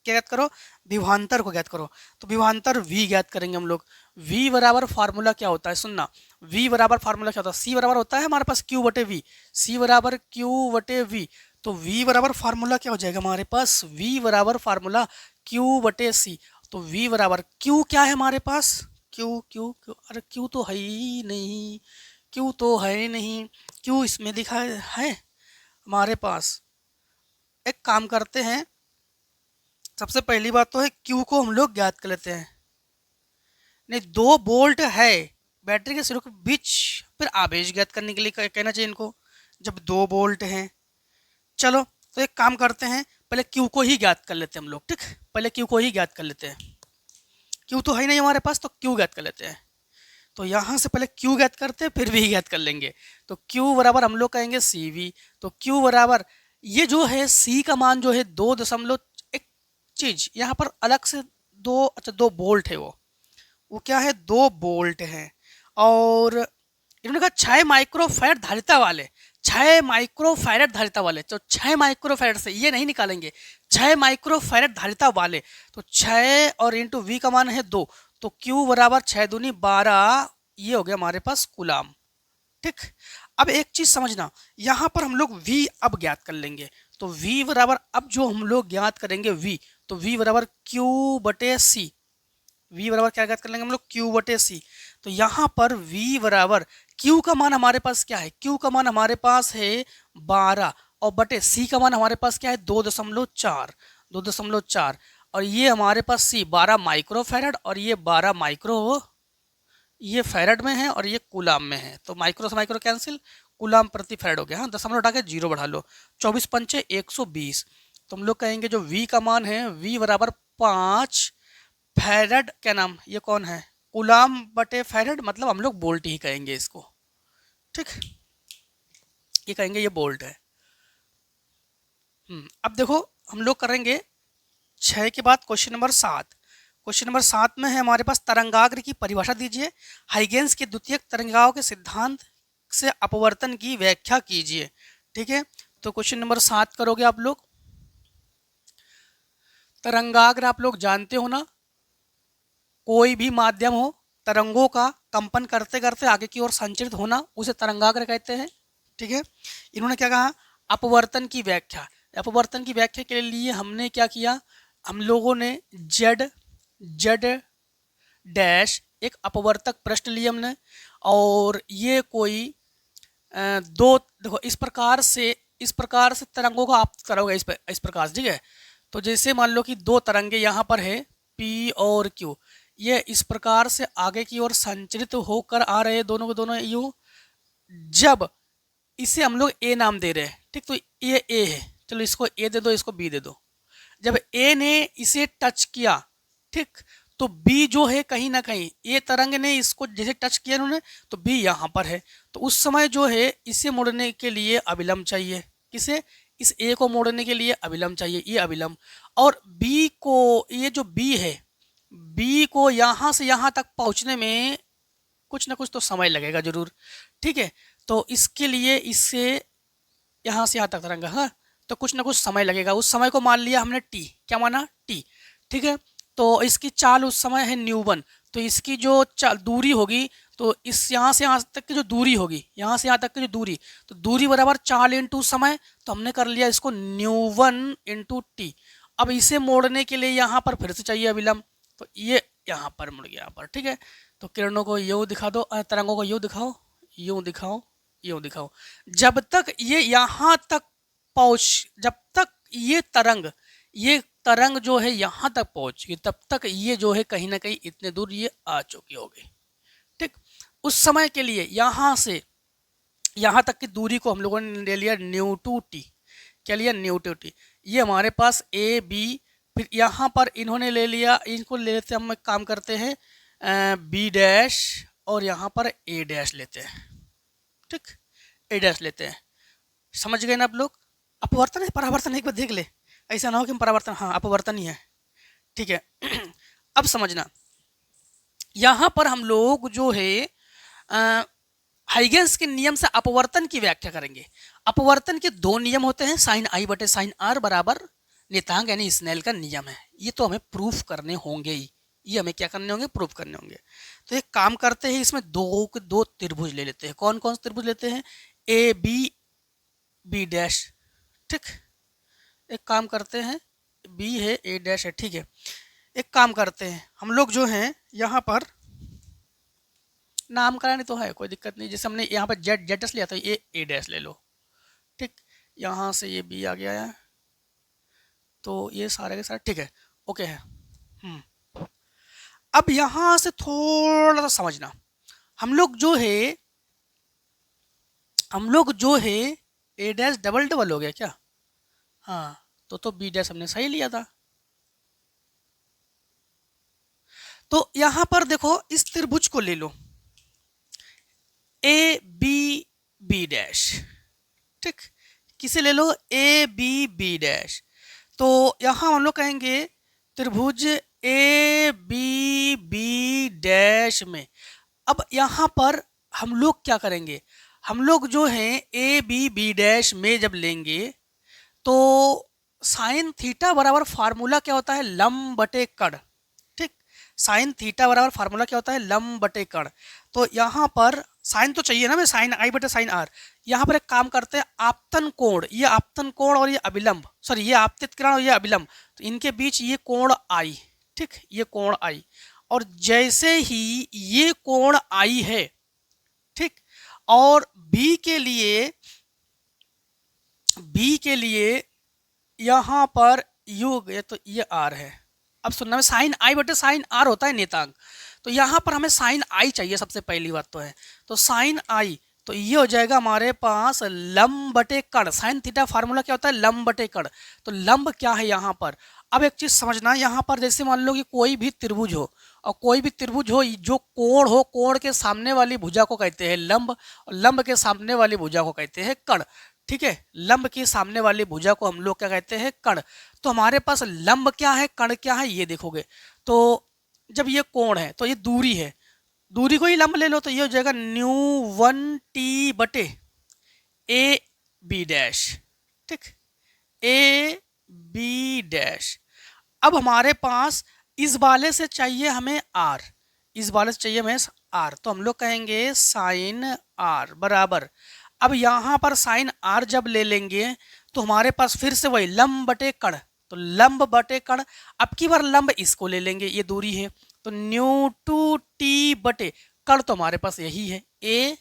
क्या ज्ञात करो? विभवांतर को ज्ञात करो। तो विभवांतर V ज्ञात करेंगे हम लोग। V बराबर फार्मूला क्या होता है? सुनना, V बराबर फार्मूला क्या होता है? C बराबर होता है हमारे पास Q/V। C बराबर Q/V। तो V बराबर फार्मूला क्या हो जाएगा हमारे पास? V बराबर फार्मूला Q/C। तो V बराबर Q क्या है हमारे पास? Q, अरे Q तो है ही नहीं, Q तो है ही नहीं। Q इसमें लिखा है हमारे पास। एक काम करते हैं, सबसे पहली बात तो है Q को हम लोग ज्ञात कर लेते हैं। नहीं, 2 वोल्ट है बैटरी के सिरों के बीच, फिर आवेश ज्ञात करने के लिए कहना चाहिए इनको, जब 2 वोल्ट हैं। चलो तो एक काम करते हैं, पहले Q को ही ज्ञात कर लेते हैं हम लोग। ठीक, पहले Q को ही ज्ञात कर लेते हैं। Q तो है ही नहीं हमारे पास, तो Q ज्ञात कर लेते हैं। तो यहाँ से पहले Q ज्ञात करते हैं, फिर V ज्ञात कर लेंगे। तो Q बराबर हम लोग कहेंगे CV। तो Q बराबर ये जो है C का मान जो है 2 एक चीज यहाँ पर अलग से 2 वोल्ट है, वो क्या है? 2 वोल्ट है। और इन्होंने कहा 6 माइक्रोफैराड धारिता वाले, 6 माइक्रोफैराड धारिता वाले। तो 6 माइक्रोफैराड से ये नहीं निकालेंगे, 6 माइक्रोफैराड धारिता वाले। तो 6 और इंटू V का मान है 2, तो Q बराबर 6 दूनी 12, ये हो गया हमारे पास कूलाम। ठीक। अब एक चीज समझना, यहाँ पर हम लोग V अब ज्ञात कर लेंगे। तो V बराबर अब जो हम लोग ज्ञात करेंगे V, तो V बराबर Q/C। V बराबर क्या ज्ञात कर लेंगे हम लोग? Q/C। तो यहाँ पर V बराबर Q का मान हमारे पास क्या है? Q का मान हमारे पास है 12, और बटे C का मान हमारे पास क्या है? 2.4, 2.4। और ये हमारे पास C 12 माइक्रोफैराड, और ये 12 माइक्रो, ये फैराड में है और ये कूलाम में है। तो माइक्रो से माइक्रो कैंसिल, कूलाम प्रति फैराड हो गया। हाँ, दशमलव हटा के 0 बढ़ा लो, 24 पंचे 120। तो हम लोग कहेंगे जो V का मान है, V बराबर 5 फैराड, क्या नाम, ये कौन है? कूलाम बटे फैराड, मतलब हम लोग बोल्ट ही कहेंगे इसको। ठीक, ये कहेंगे ये बोल्ट है। अब देखो हम लोग करेंगे 6 के बाद क्वेश्चन नंबर 7। क्वेश्चन नंबर 7 में है हमारे पास तरंगाग्र की परिभाषा दीजिए, हाइगेंस के द्वितीयक तरंगाओं के सिद्धांत से अपवर्तन की व्याख्या कीजिए। ठीक है, तो क्वेश्चन नंबर 7 करोगे आप लोग। तरंगाग्र आप लोग जानते हो ना, कोई भी माध्यम हो, तरंगों का कंपन करते करते आगे की ओर संचरित होना, उसे तरंगाग्र कहते हैं। ठीक है, इन्होंने क्या कहा, अपवर्तन की व्याख्या। अपवर्तन की व्याख्या के लिए हमने क्या किया, हम लोगों ने जेड जेड डैश एक अपवर्तक पृष्ठ लिया हमने, और ये कोई दो, देखो इस प्रकार से तरंगों का आप करोगे इस प्रकार से। ठीक है, तो जैसे मान लो कि दो तरंगे यहाँ पर है P और Q, ये इस प्रकार से आगे की ओर संचरित होकर आ रहे हैं, दोनों को दोनों यूं। जब इसे हम लोग A नाम दे रहे हैं, ठीक, तो ये A है, चलो इसको A दे दो, इसको B दे दो। जब A ने इसे टच किया, ठीक, तो B जो है कहीं ना कहीं, ये तरंग ने इसको जैसे टच किया उन्होंने, तो B यहाँ पर है। तो उस समय जो है इसे मोड़ने के लिए अभिलंब चाहिए। किसे, इस A को मोड़ने के लिए अभिलंब चाहिए, ये अभिलंब। और B को, ये जो B है, B को यहाँ से यहाँ तक पहुँचने में कुछ ना कुछ तो समय लगेगा जरूर। ठीक है, तो इसके लिए इससे यहाँ से यहाँ तक तरंग, हाँ, तो कुछ ना कुछ समय लगेगा। उस समय को मान लिया हमने T, क्या माना, T। ठीक है, तो इसकी चाल उस समय है न्यू1, तो इसकी जो दूरी होगी, तो इस यहाँ से यहाँ तक की जो दूरी होगी, यहाँ से यहाँ तक की जो दूरी, तो दूरी बराबर चाल इंटू समय, तो हमने कर लिया इसको न्यू1 इंटू T। अब इसे मोड़ने के लिए यहाँ पर फिर से चाहिए अभिलंब, तो ये यहाँ पर मुड़ गया यहाँ पर। ठीक है, तो किरणों को यूँ दिखा दो, तरंगों को यूँ दिखाओ, यूँ दिखाओ, यूँ दिखाओ। जब तक ये यहाँ तक जब तक ये तरंग जो है यहाँ तक पहुंचेगी, तब तक ये जो है कहीं ना कहीं इतने दूर ये आ चुकी होगी। ठीक, उस समय के लिए यहाँ से यहाँ तक की दूरी को हम लोगों ने ले लिया न्यू2T। क्या लिया, न्यू2T। ये हमारे पास A B, फिर यहाँ पर इन्होंने ले लिया, इनको ले लेते हम काम करते हैं B डैश, और यहाँ पर A डैश लेते हैं। ठीक, A डैश लेते हैं। समझ गए ना आप लोग। अपवर्तन है परावर्तन, एक बार देख ले, ऐसा ना हो कि परावर्तन, हाँ अपवर्तन ही है। ठीक है, अब समझना, यहाँ पर हम लोग जो है हाइगेंस के नियम से अपवर्तन की व्याख्या करेंगे। अपवर्तन के दो नियम होते हैं, साइन आई बटे साइन आर बराबर नियतांक, यानी स्नेल का नियम है। ये तो हमें प्रूफ करने होंगे ही, ये हमें क्या करने होंगे, प्रूफ करने होंगे। तो एक काम करते हैं, इसमें दो त्रिभुज ले लेते हैं। कौन कौन से त्रिभुज लेते हैं, ए बी बी डैश। ठीक, एक काम करते हैं, बी है, ए डैश है। ठीक है, एक काम करते हैं, हम लोग जो हैं यहाँ पर नामकरण तो है, कोई दिक्कत नहीं। जैसे हमने यहाँ पर जेड डैश लिया था, ये ए डैश ले लो। ठीक, यहाँ से ये बी आ गया है, तो ये सारे के सारे ठीक है, ओके है। अब यहाँ से थोड़ा सा समझना, हम लोग जो है ए डैश डबल डबल हो गया क्या, हाँ, तो बी डैश हमने सही लिया था। तो यहां पर देखो, इस त्रिभुज को ले लो, ए बी बी डैश। ठीक, किसे ले लो, ए बी बी डैश। तो यहां हम लोग कहेंगे त्रिभुज ए बी बी डैश में, अब यहां पर हम लोग क्या करेंगे, हम लोग जो हैं ए बी बी डैश में जब लेंगे, तो साइन थीटा बराबर फार्मूला क्या होता है, लंब बटे कण। ठीक, साइन थीटा बराबर फार्मूला क्या होता है, लंब बटे कण। तो यहाँ पर साइन तो चाहिए ना, मैं साइन आई बटे साइन आर। यहाँ पर एक काम करते हैं, आपतन कोण, ये आपतन कोण और ये अभिलंब, सॉरी ये आपतित किरण और ये अभिलंब, तो इनके बीच ये कोण आई। ठीक, ये कोण आई, और जैसे ही ये कोण आई है, ठीक, और बी के लिए यहाँ पर यू गए, तो ये आर है। अब सुनना, में साइन आई बटे साइन आर होता है नियतांक, तो यहाँ पर हमें साइन आई चाहिए, सबसे पहली बात तो है। तो साइन आई, तो ये हो जाएगा हमारे पास लंब बटे कण। साइन थीटा फार्मूला क्या होता है, लंब बटे कण। तो लंब क्या है यहाँ पर, अब एक चीज समझना, यहाँ पर जैसे मान लो कि कोई भी त्रिभुज हो, और कोई भी त्रिभुज हो जो कोण हो, कोण के सामने वाली भुजा को कहते हैं लंब, और लंब के सामने वाली भुजा को कहते हैं कण। ठीक है, लंब के सामने वाली भुजा को हम लोग क्या कहते हैं, कण। तो हमारे पास लंब क्या है, कण क्या है, ये देखोगे। तो जब ये कोण है, तो ये दूरी है, दूरी को ही लंब ले लो, तो ये हो जाएगा न्यू1T बटे ए बी डैश। ठीक, ए बी डैश। अब हमारे पास इस वाले से चाहिए हमें आर, इस वाले से चाहिए हमें आर, तो हम लोग कहेंगे साइन आर बराबर, अब यहाँ पर साइन आर जब ले लेंगे तो हमारे पास फिर से वही लंब बटे कण, तो लंब बटे कण, अब की बार लंब इसको ले लेंगे, ये दूरी है, तो न्यू टू टी बटे कण, तो हमारे पास यही है ए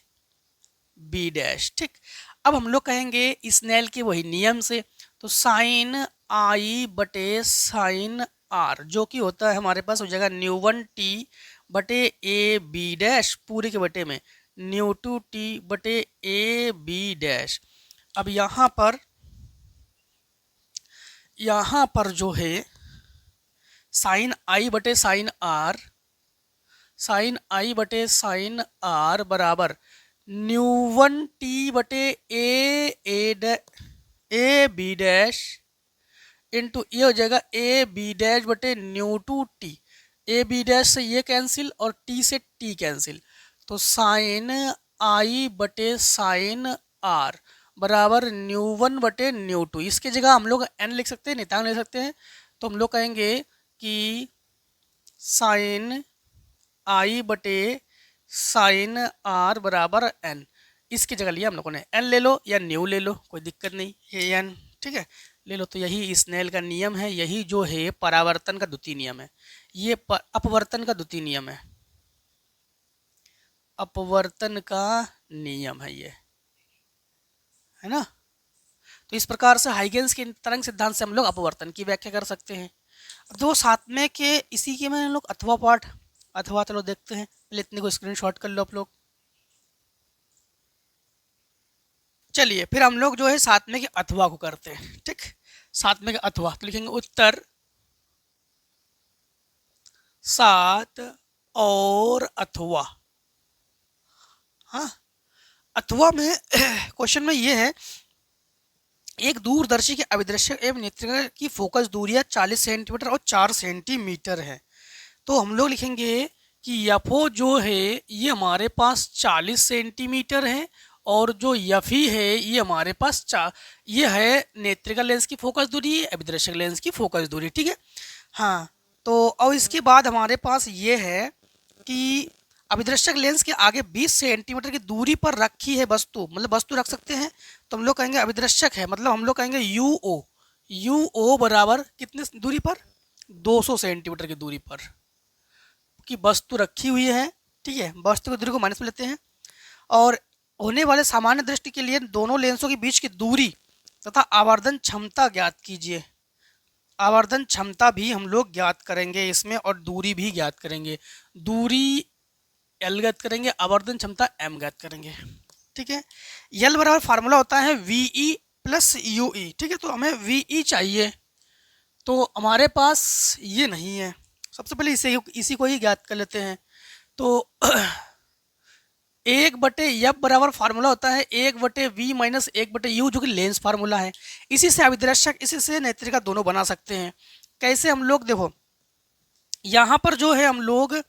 बी डैश। ठीक, अब हम लोग कहेंगे स्नेल के वही नियम से, तो साइन आई बटे साइन आर जो कि होता है हमारे पास हो जाएगा न्यू वन टी बटे ए बी डैश पूरे के बटे में न्यू टू टी बटे ए बी डैश। अब यहाँ पर जो है साइन आई बटे साइन आर, साइन आई बटे साइन आर बराबर न्यू वन टी बटे ए बी डैश इंटू ये हो जाएगा ए बी डैश बटे nu two T, A B dash से ये कैंसिल और टी से टी कैंसिल, तो साइन आई बटे साइन आर बराबर न्यू वन बटे न्यू टू। इसके जगह हम लोग एन लिख सकते हैं, नितांक ले सकते हैं, तो हम लोग कहेंगे कि साइन आई बटे साइन आर बराबर एन। इसकी जगह लिया हम लोगों ने, एन ले लो या न्यू ले लो, कोई दिक्कत नहीं, ये एन ठीक है ले लो। तो यही स्नेल का नियम है, यही जो है परावर्तन का द्वितीय नियम है, ये अपवर्तन का द्वितीय नियम है, अपवर्तन का नियम है ये, है ना। तो इस प्रकार से हाइगेंस के तरंग सिद्धांत से हम लोग अपवर्तन की व्याख्या कर सकते हैं। दो साथ में के इसी के में हम लोग अथवा पाठ, अथवा चलो देखते हैं, पहले इतने को स्क्रीनशॉट कर लो आप लोग। चलिए फिर हम लोग जो है साथ में के अथवा को करते हैं। ठीक, साथ में के अथवा तो लिखेंगे उत्तर 7 और अथवा। हाँ, अथवा में क्वेश्चन में ये है, एक दूरदर्शी के अभिदृश्यक एवं नेत्रिका की फोकस दूरियां 40 सेंटीमीटर और 4 सेंटीमीटर है। तो हम लोग लिखेंगे कि यफो जो है ये हमारे पास 40 सेंटीमीटर है और जो यफी है ये हमारे पास ये है नेत्रिका लेंस की फोकस दूरी, अभिदृश्यक लेंस की फोकस दूरी। ठीक है, हाँ, तो अब इसके बाद हमारे पास ये है कि अभिदृश्यक लेंस के आगे 20 सेंटीमीटर की दूरी पर रखी है वस्तु, मतलब वस्तु रख सकते हैं, तो हम लोग कहेंगे अभिदृश्यक है, मतलब हम लोग कहेंगे यू ओ बराबर कितने दूरी पर, 200 सेंटीमीटर की दूरी पर की वस्तु रखी हुई है। ठीक है, वस्तु की दूरी को माइनस में लेते हैं और होने वाले सामान्य दृष्टि के लिए दोनों लेंसों के बीच की दूरी तथा आवर्धन क्षमता ज्ञात कीजिए। आवर्धन क्षमता भी हम लोग ज्ञात करेंगे इसमें और दूरी भी ज्ञात करेंगे, दूरी एल ज्ञात करेंगे, आवर्धन क्षमता एम ज्ञात करेंगे। ठीक है, एल बराबर फार्मूला होता है वीई प्लस यूई। ठीक है, तो हमें वीई चाहिए, तो हमारे पास ये नहीं है, सबसे पहले इसी को ही ज्ञात कर लेते हैं। तो 1/F बराबर फार्मूला होता है 1/V माइनस 1/U जो कि लेंस फार्मूला है। इसी से अभिदृश्यक, इसी से नेत्रिका दोनों बना सकते हैं। कैसे, हम लोग देखो यहाँ पर जो है हम लोग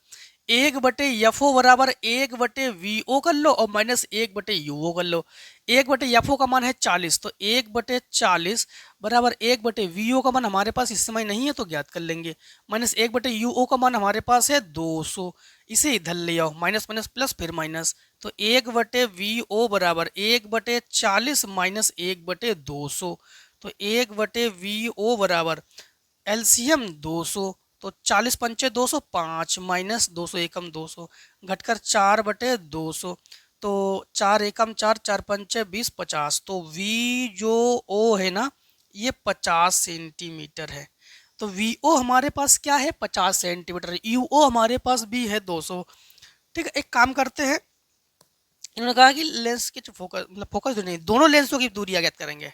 1/FO बराबर 1/VO कर लो और माइनस 1/UO कर लो। 1/FO का मान है 40, तो 1/40 बराबर 1/VO का मान हमारे पास इस समय नहीं है तो ज्ञात कर लेंगे, माइनस 1/UO का मान हमारे पास है 200, इसे इधर ले आओ, माइनस माइनस प्लस फिर माइनस, तो 1/VO बराबर 1/40 माइनस 1/200, तो 1/VO बराबर एलसीएम 200, तो 40 पंचे 200, 5 माइनस 200 एकम 200 घटकर 4/200, तो 4 एकम 4, 4 पंचे 20, 50, तो V जो O है ना ये 50 सेंटीमीटर है, तो VO हमारे पास क्या है 50 सेंटीमीटर, UO हमारे पास भी है 200। ठीक है, एक काम करते हैं, इन्होंने कहा कि लेंस की फोकस, मतलब फोकस नहीं, दोनों लेंसों की दूरी ज्ञात करेंगे।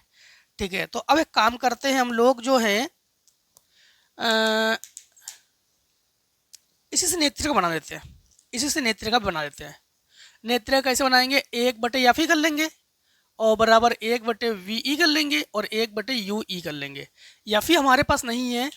ठीक है, तो अब एक काम करते हैं हम लोग जो है इसी से नेत्रिका बना देते हैं, इसी से नेत्रिका बना देते हैं। नेत्रिका कैसे बनाएंगे, 1/F कर लेंगे और बराबर 1/VE कर लेंगे और 1/UE कर लेंगे। यफी हमारे पास नहीं है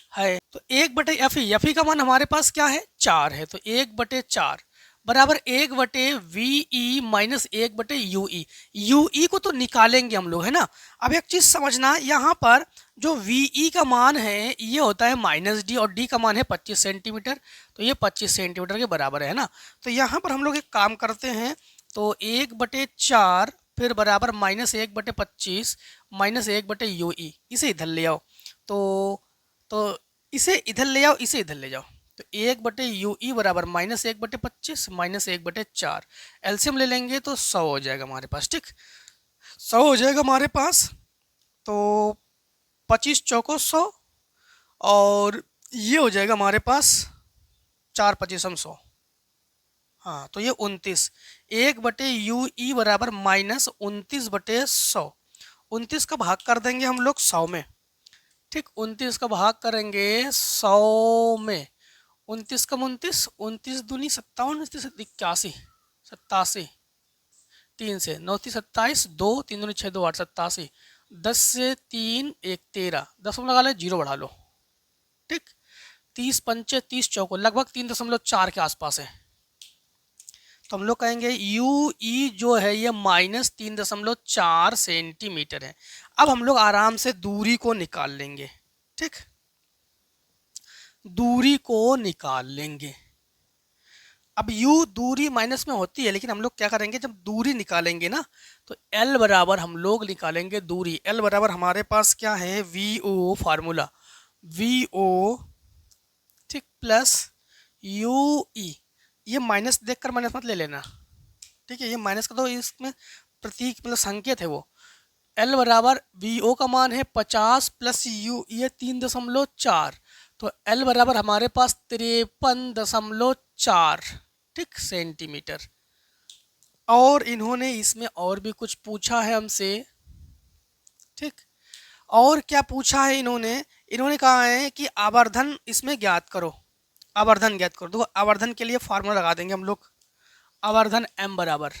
तो 1/Fe, यफी का मान हमारे पास क्या है 4 है, तो 1/4 बराबर 1/VE-1/UE। UE को तो निकालेंगे हम लोग, है ना। अब एक चीज समझना, यहाँ पर जो VE का मान है ये होता है -D और D का मान है 25 सेंटीमीटर, तो ये 25 सेंटीमीटर के बराबर है ना। तो यहाँ पर हम लोग एक काम करते हैं, तो 1/4 फिर बराबर -1/25 -1/UE, इसे इधर ले आओ। तो इसे इधर ले आओ, इसे इधर ले जाओ, तो 1/UE बराबर -1/25 -1/4। एलसीएम ले लेंगे तो 100 हो जाएगा हमारे पास, ठीक। 100 हो जाएगा हमारे पास, तो 25 चौको 100, और ये हो जाएगा हमारे पास 4 25 100। हाँ, तो ये 29। 1/UE बराबर -29/100। 29 का भाग कर देंगे हम लोग 100 में, ठीक। 29 का भाग करेंगे 100 में, 29 कम 29, 29 दूनी 57, 81, 87, 3 से 9 30 27, 2 3 दूनी 6 2 8 87, 10 से 3 1 13, 10 में लगा लो, 0 बढ़ा लो, ठीक। 30 पंचे 30 चौको लगभग 3.4 के आसपास है, तो हम लोग कहेंगे UE जो है ये -3.4 सेंटीमीटर है। अब हम लोग आराम से दूरी को निकाल लेंगे, ठीक। दूरी को निकाल लेंगे। अब U दूरी माइनस में होती है, लेकिन हम लोग क्या करेंगे, जब दूरी निकालेंगे ना, तो L बराबर हम लोग निकालेंगे दूरी। L बराबर हमारे पास क्या है, VO फार्मूला, VO, ठीक, प्लस UE। ये माइनस देखकर माइनस मत ले लेना, ठीक है, ये माइनस का तो इसमें प्रतीक मतलब संकेत है वो। L बराबर VO का मान है 50 प्लस U, ये 3.4, तो L बराबर हमारे पास 53.4, ठीक, सेंटीमीटर। और इन्होंने इसमें और भी कुछ पूछा है हमसे, ठीक। और क्या पूछा है इन्होंने कहा है कि आवर्धन इसमें ज्ञात करो, आवर्धन ज्ञात करो। देखो आवर्धन के लिए फॉर्मूला लगा देंगे हम लोग, आवर्धन M बराबर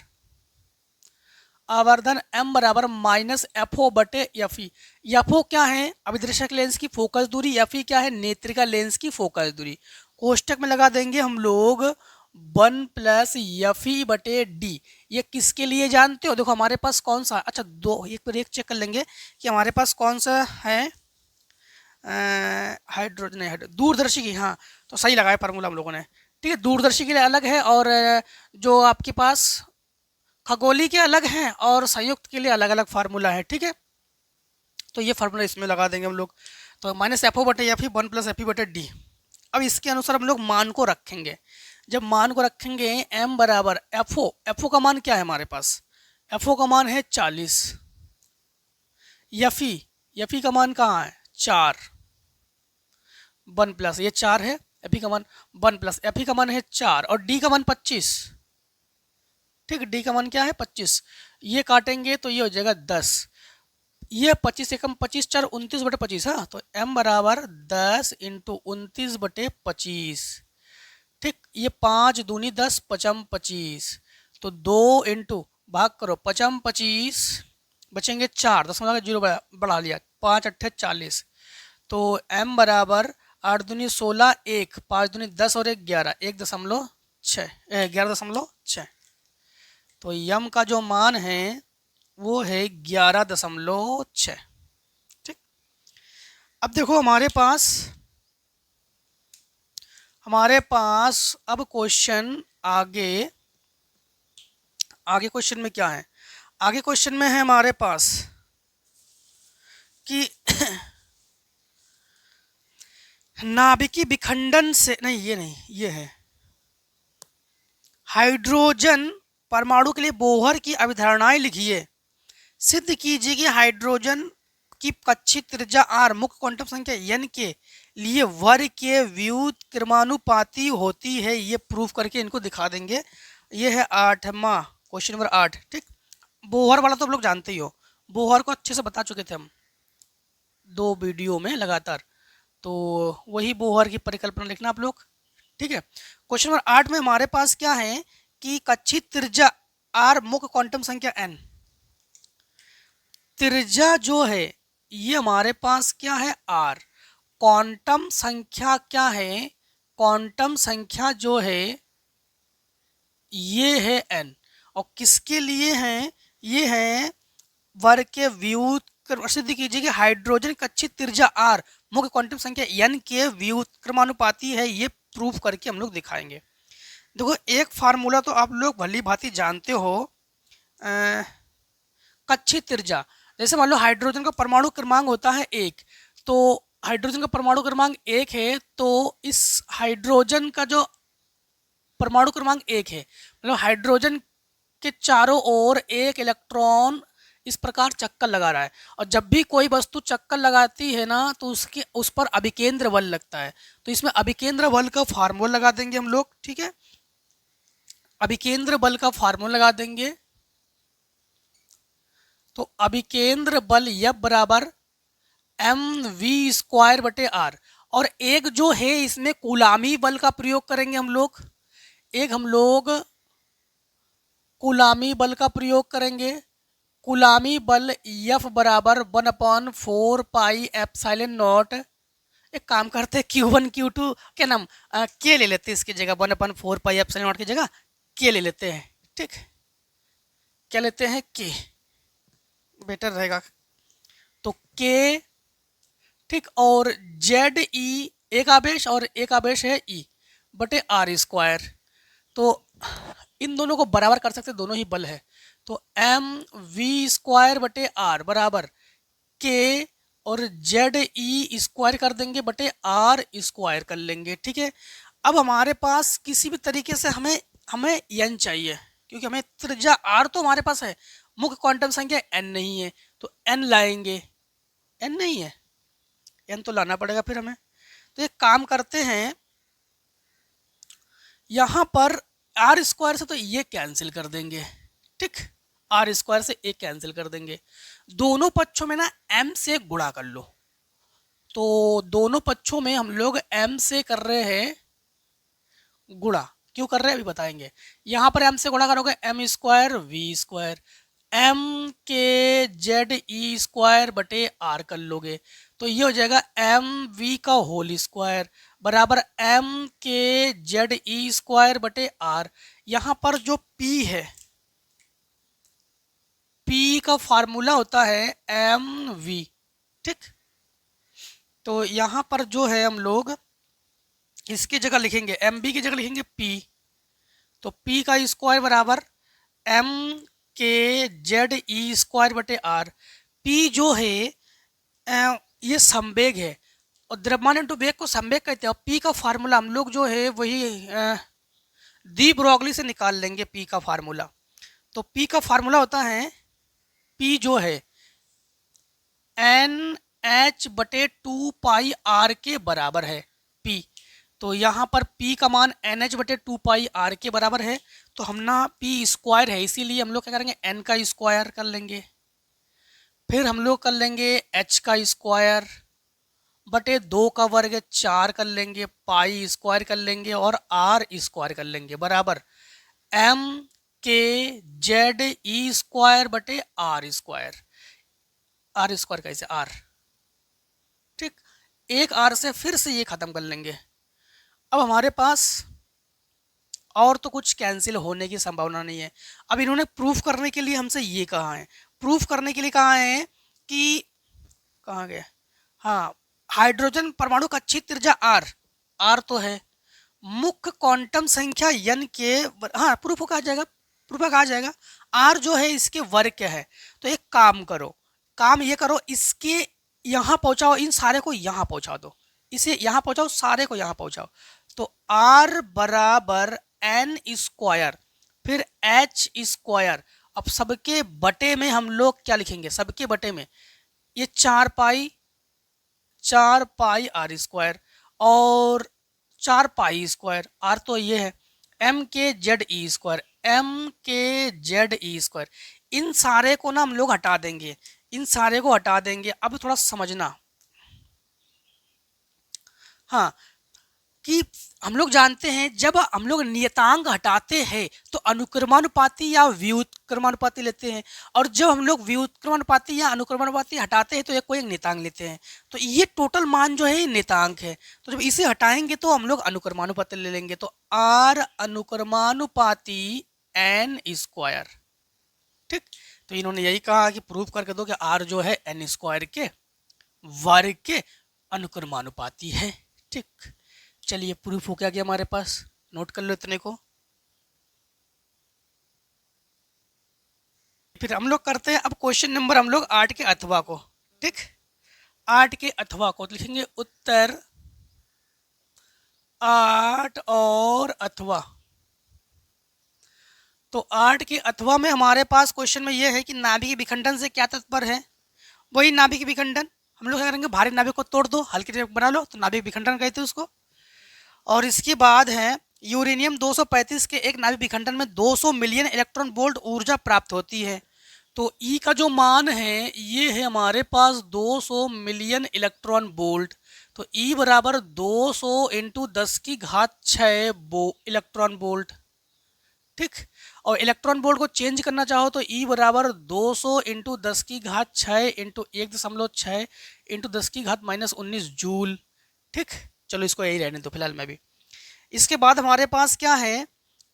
-FO/FE। FO क्या है, अभिदर्शक लेंस की फोकस दूरी, FE क्या है, नेत्रिका लेंस की फोकस दूरी। कोष्टक में लगा देंगे हम लोग 1 + FE/D। ये किसके लिए जानते हो, देखो हमारे पास कौन सा, अच्छा दो एक बार एक चेक कर लेंगे कि हमारे पास कौन सा है, हाइड्रोजन दूरदर्शी की, हाँ तो सही लगाया फार्मूला हम लोगों ने, ठीक है। दूरदर्शी के लिए अलग है, और जो आपके पास खगोली के अलग हैं, और संयुक्त के लिए अलग अलग फार्मूला है, ठीक है। तो ये फार्मूला इसमें लगा देंगे हम लोग, तो -FO/FE 1 + FE/D। अब इसके अनुसार हम लोग मान को रखेंगे। जब मान को रखेंगे M बराबर FO का मान क्या है हमारे पास, FO का मान है 40, FE का मान कहाँ है 4, 1 प्लस ये 4 है, FE का मान 1 प्लस FE का मान है 4, और D का मान 25, ठीक। D का मान क्या है 25, ये काटेंगे तो ये हो जाएगा 10, ये 25 एकम 25 4 29/25, हाँ, तो M बराबर 10 × 29/25, ठीक। ये 5 दूनी 10 पचम 25, तो 2 × भाग करो 5 25, बचेंगे 4, 0 बढ़ा लिया, 5 8 40, तो M बराबर 8 दूनी 16, 1 5 दूनी 10 और 1 11, 11.6। तो यम का जो मान है वो है 11.6, ठीक। अब देखो हमारे पास अब क्वेश्चन आगे क्वेश्चन में क्या है, आगे क्वेश्चन में है हमारे पास कि नाभिकीय विखंडन से, नहीं ये है हाइड्रोजन परमाणु के लिए बोहर की अवधारणाएं लिखिए। सिद्ध कीजिए कि हाइड्रोजन की कक्षीय त्रिज्या r मुख्य क्वांटम संख्या n के लिए वर्ग के व्युत्क्रमानुपाती होती है। ये प्रूफ करके इनको दिखा देंगे। ये है 8वां क्वेश्चन नंबर 8, ठीक। बोहर वाला तो आप लोग जानते ही हो, बोहर को अच्छे से बता चुके थे हम 2 वीडियो में लगातार, तो वही बोहर की परिकल्पना लिखना आप लोग, ठीक है। क्वेश्चन नंबर 8 में हमारे पास क्या है कि कक्षीय त्रिज्या r मुख्य क्वांटम संख्या n, त्रिज्या जो है ये हमारे पास क्या है r, क्वांटम संख्या क्या है, क्वांटम संख्या जो है ये है n, और किसके लिए हैं, ये है वर्ग के व्युत्क्रम, सिद्ध कीजिए कि हाइड्रोजन कक्षित त्रिज्या r मुख्य क्वांटम संख्या n के व्युत्क्रमानुपाती है। ये प्रूफ करके हम लोग दिखाएंगे। देखो एक फार्मूला तो आप लोग भली भांति जानते हो, कक्षित त्रिज्या, जैसे मान लो हाइड्रोजन का परमाणु क्रमांक होता है 1, तो हाइड्रोजन का परमाणु क्रमांक 1 है, तो इस हाइड्रोजन का जो परमाणु क्रमांक 1 है, मतलब हाइड्रोजन के चारों ओर एक इलेक्ट्रॉन इस प्रकार चक्कर लगा रहा है, और जब भी कोई वस्तु चक्कर लगाती है ना, तो उसके उस पर अभिकेंद्र बल लगता है। तो इसमें अभिकेंद्र बल का फार्मूला लगा देंगे हम लोग, ठीक है। अभिकेंद्र बल का फार्मूला लगा देंगे, तो अभिकेंद्र बल F बराबर mv²/r, और एक जो है इसमें कूलामी बल का प्रयोग करेंगे हम लोग, कूलामी बल का प्रयोग करेंगे। कूलामी बल F बराबर 1/4 पाई एप्सिलॉन नॉट। एक काम करते हैं Q1 Q2 क्या नाम के ले लेते हैं इसकी जगह, 1/4 पाई एप्सिलॉन नॉट की जगह के ले लेते हैं, ठीक। क्या लेते हैं, के, बेटर रहेगा। तो के, ठीक, और जेड ई एक आवेश और एक आवेश है ई बटे r²। तो इन दोनों को बराबर कर सकते, दोनों ही बल है। तो mv²/r बराबर के और ZE² कर देंगे बटे r² कर लेंगे, ठीक है। अब हमारे पास किसी भी तरीके से हमें n चाहिए, क्योंकि हमें त्रिज्या r तो हमारे पास है, मुख्य क्वांटम संख्या n नहीं है, तो n लाएंगे। n नहीं है, n तो लाना पड़ेगा फिर हमें। तो एक काम करते हैं, यहाँ पर r² से तो ये कैंसिल कर देंगे, ठीक, r² से एक कैंसिल कर देंगे। दोनों पक्षों में ना m से गुणा कर लो, तो दोनों पक्षों में हम लोग m से कर रहे हैं गुणा, क्यों कर रहे हैं अभी बताएंगे। यहाँ पर m से गुणा करोगे m² v², m के ZE² बटे r कर लोगे, तो ये हो जाएगा mv का होल स्क्वायर बराबर m के ZE² बटे r। यहाँ पर जो p है, p का फार्मूला होता है mv, ठीक। तो यहाँ पर जो है हम लोग इसकी जगह लिखेंगे, mv की जगह लिखेंगे p, तो p का स्क्वायर बराबर m के ZE² बटे r। p जो है ये संवेग है, और द्रव्यमान इंटू वेग को संवेग कहते हैं। और p का फार्मूला हम लोग जो है वही दी ब्रोगली से निकाल लेंगे p का फार्मूला। तो p का फार्मूला होता है, p जो है NH बटे 2 पाई r के बराबर है p। तो यहाँ पर p का मान NH बटे 2 पाई r के बराबर है, तो हम ना p² है, इसीलिए हम लोग क्या करेंगे, n का स्क्वायर कर लेंगे। फिर हम लोग कर लेंगे h का स्क्वायर बटे 2 का वर्ग 4 कर लेंगे, पाई² कर लेंगे और r² कर लेंगे बराबर m के ZE² बटे r² कैसे r, ठीक। एक r से फिर से ये खत्म कर लेंगे। अब हमारे पास और तो कुछ कैंसिल होने की संभावना नहीं है। अब इन्होंने प्रूफ करने के लिए हमसे ये कहा है, प्रूफ करने के लिए कहा है कि कहाँ गया, हाँ, हाइड्रोजन परमाणु कक्षीय त्रिज्या r तो है, मुख्य क्वांटम संख्या n के, हाँ प्रूफ कहा जाएगा, प्रूफ कहा जाएगा r जो है इसके वर्ग क्या है। तो एक काम करो, काम ये करो, इसके यहाँ पहुंचाओ, इन सारे को यहाँ पहुंचा दो, इसे यहाँ पहुंचाओ, सारे को यहाँ पहुंचाओ। तो r बराबर n² फिर h²। अब सबके बटे में हम लोग क्या लिखेंगे, सबके बटे में ये 4 पाई r² और 4 पाई² r तो ये है m के ZE², m के ZE²। इन सारे को ना हम लोग हटा देंगे, इन सारे को हटा देंगे। अब थोड़ा समझना, हाँ, कि हम लोग जानते हैं जब हम लोग नियतांक हटाते हैं तो अनुक्रमानुपाती या व्युत्क्रमानुपाती लेते हैं, और जब हम लोग व्युत्क्रमानुपाती या अनुक्रमानुपाती हटाते हैं तो ये कोई एक नियतांक लेते हैं। तो ये टोटल मान जो है ये नियतांक है, तो जब इसे हटाएंगे तो हम लोग अनुक्रमानुपाती ले लेंगे। तो आर अनुक्रमानुपाती एन स्क्वायर। ठीक, तो इन्होंने यही कहा कि प्रूफ करके दो कि आर जो है एन स्क्वायर के वर्ग के अनुक्रमानुपाती है। ठीक, चलिए प्रूफ हो गया हमारे पास, नोट कर लो इतने को। फिर हम लोग करते हैं अब क्वेश्चन नंबर हम लोग 8 के अथवा को। ठीक, 8 के अथवा को तो लिखेंगे उत्तर 8 और अथवा। तो 8 के अथवा में हमारे पास क्वेश्चन में यह है कि नाभिक विखंडन से क्या तात्पर्य है। वही नाभिक विखंडन हम लोग क्या करेंगे, भारी नाभिक को तोड़ दो, हल्के नाभिक बना लो, तो नाभिक विखंडन कहते हैं उसको। और इसके बाद है यूरेनियम 235 के एक नाभिक विखंडन में 200 मिलियन इलेक्ट्रॉन वोल्ट ऊर्जा प्राप्त होती है। तो ई का जो मान है ये है हमारे पास 200 मिलियन इलेक्ट्रॉन वोल्ट। तो ई बराबर 200 इंटू 10 की घात 6 इलेक्ट्रॉन वोल्ट। ठीक, और इलेक्ट्रॉन वोल्ट को चेंज करना चाहो तो ई बराबर 200 इंटू 10 की घात 6 इंटू 1.6 इंटू 10 की घात -19 जूल। ठीक, चलो इसको यही रहने दो फिलहाल में भी। इसके बाद हमारे पास क्या है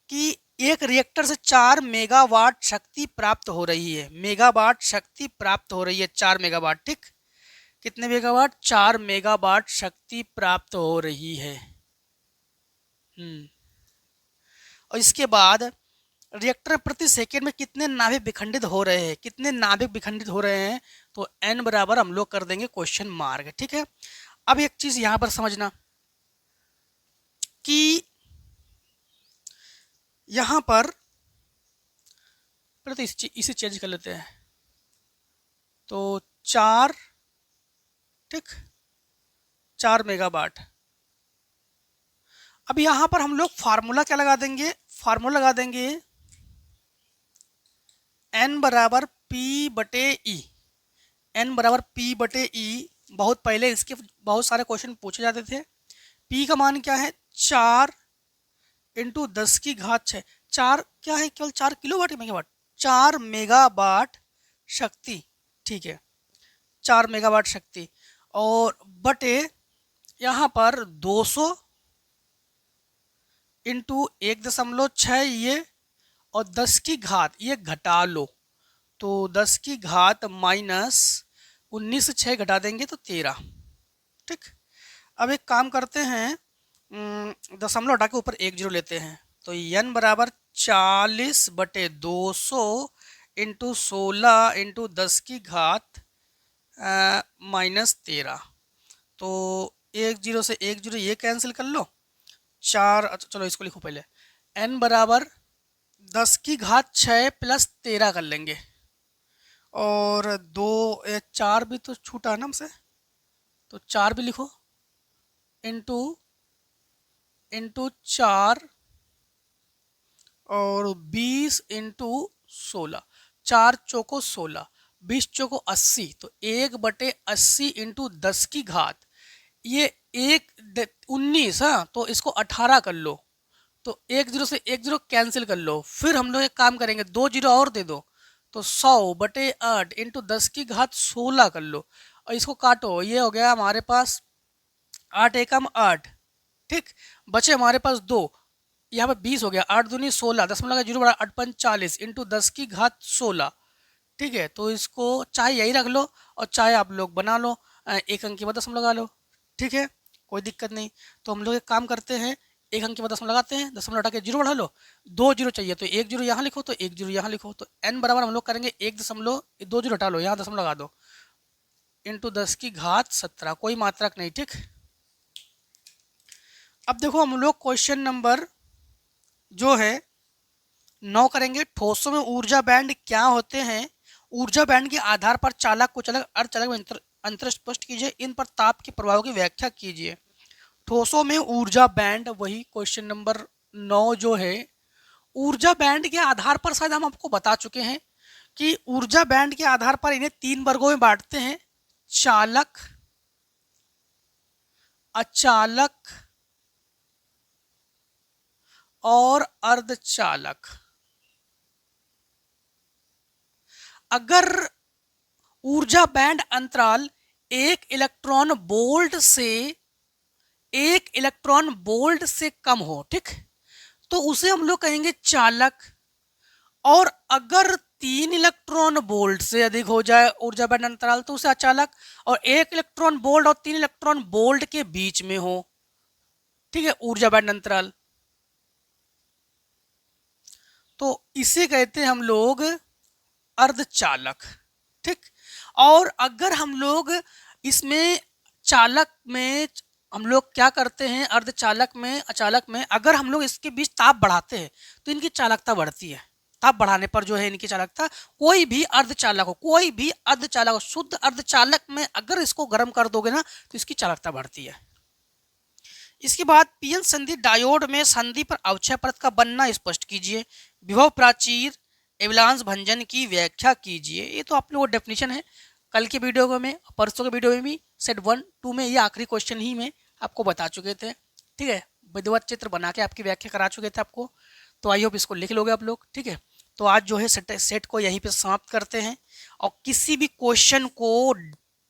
कि एक रिएक्टर से 4 मेगावाट शक्ति प्राप्त हो रही है। मेगावाट शक्ति प्राप्त हो रही है 4 मेगावाट। ठीक, कितने मेगावाट, 4 मेगावाट शक्ति प्राप्त हो रही है। और इसके बाद रिएक्टर प्रति सेकेंड में कितने नाभिक विखंडित हो रहे हैं, कितने नाभिक विखंडित हो रहे हैं, तो n बराबर हम लोग कर देंगे क्वेश्चन मार्क। ठीक है, अब एक चीज यहां पर समझना कि यहां पर पहले तो इसे चेंज कर लेते हैं। तो 4, ठीक, 4 मेगावाट। अब यहां पर हम लोग फार्मूला क्या लगा देंगे, फार्मूला लगा देंगे n बराबर P बटे ई। n बराबर P बटे ई, बहुत पहले इसके बहुत सारे क्वेश्चन पूछे जाते थे। P का मान क्या है, 4 इंटू 10 की घात 6। 4 क्या है, केवल 4 किलोवाट या मेगावाट, 4 मेगावाट शक्ति। ठीक है, 4 मेगावाट शक्ति, और बटे यहाँ पर 200 इंटू 1.6 ये, और 10 की घात ये घटा लो, तो 10 की घात -19 से 6 घटा देंगे तो 13। ठीक, अब एक काम करते हैं, दशमलव हटा के ऊपर 1 जीरो लेते हैं। तो n बराबर 40 बटे 200 इंटू 16 इंटू 10 की घात -13। तो 1 जीरो से 1 जीरो ये कैंसिल कर लो, 4, चलो इसको लिखो पहले, n बराबर 10 की घात 6 प्लस 13 कर लेंगे, और 2 4 भी तो छूटा है ना हमसे, तो 4 भी लिखो, इंटू 4 और 20 इंटू 16, 4 चौको 16, 20 चौको 80, तो 1/80 इंटू 10 की घात ये 19। हाँ, तो इसको 18 कर लो, तो 1 जीरो से 1 जीरो कैंसिल कर लो। फिर हम लोग एक काम करेंगे, 2 जीरो और दे दो, तो 100/8 इंटू 10 की घात 16 कर लो, और इसको काटो, ये हो गया हमारे पास 8 एकम 8। ठीक, बचे हमारे पास 2, यहाँ पर 20 हो गया, 8 दूनी 16, दशमलव का जीरो बड़ा 8 पंच 40 इंटू 10 की घात 16। ठीक है, तो इसको चाहे यही रख लो और चाहे आप लोग बना लो, एक अंक के बाद दशमलव लगा लो। ठीक है, कोई दिक्कत नहीं। तो हम लोग एक काम करते हैं, एक अंक के बाद दशमलव लगाते हैं, दशमलव हटा के जीरो बढ़ा लो, 2 जीरो चाहिए तो 1 जीरो यहाँ लिखो, तो 1 जीरो यहाँ लिखो, तो n बराबर हम लोग करेंगे 1.2 जीरो हटा लो, यहाँ दशमलव लगा दो, इंटू 10 की घात 17, कोई मात्रक नहीं। ठीक, अब देखो हम लोग क्वेश्चन नंबर जो है 9 करेंगे। ठोसों में ऊर्जा बैंड क्या होते हैं, ऊर्जा बैंड के आधार पर चालक कुचलक अर्धचालक में अंतर स्पष्ट कीजिए, इन पर ताप के प्रभाव की व्याख्या कीजिए। ठोसों में ऊर्जा बैंड, वही क्वेश्चन नंबर 9 जो है, ऊर्जा बैंड के आधार पर शायद हम आपको बता चुके हैं कि ऊर्जा बैंड के आधार पर इन्हें 3 वर्गों में बांटते हैं, चालक, अचालक और अर्धचालक। अगर ऊर्जा बैंड अंतराल एक इलेक्ट्रॉन वोल्ट से कम हो, ठीक, तो उसे हम लोग कहेंगे चालक। और अगर 3 इलेक्ट्रॉन वोल्ट से अधिक हो जाए ऊर्जा बैंड अंतराल तो उसे अचालक। और 1 इलेक्ट्रॉन वोल्ट और 3 इलेक्ट्रॉन वोल्ट के बीच में हो, ठीक है, ऊर्जा बैंड अंतराल, तो इसे कहते हैं हम लोग अर्धचालक, ठीक। और अगर हम लोग इसमें चालक में हम लोग क्या करते हैं, अर्धचालक में अचालक में अगर हम लोग इसके बीच ताप बढ़ाते हैं तो इनकी चालकता बढ़ती है। ताप बढ़ाने पर जो है इनकी चालकता, कोई भी अर्धचालक हो, शुद्ध अर्धचालक में अगर इसको गर्म कर दोगे ना तो इसकी चालकता बढ़ती है। इसके बाद पीएन संधि डायोड में संधि पर अवक्षय परत का बनना स्पष्ट कीजिए। विभव प्राचीर एवलांस भंजन की व्याख्या कीजिए। ये तो आप लोगों को डेफिनेशन है, कल के वीडियो में, परसों के वीडियो में भी, सेट 1, 2 में ये आखिरी क्वेश्चन ही में आपको बता चुके थे, ठीक है। विधिवत चित्र बना के आपकी व्याख्या करा चुके थे आपको, तो आई होप इसको लिख लोगे आप लोग, ठीक है। तो आज जो है सेट को यहीं पे समाप्त करते हैं। और किसी भी क्वेश्चन को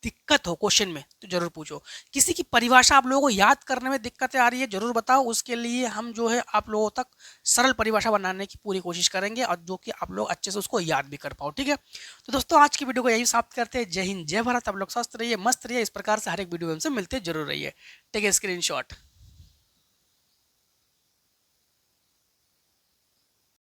दिक्कत हो क्वेश्चन में तो जरूर पूछो। किसी की परिभाषा आप लोगों को याद करने में दिक्कतें आ रही है जरूर बताओ, उसके लिए हम जो है आप लोगों तक सरल परिभाषा बनाने की पूरी कोशिश करेंगे और जो कि आप लोग अच्छे से उसको याद भी कर पाओ, ठीक है। तो दोस्तों आज की वीडियो को यही समाप्त करते हैं। जय हिंद, जय भारत। आप लोग स्वस्थ रहिए, मस्त रहिए। इस प्रकार से हर एक वीडियो में हमसे मिलते जरूर रहिए। Take a screenshot.